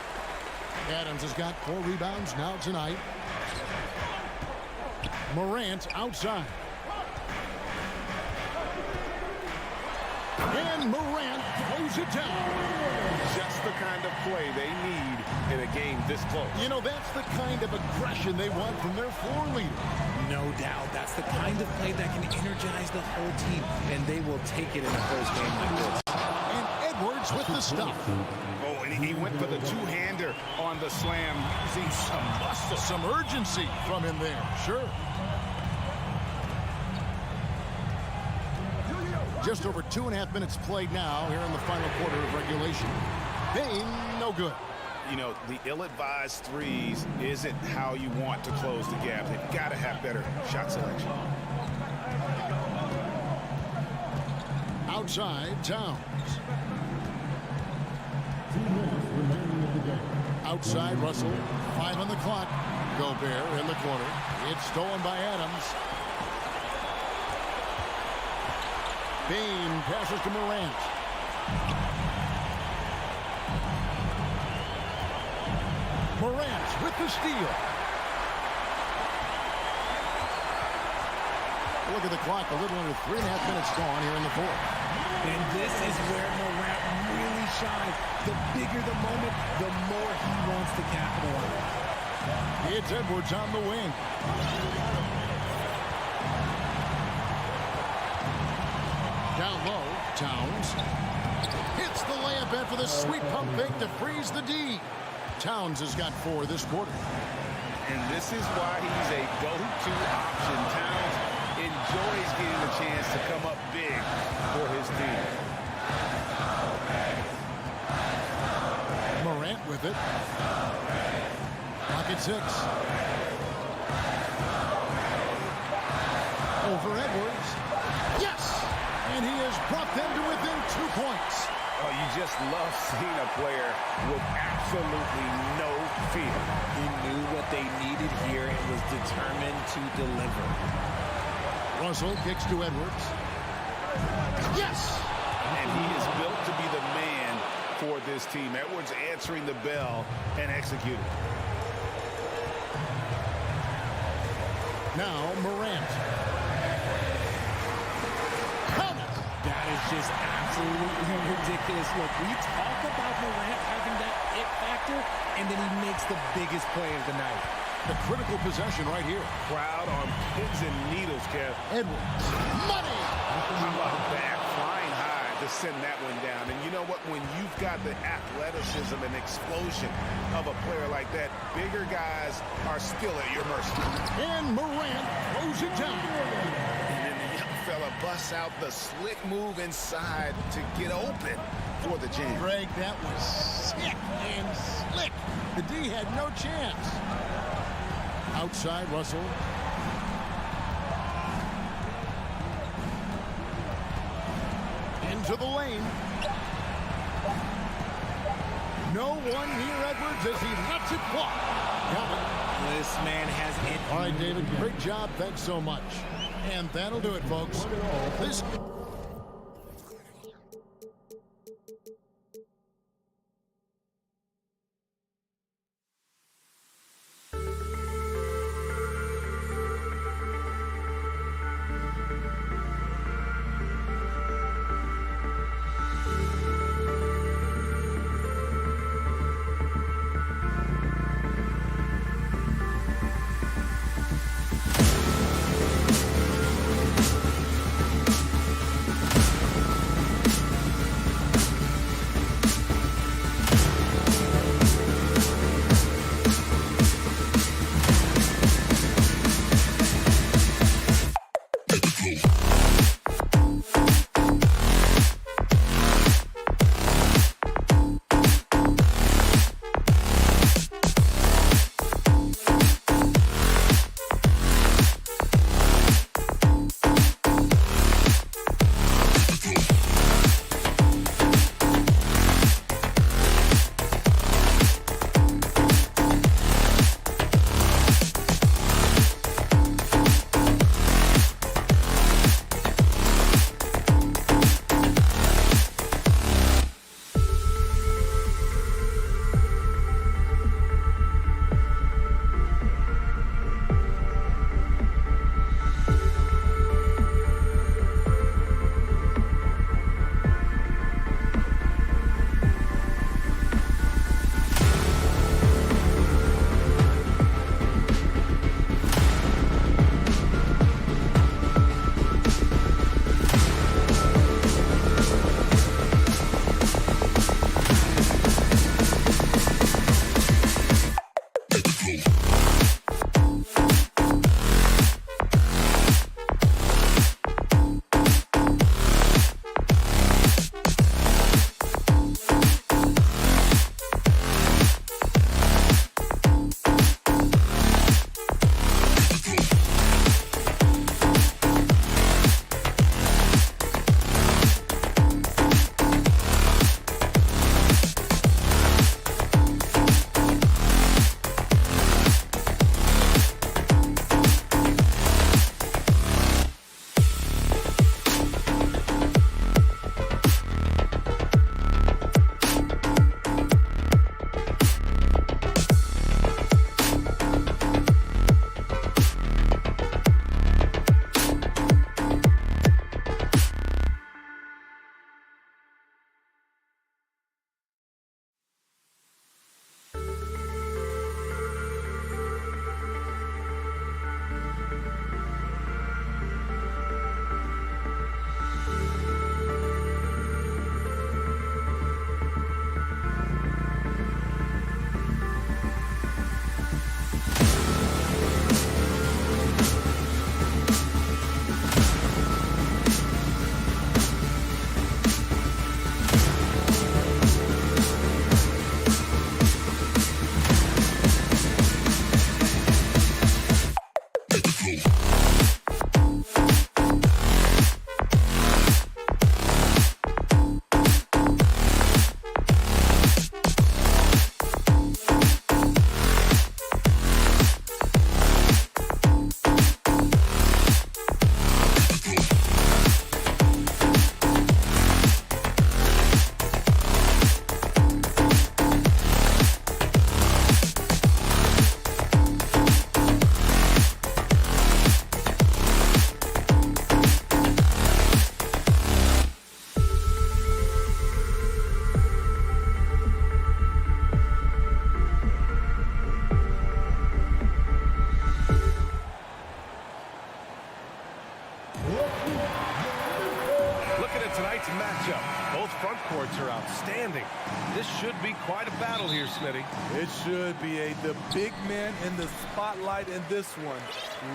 Adams has got 4 rebounds now tonight. Morant outside. And Morant throws it down.
Just the kind of play they need in a game this close.
You know, that's the kind of aggression they want from their floor leader.
No doubt. That's the kind of play that can energize the whole team, and they will take it in a close game like this.
And Edwards with the stuff.
Oh, and he went for the two-hander on the slam, using some muscle.
Some urgency from him there, sure. Just over 2.5 minutes played now here in the final quarter of regulation. Bane, no good.
You know, the ill-advised threes isn't how you want to close the gap. They've got to have better shot selection.
Outside, Towns. Outside, Russell. 5 on the clock. Gobert in the corner. It's stolen by Adams. Bane passes to Morant. Morant with the steal. Look at the clock, a little under 3.5 minutes gone here in the fourth.
And this is where Morant really shines. The bigger the moment, the more he wants to capitalize.
It's Edwards on the wing. Down low, Towns. Hits the layup in for the sweet pump fake to freeze the D. Towns has got 4 this quarter.
And this is why he's a go-to option. Towns enjoys getting the chance to come up big for his team.
Morant with it. Pocket 6. Over Edwards. Yes! And he has brought them to within 2 points.
Oh, you just love seeing a player with absolutely no fear.
He knew what they needed here and was determined to deliver.
Russell kicks to Edwards. Yes!
And he is built to be the man for this team. Edwards answering the bell and executing.
Now Morant.
That is just absolutely ridiculous. Look, we talk about Morant having that it factor, and then he makes the biggest play of the night.
The critical possession right here.
Crowd on pins and needles, Kev.
Edwards. Money!
How about that? Flying high to send that one down. And you know what? When you've got the athleticism and explosion of a player like that, bigger guys are still at your mercy.
And Morant throws it down.
And then the young fella busts out the slick move inside to get open for the jam.
Greg, that was sick and slick. The D had no chance. Outside, Russell. Into the lane. No one near Edwards as he lets it fly. Got it.
This man has it.
All right, David, great job. Thanks so much. And that'll do it, folks. This...
should be quite a battle here, Smitty.
It should be the big man in the spotlight in this one.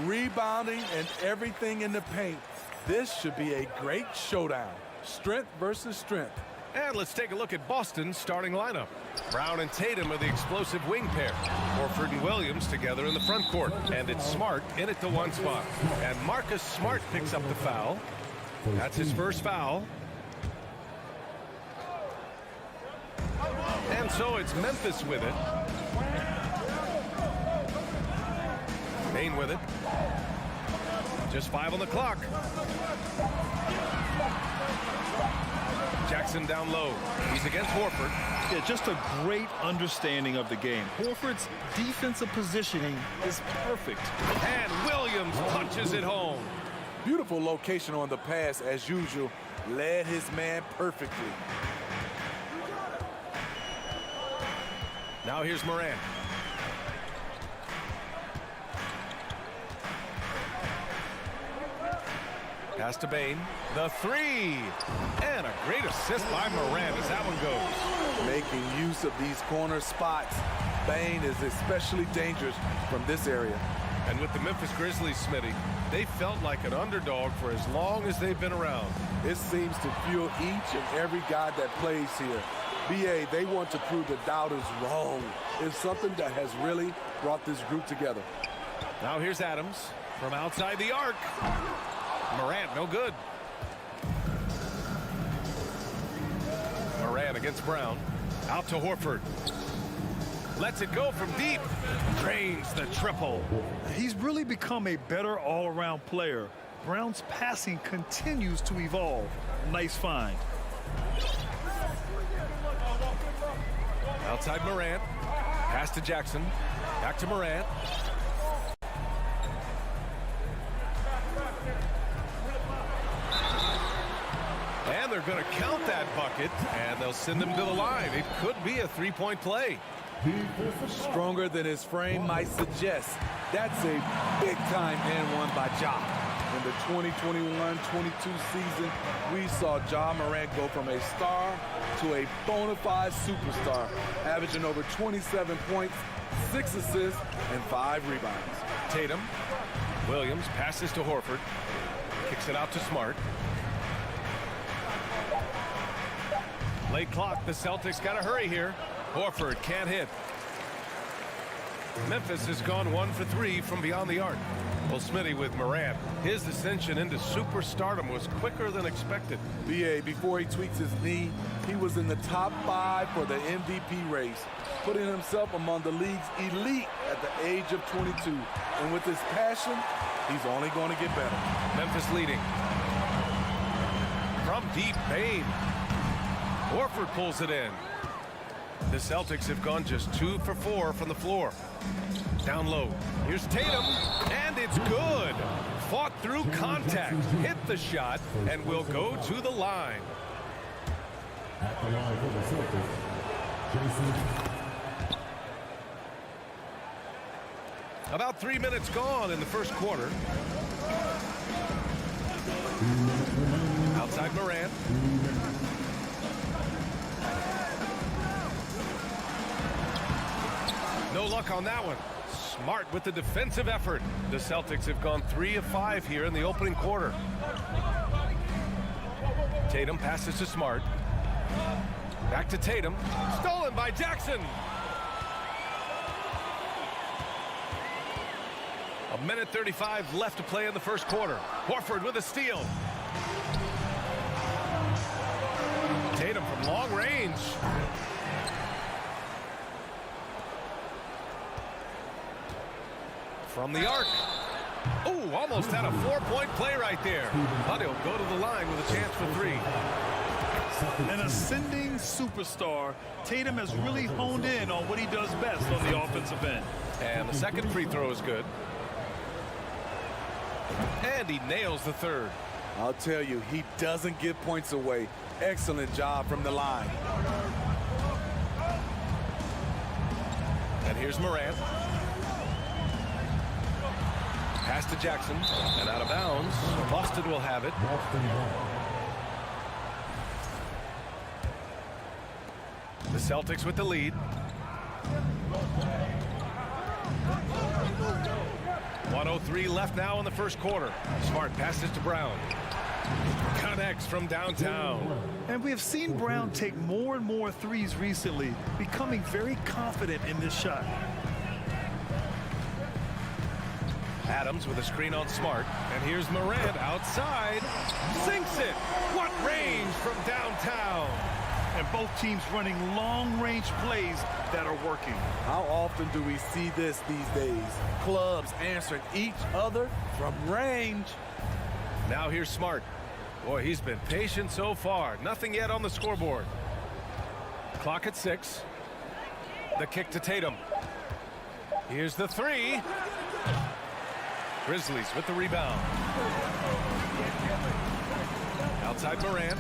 Rebounding and everything in the paint. This should be a great showdown. Strength versus strength.
And let's take a look at Boston's starting lineup. Brown and Tatum are the explosive wing pair. Horford and Williams together in the front court. And it's Smart in at the 1 spot. And Marcus Smart picks up the foul. That's his first foul. And so it's Memphis with it. Bane with it. Just 5 on the clock. Jackson down low. He's against Horford.
Yeah, just a great understanding of the game. Horford's defensive positioning is perfect.
And Williams punches it home.
Beautiful location on the pass as usual. Led his man perfectly.
Now here's Morant. Pass to Bane. The 3. And a great assist by Morant as that one goes.
Making use of these corner spots. Bane is especially dangerous from this area.
And with the Memphis Grizzlies, Smitty, they felt like an underdog for as long as they've been around.
It seems to fuel each and every guy that plays here. BA, they want to prove the doubters wrong. It's something that has really brought this group together.
Now here's Adams from outside the arc. Morant, no good. Morant against Brown. Out to Horford. Lets it go from deep. Drains the triple.
He's really become a better all-around player. Brown's passing continues to evolve. Nice find.
Outside Morant. Pass to Jackson. Back to Morant. And they're going to count that bucket, and they'll send him to the line. It could be a three-point play.
Stronger than his frame might suggest. That's a big-time and one by Ja. In the 2021-22 season, we saw Ja Morant go from a star to a bona fide superstar, averaging over 27 points, 6 assists, and 5 rebounds.
Tatum. Williams passes to Horford. Kicks it out to Smart. Late clock. The Celtics got to hurry here. Horford can't hit. Memphis has gone 1 for 3 from beyond the arc. Well, Smitty, with Morant, his ascension into superstardom was quicker than expected.
BA, before he tweaks his knee, he was in the top 5 for the MVP race, putting himself among the league's elite at the age of 22. And with his passion, he's only going to get better.
Memphis leading. From deep, Bane. Horford pulls it in. The Celtics have gone just 2 for 4 from the floor. Down low. Here's Tatum, and it's good. Fought through contact, hit the shot, and will go to the line.
At the line for the Celtics, Jason.
About 3 minutes gone in the first quarter. Outside Morant. No luck on that one. Smart with the defensive effort. The Celtics have gone 3 of 5 here in the opening quarter. Tatum passes to Smart. Back to Tatum. Stolen by Jackson. A minute 35 left to play in the first quarter. Horford with a steal. Tatum from long range. From the arc. Oh, almost had a 4-point play right there. But he'll go to the line with a chance for 3.
An ascending superstar, Tatum has really honed in on what he does best on the offensive end.
And the second free throw is good. And he nails the third.
I'll tell you, he doesn't give points away. Excellent job from the line.
And here's Morant. Pass to Jackson, and out of bounds. Boston will have it. The Celtics with the lead. .103 left now in the first quarter. Smart passes to Brown. Connects from downtown.
And we have seen Brown take more and more threes recently, becoming very confident in this shot.
Adams with a screen on Smart. And here's Morant outside. Sinks it. What range from downtown.
And both teams running long-range plays that are working.
How often do we see this these days? Clubs answering each other from range.
Now here's Smart. Boy, he's been patient so far. Nothing yet on the scoreboard. Clock at 6. The kick to Tatum. Here's the three. Grizzlies with the rebound. Outside Morant.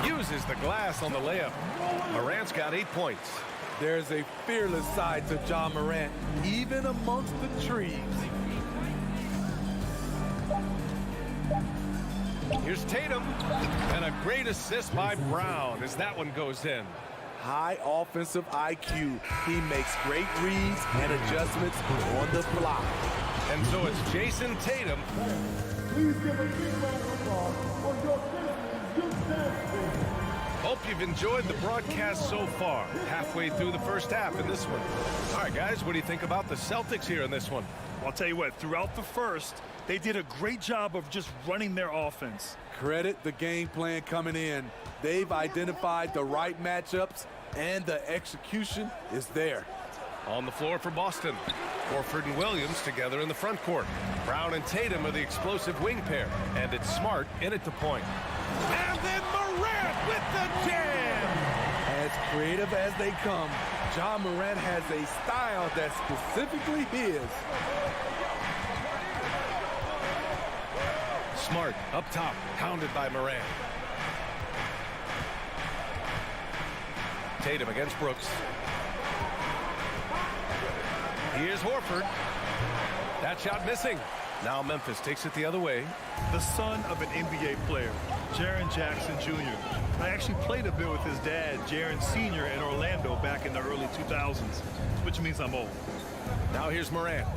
Uses the glass on the layup. Morant's got 8 points.
There's a fearless side to John Morant, even amongst the trees.
Here's Tatum. And a great assist by Brown as that one goes in.
High offensive IQ. He makes great reads and adjustments on the fly.
And so it's Jason Tatum.
Please give a big round of applause for your Grizzlies youth dance team.
Hope you've enjoyed the broadcast so far. Halfway through the first half in this one. All right, guys, what do you think about the Celtics here in this one?
I'll tell you what, throughout the first, they did a great job of just running their offense.
Credit the game plan coming in. They've identified the right matchups, and the execution is there.
On the floor for Boston. Horford and Williams together in the front court. Brown and Tatum are the explosive wing pair. And it's Smart in at the point. And then Morant with the jam!
As creative as they come, John Morant has a style that's specifically his.
Smart up top, pounded by Morant. Tatum against Brooks. Here's Horford. That shot missing. Now Memphis takes it the other way.
The son of an NBA player, Jaren Jackson Jr. I actually played a bit with his dad, Jaren Sr. in Orlando back in the early 2000s, which means I'm old.
Now here's Morant.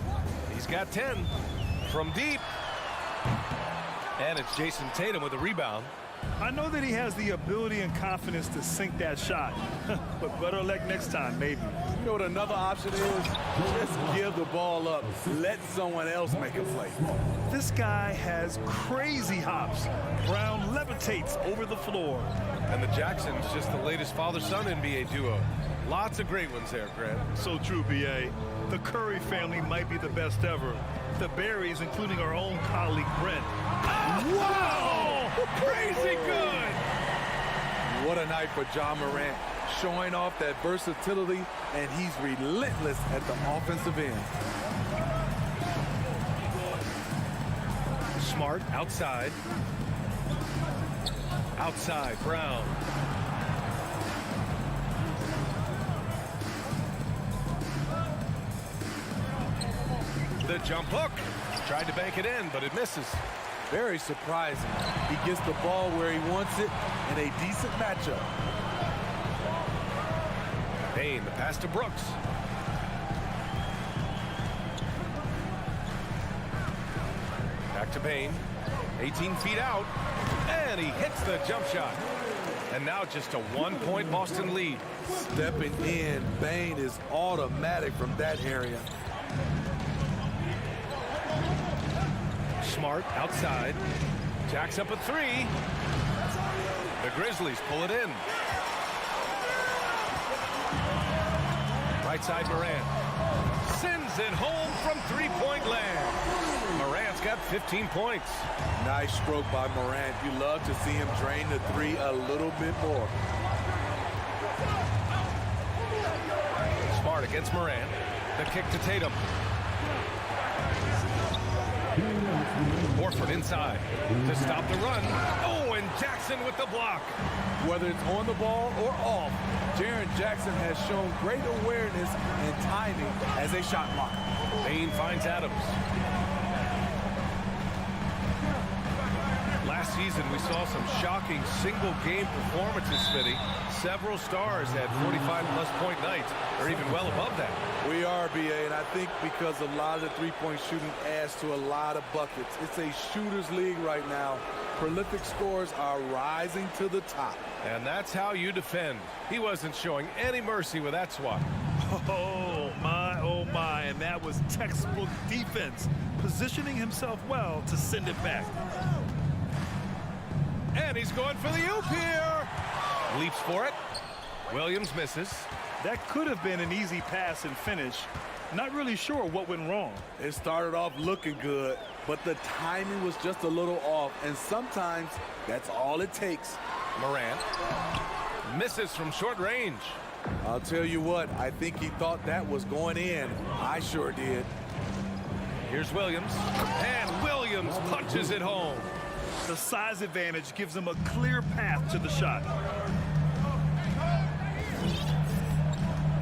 He's got 10 from deep. And it's Jason Tatum with a rebound.
I know that he has the ability and confidence to sink that shot, but better luck next time, maybe.
You know what another option is? Just give the ball up. Let someone else make a play.
This guy has crazy hops. Brown levitates over the floor.
And the Jacksons, just the latest father-son NBA duo. Lots of great ones there, Grant.
So true, B.A. The Curry family might be the best ever. The Berries, including our own colleague, Brent.
Wow! Crazy good!
What a night for John Morant, showing off that versatility, and he's relentless at the offensive end.
Smart outside. Outside, Brown. The jump hook. Tried to bank it in, but it misses.
Very surprising. He gets the ball where he wants it in a decent matchup.
Payne, the pass to Brooks. Back to Payne. 18 feet out. And he hits the jump shot. And now just a 1-point Boston lead.
Stepping in, Payne is automatic from that area.
Smart outside. Jacks up a three. The Grizzlies pull it in. Right side Morant. Sends it home from three-point land. Morant's got 15 points.
Nice stroke by Morant. You love to see him drain the three a little bit more.
Smart against Morant. The kick to Tatum. Horford inside to stop the run. Oh, and Jackson with the block.
Whether it's on the ball or off, Jaren Jackson has shown great awareness and timing as a shot blocker.
Payne finds Adams. season, we saw some shocking single-game performances, Smitty. Several stars had 45-plus point nights, or even well above that.
We are, BA, and I think because a lot of the three-point shooting adds to a lot of buckets. It's a shooter's league right now. Prolific scorers are rising to the top.
And that's how you defend. He wasn't showing any mercy with that swat.
Oh, my, and that was textbook defense, positioning himself well to send it back.
And he's going for the oop here. Leaps for it. Williams misses.
That could have been an easy pass and finish. Not really sure what went wrong.
It started off looking good, but the timing was just a little off, and sometimes that's all it takes.
Morant misses from short range.
I'll tell you what, I think he thought that was going in. I sure did.
Here's Williams, and Williams punches it home.
The size advantage gives him a clear path to the shot.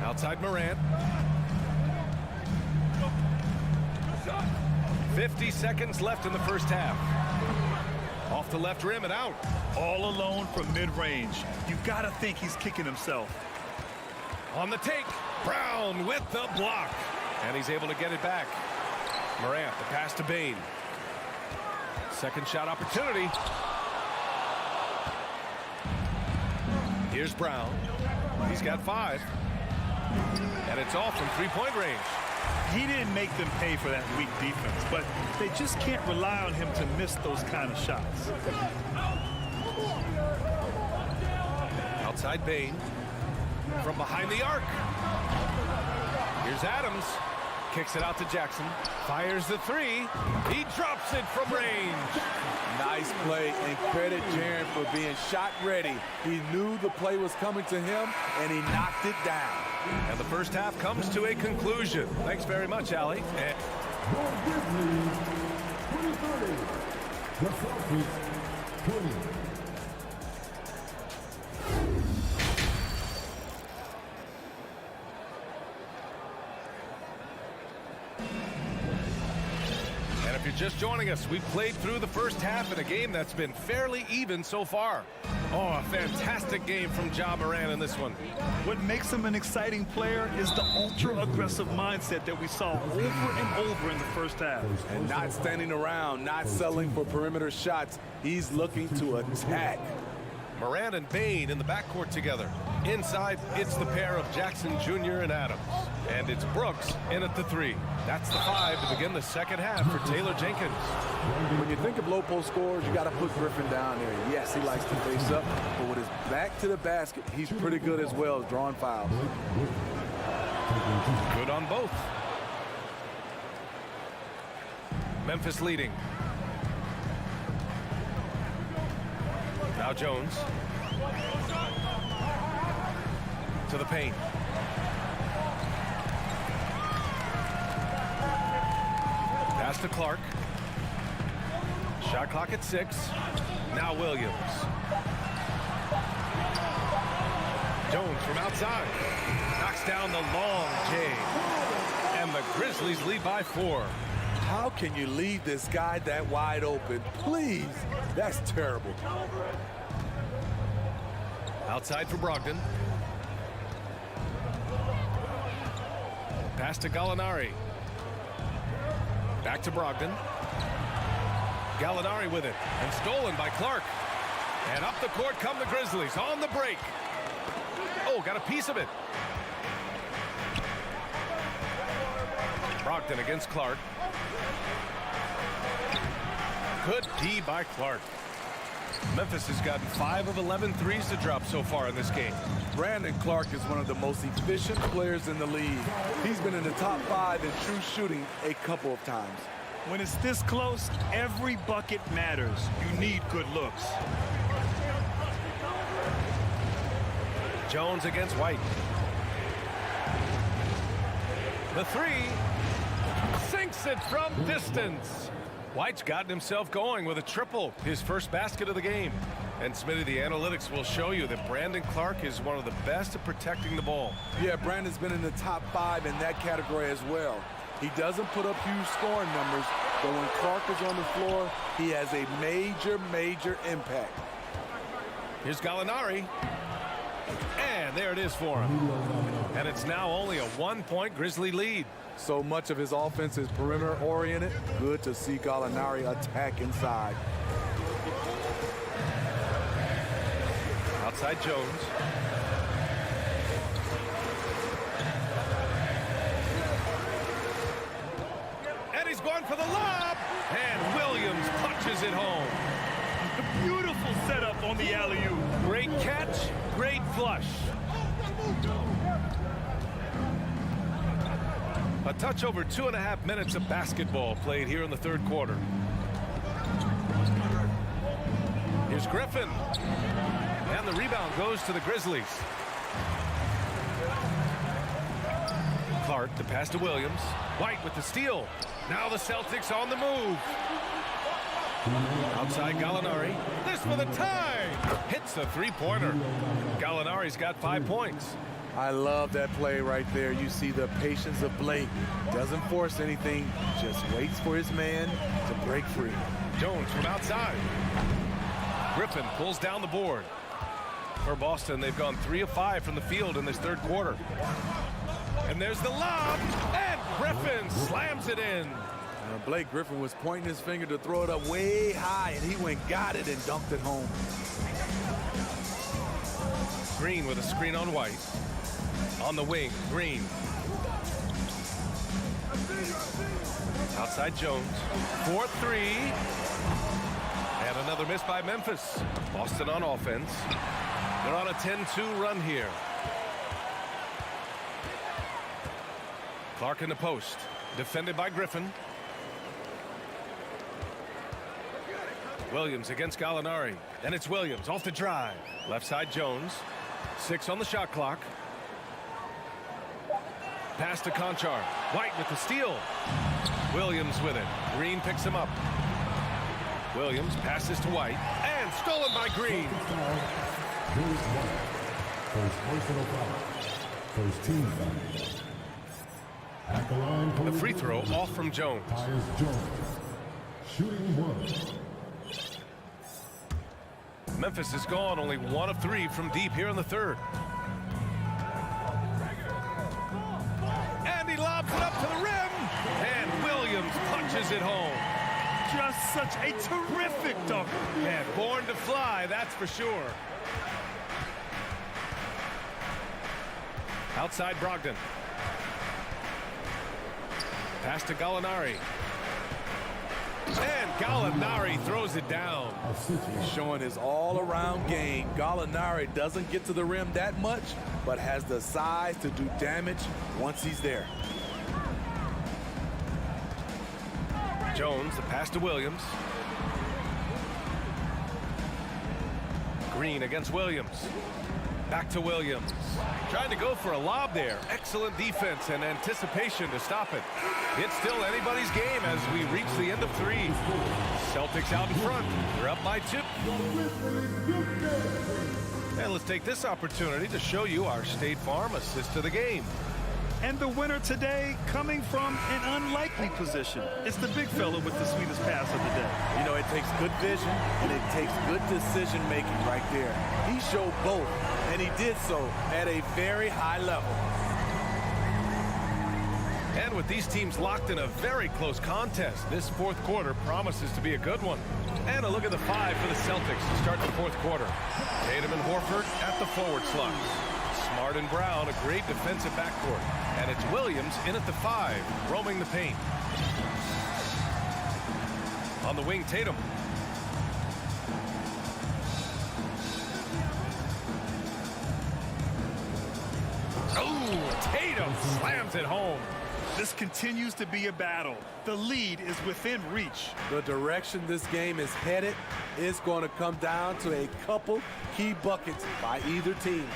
Outside Morant. 50 seconds left in the first half. Off the left rim and out.
All alone from mid-range. You gotta think he's kicking himself.
On the take, Brown with the block. And he's able to get it back. Morant, the pass to Bane. Second shot opportunity. Here's Brown. He's got 5. And it's all from three-point range.
He didn't make them pay for that weak defense, but they just can't rely on him to miss those kind of shots.
Outside Bane. From behind the arc. Here's Adams. Kicks it out to Jackson. Fires the 3. He drops it from range.
Nice play, and credit Jaren for being shot ready. He knew the play was coming to him, and he knocked it down.
And the first half comes to a conclusion. Thanks very much, Allie. And
The Grizzlies, 23. The Celtics, 20.
And if you're just joining us, we've played through the first half in a game that's been fairly even so far. Oh, a fantastic game from Ja Morant in this one.
What makes him an exciting player is the ultra-aggressive mindset that we saw over and over in the first half.
And not standing around, not settling for perimeter shots. He's looking to attack.
Morant and Bane in the backcourt together. Inside, it's the pair of Jackson Jr. and Adams. And it's Brooks in at the 3. That's the 5 to begin the second half for Taylor Jenkins.
When you think of low post scorers, you got to put Griffin down there. Yes, he likes to face up, but with his back to the basket, he's pretty good as well as drawing fouls.
Good on both. Memphis leading. Now Jones. To the paint. Pass to Clark. Shot clock at 6. Now Williams. Jones from outside. Knocks down the long J. And the Grizzlies lead by 4.
How can you leave this guy that wide open? Please. That's terrible.
Outside for Brogdon. Pass to Gallinari. Back to Brogdon. Gallinari with it. And stolen by Clark. And up the court come the Grizzlies on the break. Oh, got a piece of it. Brogdon against Clark. Good D by Clark. Memphis has gotten 5 of 11 threes to drop so far in this game.
Brandon Clark is one of the most efficient players in the league. He's been in the top 5 in true shooting a couple of times.
When it's this close, every bucket matters. You need good looks.
Jones against White. The 3 sinks it from distance. White's gotten himself going with a triple, his first basket of the game. And Smitty, the analytics will show you that Brandon Clark is one of the best at protecting the ball.
Yeah, Brandon's been in the top 5 in that category as well. He doesn't put up huge scoring numbers, but when Clark is on the floor, he has a major, major impact.
Here's Gallinari. And there it is for him. And it's now only a 1-point Grizzly lead.
So much of his offense is perimeter oriented. Good to see Gallinari attack inside.
Outside Jones. And he's going for the lob. And Williams punches it home.
Beautiful setup on the alley-oop.
Great catch, great flush. A touch over 2.5 minutes of basketball played here in the third quarter. Here's Griffin. And the rebound goes to the Grizzlies. Clark, the pass to Williams. White with the steal. Now the Celtics on the move. Outside Gallinari. This for the tie. Hits a three-pointer. Gallinari's got 5 points.
I love that play right there. You see the patience of Blake. Doesn't force anything. Just waits for his man to break free.
Jones from outside. Griffin pulls down the board. For Boston, they've gone 3 of 5 from the field in this third quarter. And there's the lob. And Griffin slams it in.
Blake Griffin was pointing his finger to throw it up way high, and he went, got it, and dunked it home.
Green with a screen on White. On the wing, Green. Outside Jones. 4-3. And another miss by Memphis. Boston on offense. They're on a 10-2 run here. Clark in the post. Defended by Griffin. Williams against Gallinari. And it's Williams off the drive. Left side Jones. 6 on the shot clock. Pass to Conchar. White with the steal. Williams with it. Green picks him up. Williams passes to White. And stolen by Green.
First personal foul. First team foul.
The free throw off from Jones.
Shooting 1.
Memphis is gone only 1 of 3 from deep here in the third. And he lobs it up to the rim. And Williams punches it home.
Just such a terrific dunk.
And born to fly, that's for sure. Outside Brogdon. Pass to Gallinari. And Gallinari throws it down.
He's showing his all-around game. Gallinari doesn't get to the rim that much, but has the size to do damage once he's there.
Jones, the pass to Williams. Green against Williams. Back to Williams. Trying to go for a lob there. Excellent defense and anticipation to stop it. It's still anybody's game as we reach the end of 3. Celtics out in front. They're up by 2. And let's take this opportunity to show you our State Farm assist to the game.
And the winner today coming from an unlikely position. It's the big fella with the sweetest pass of the day.
You know, it takes good vision and it takes good decision making right there. He showed both, and he did so at a very high level.
And with these teams locked in a very close contest, this fourth quarter promises to be a good one. And a look at the 5 for the Celtics to start the fourth quarter. Tatum and Horford at the forward slots. Smart and Brown, a great defensive backcourt. And it's Williams in at the 5, roaming the paint. On the wing, Tatum. Oh, Tatum slams it home.
This continues to be a battle. The lead is within reach.
The direction this game is headed is going to come down to a couple key buckets by either team.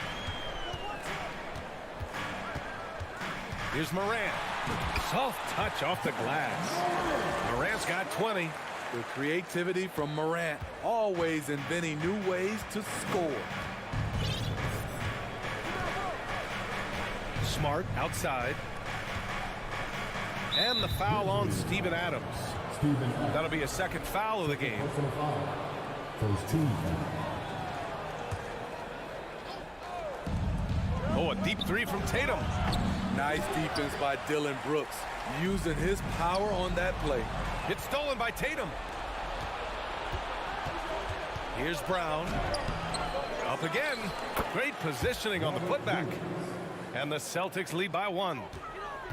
Here's Morant. Soft touch off the glass. Morant's got 20.
The creativity from Morant, always inventing new ways to score.
Smart outside. And the foul on Steven Adams. That'll be a second foul of the game.
First team.
Oh, a deep three from Tatum.
Nice defense by Dylan Brooks, using his power on that play.
It's stolen by Tatum. Here's Brown. Up again. Great positioning on the putback. And the Celtics lead by 1.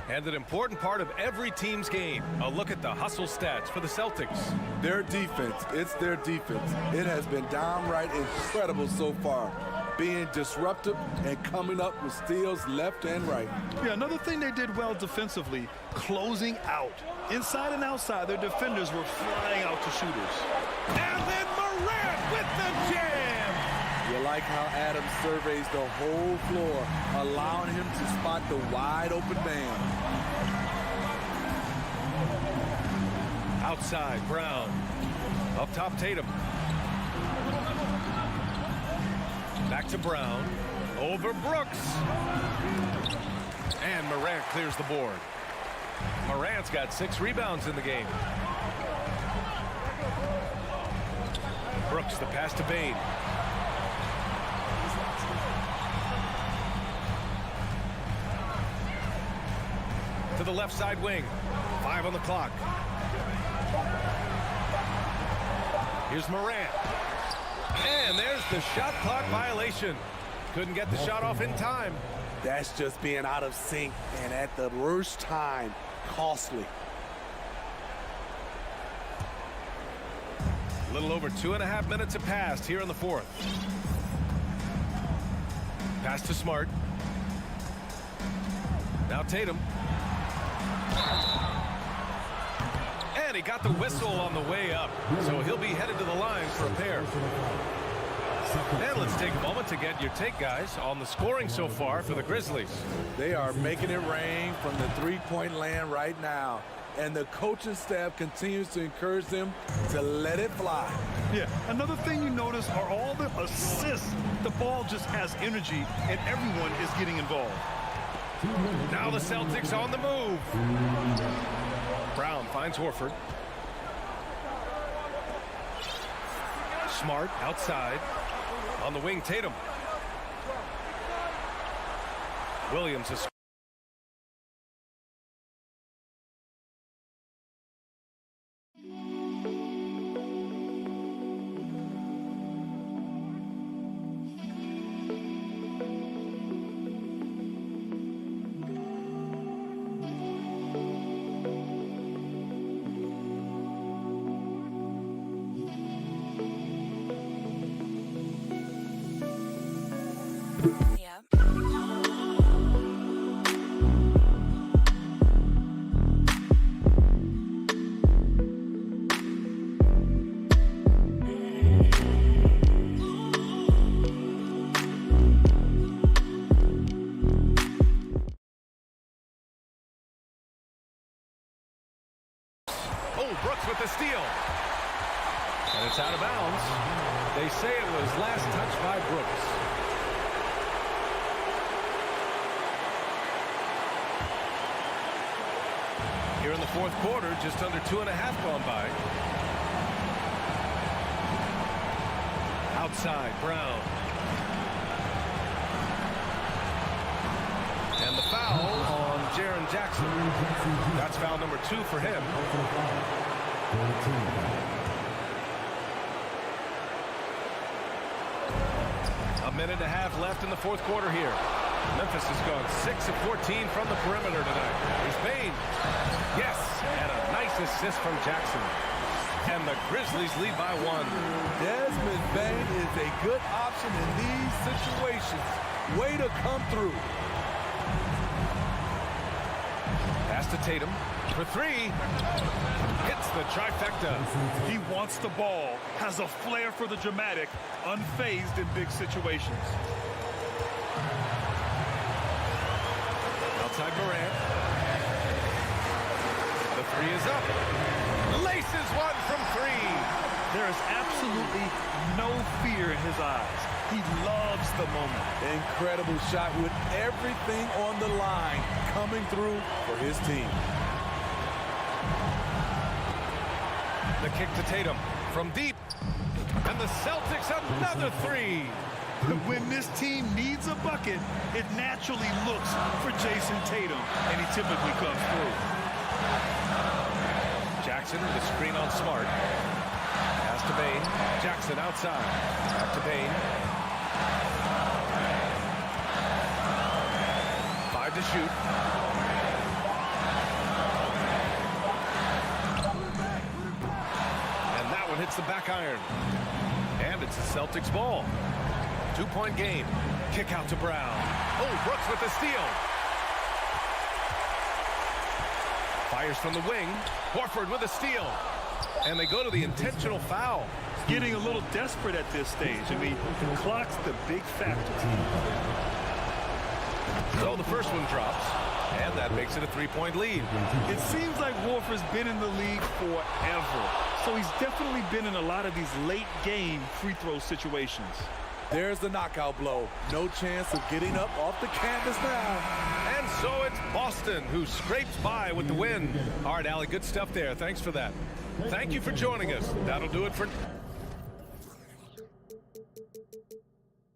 And an important part of every team's game. A look at the hustle stats for the Celtics.
Their defense, it's their defense. It has been downright incredible so far, being disruptive and coming up with steals left and right.
Yeah, another thing they did well defensively, closing out. Inside and outside, their defenders were flying out to shooters.
And then Morant with the jam!
You like how Adams surveys the whole floor, allowing him to spot the wide open man.
Outside, Brown. Up top, Tatum. Back to Brown. Over Brooks. And Morant clears the board. Morant's got 6 rebounds in the game. Brooks, the pass to Bane. To the left side wing. 5 on the clock. Here's Morant. And there's the shot clock violation. Couldn't get the shot off in time.
That's just being out of sync and at the worst time, costly.
A little over 2.5 minutes have passed here in the 4th. Pass to Smart. Now Tatum. And he got the whistle on the way up, so he'll be headed to the line for a pair. And let's take a moment to get your take, guys, on the scoring so far for the Grizzlies.
They are making it rain from the three-point land right now, and the coaching staff continues to encourage them to let it fly.
Yeah, another thing you notice are all the assists. The ball just has energy, and everyone is getting involved.
Now the Celtics on the move. Brown finds Horford. Smart outside. On the wing, Tatum. Williams is... Brooks with the steal. And it's out of bounds. They say it was last touched by Brooks. Here in the 4th quarter, just under 2.5 gone by. Outside, Brown. And the foul on Jaren Jackson. That's foul number 2 for him. A minute and a half left in the 4th quarter here. Memphis has gone 6 of 14 from the perimeter tonight. Here's Bane. Yes, and a nice assist from Jackson. And the Grizzlies lead by 1.
Desmond Bane is a good option in these situations. Way to come through.
Pass to Tatum for 3. Hits the trifecta.
He wants the ball, has a flair for the dramatic, unfazed in big situations.
Outside Morant. The 3 is up. Laces one from 3.
There is absolutely no fear in his eyes. He loves the moment.
Incredible shot with everything on the line coming through for his team.
kick to Tatum from deep. And the Celtics another three.
When this team needs a bucket, it naturally looks for Jason Tatum, and he typically comes through.
Jackson with a screen on Smart. Pass to Bane. Jackson outside. Back to Bane. 5 to shoot. And that one hits the back iron. And it's the Celtics ball. 2-point game. Kick out to Brown. Oh, Brooks with the steal. Fires from the wing. Horford with a steal. And they go to the intentional foul.
Getting a little desperate at this stage. I mean, the clock's the big factor.
So the first one drops. And that makes it a 3-point lead.
It seems like Horford's been in the league forever. So he's definitely been in a lot of these late game free throw situations.
There's the knockout blow. No chance of getting up off the canvas now.
And so it's Boston who scrapes by with the win. All right, Allie, good stuff there. Thanks for that. Thank you for joining us. That'll do it for...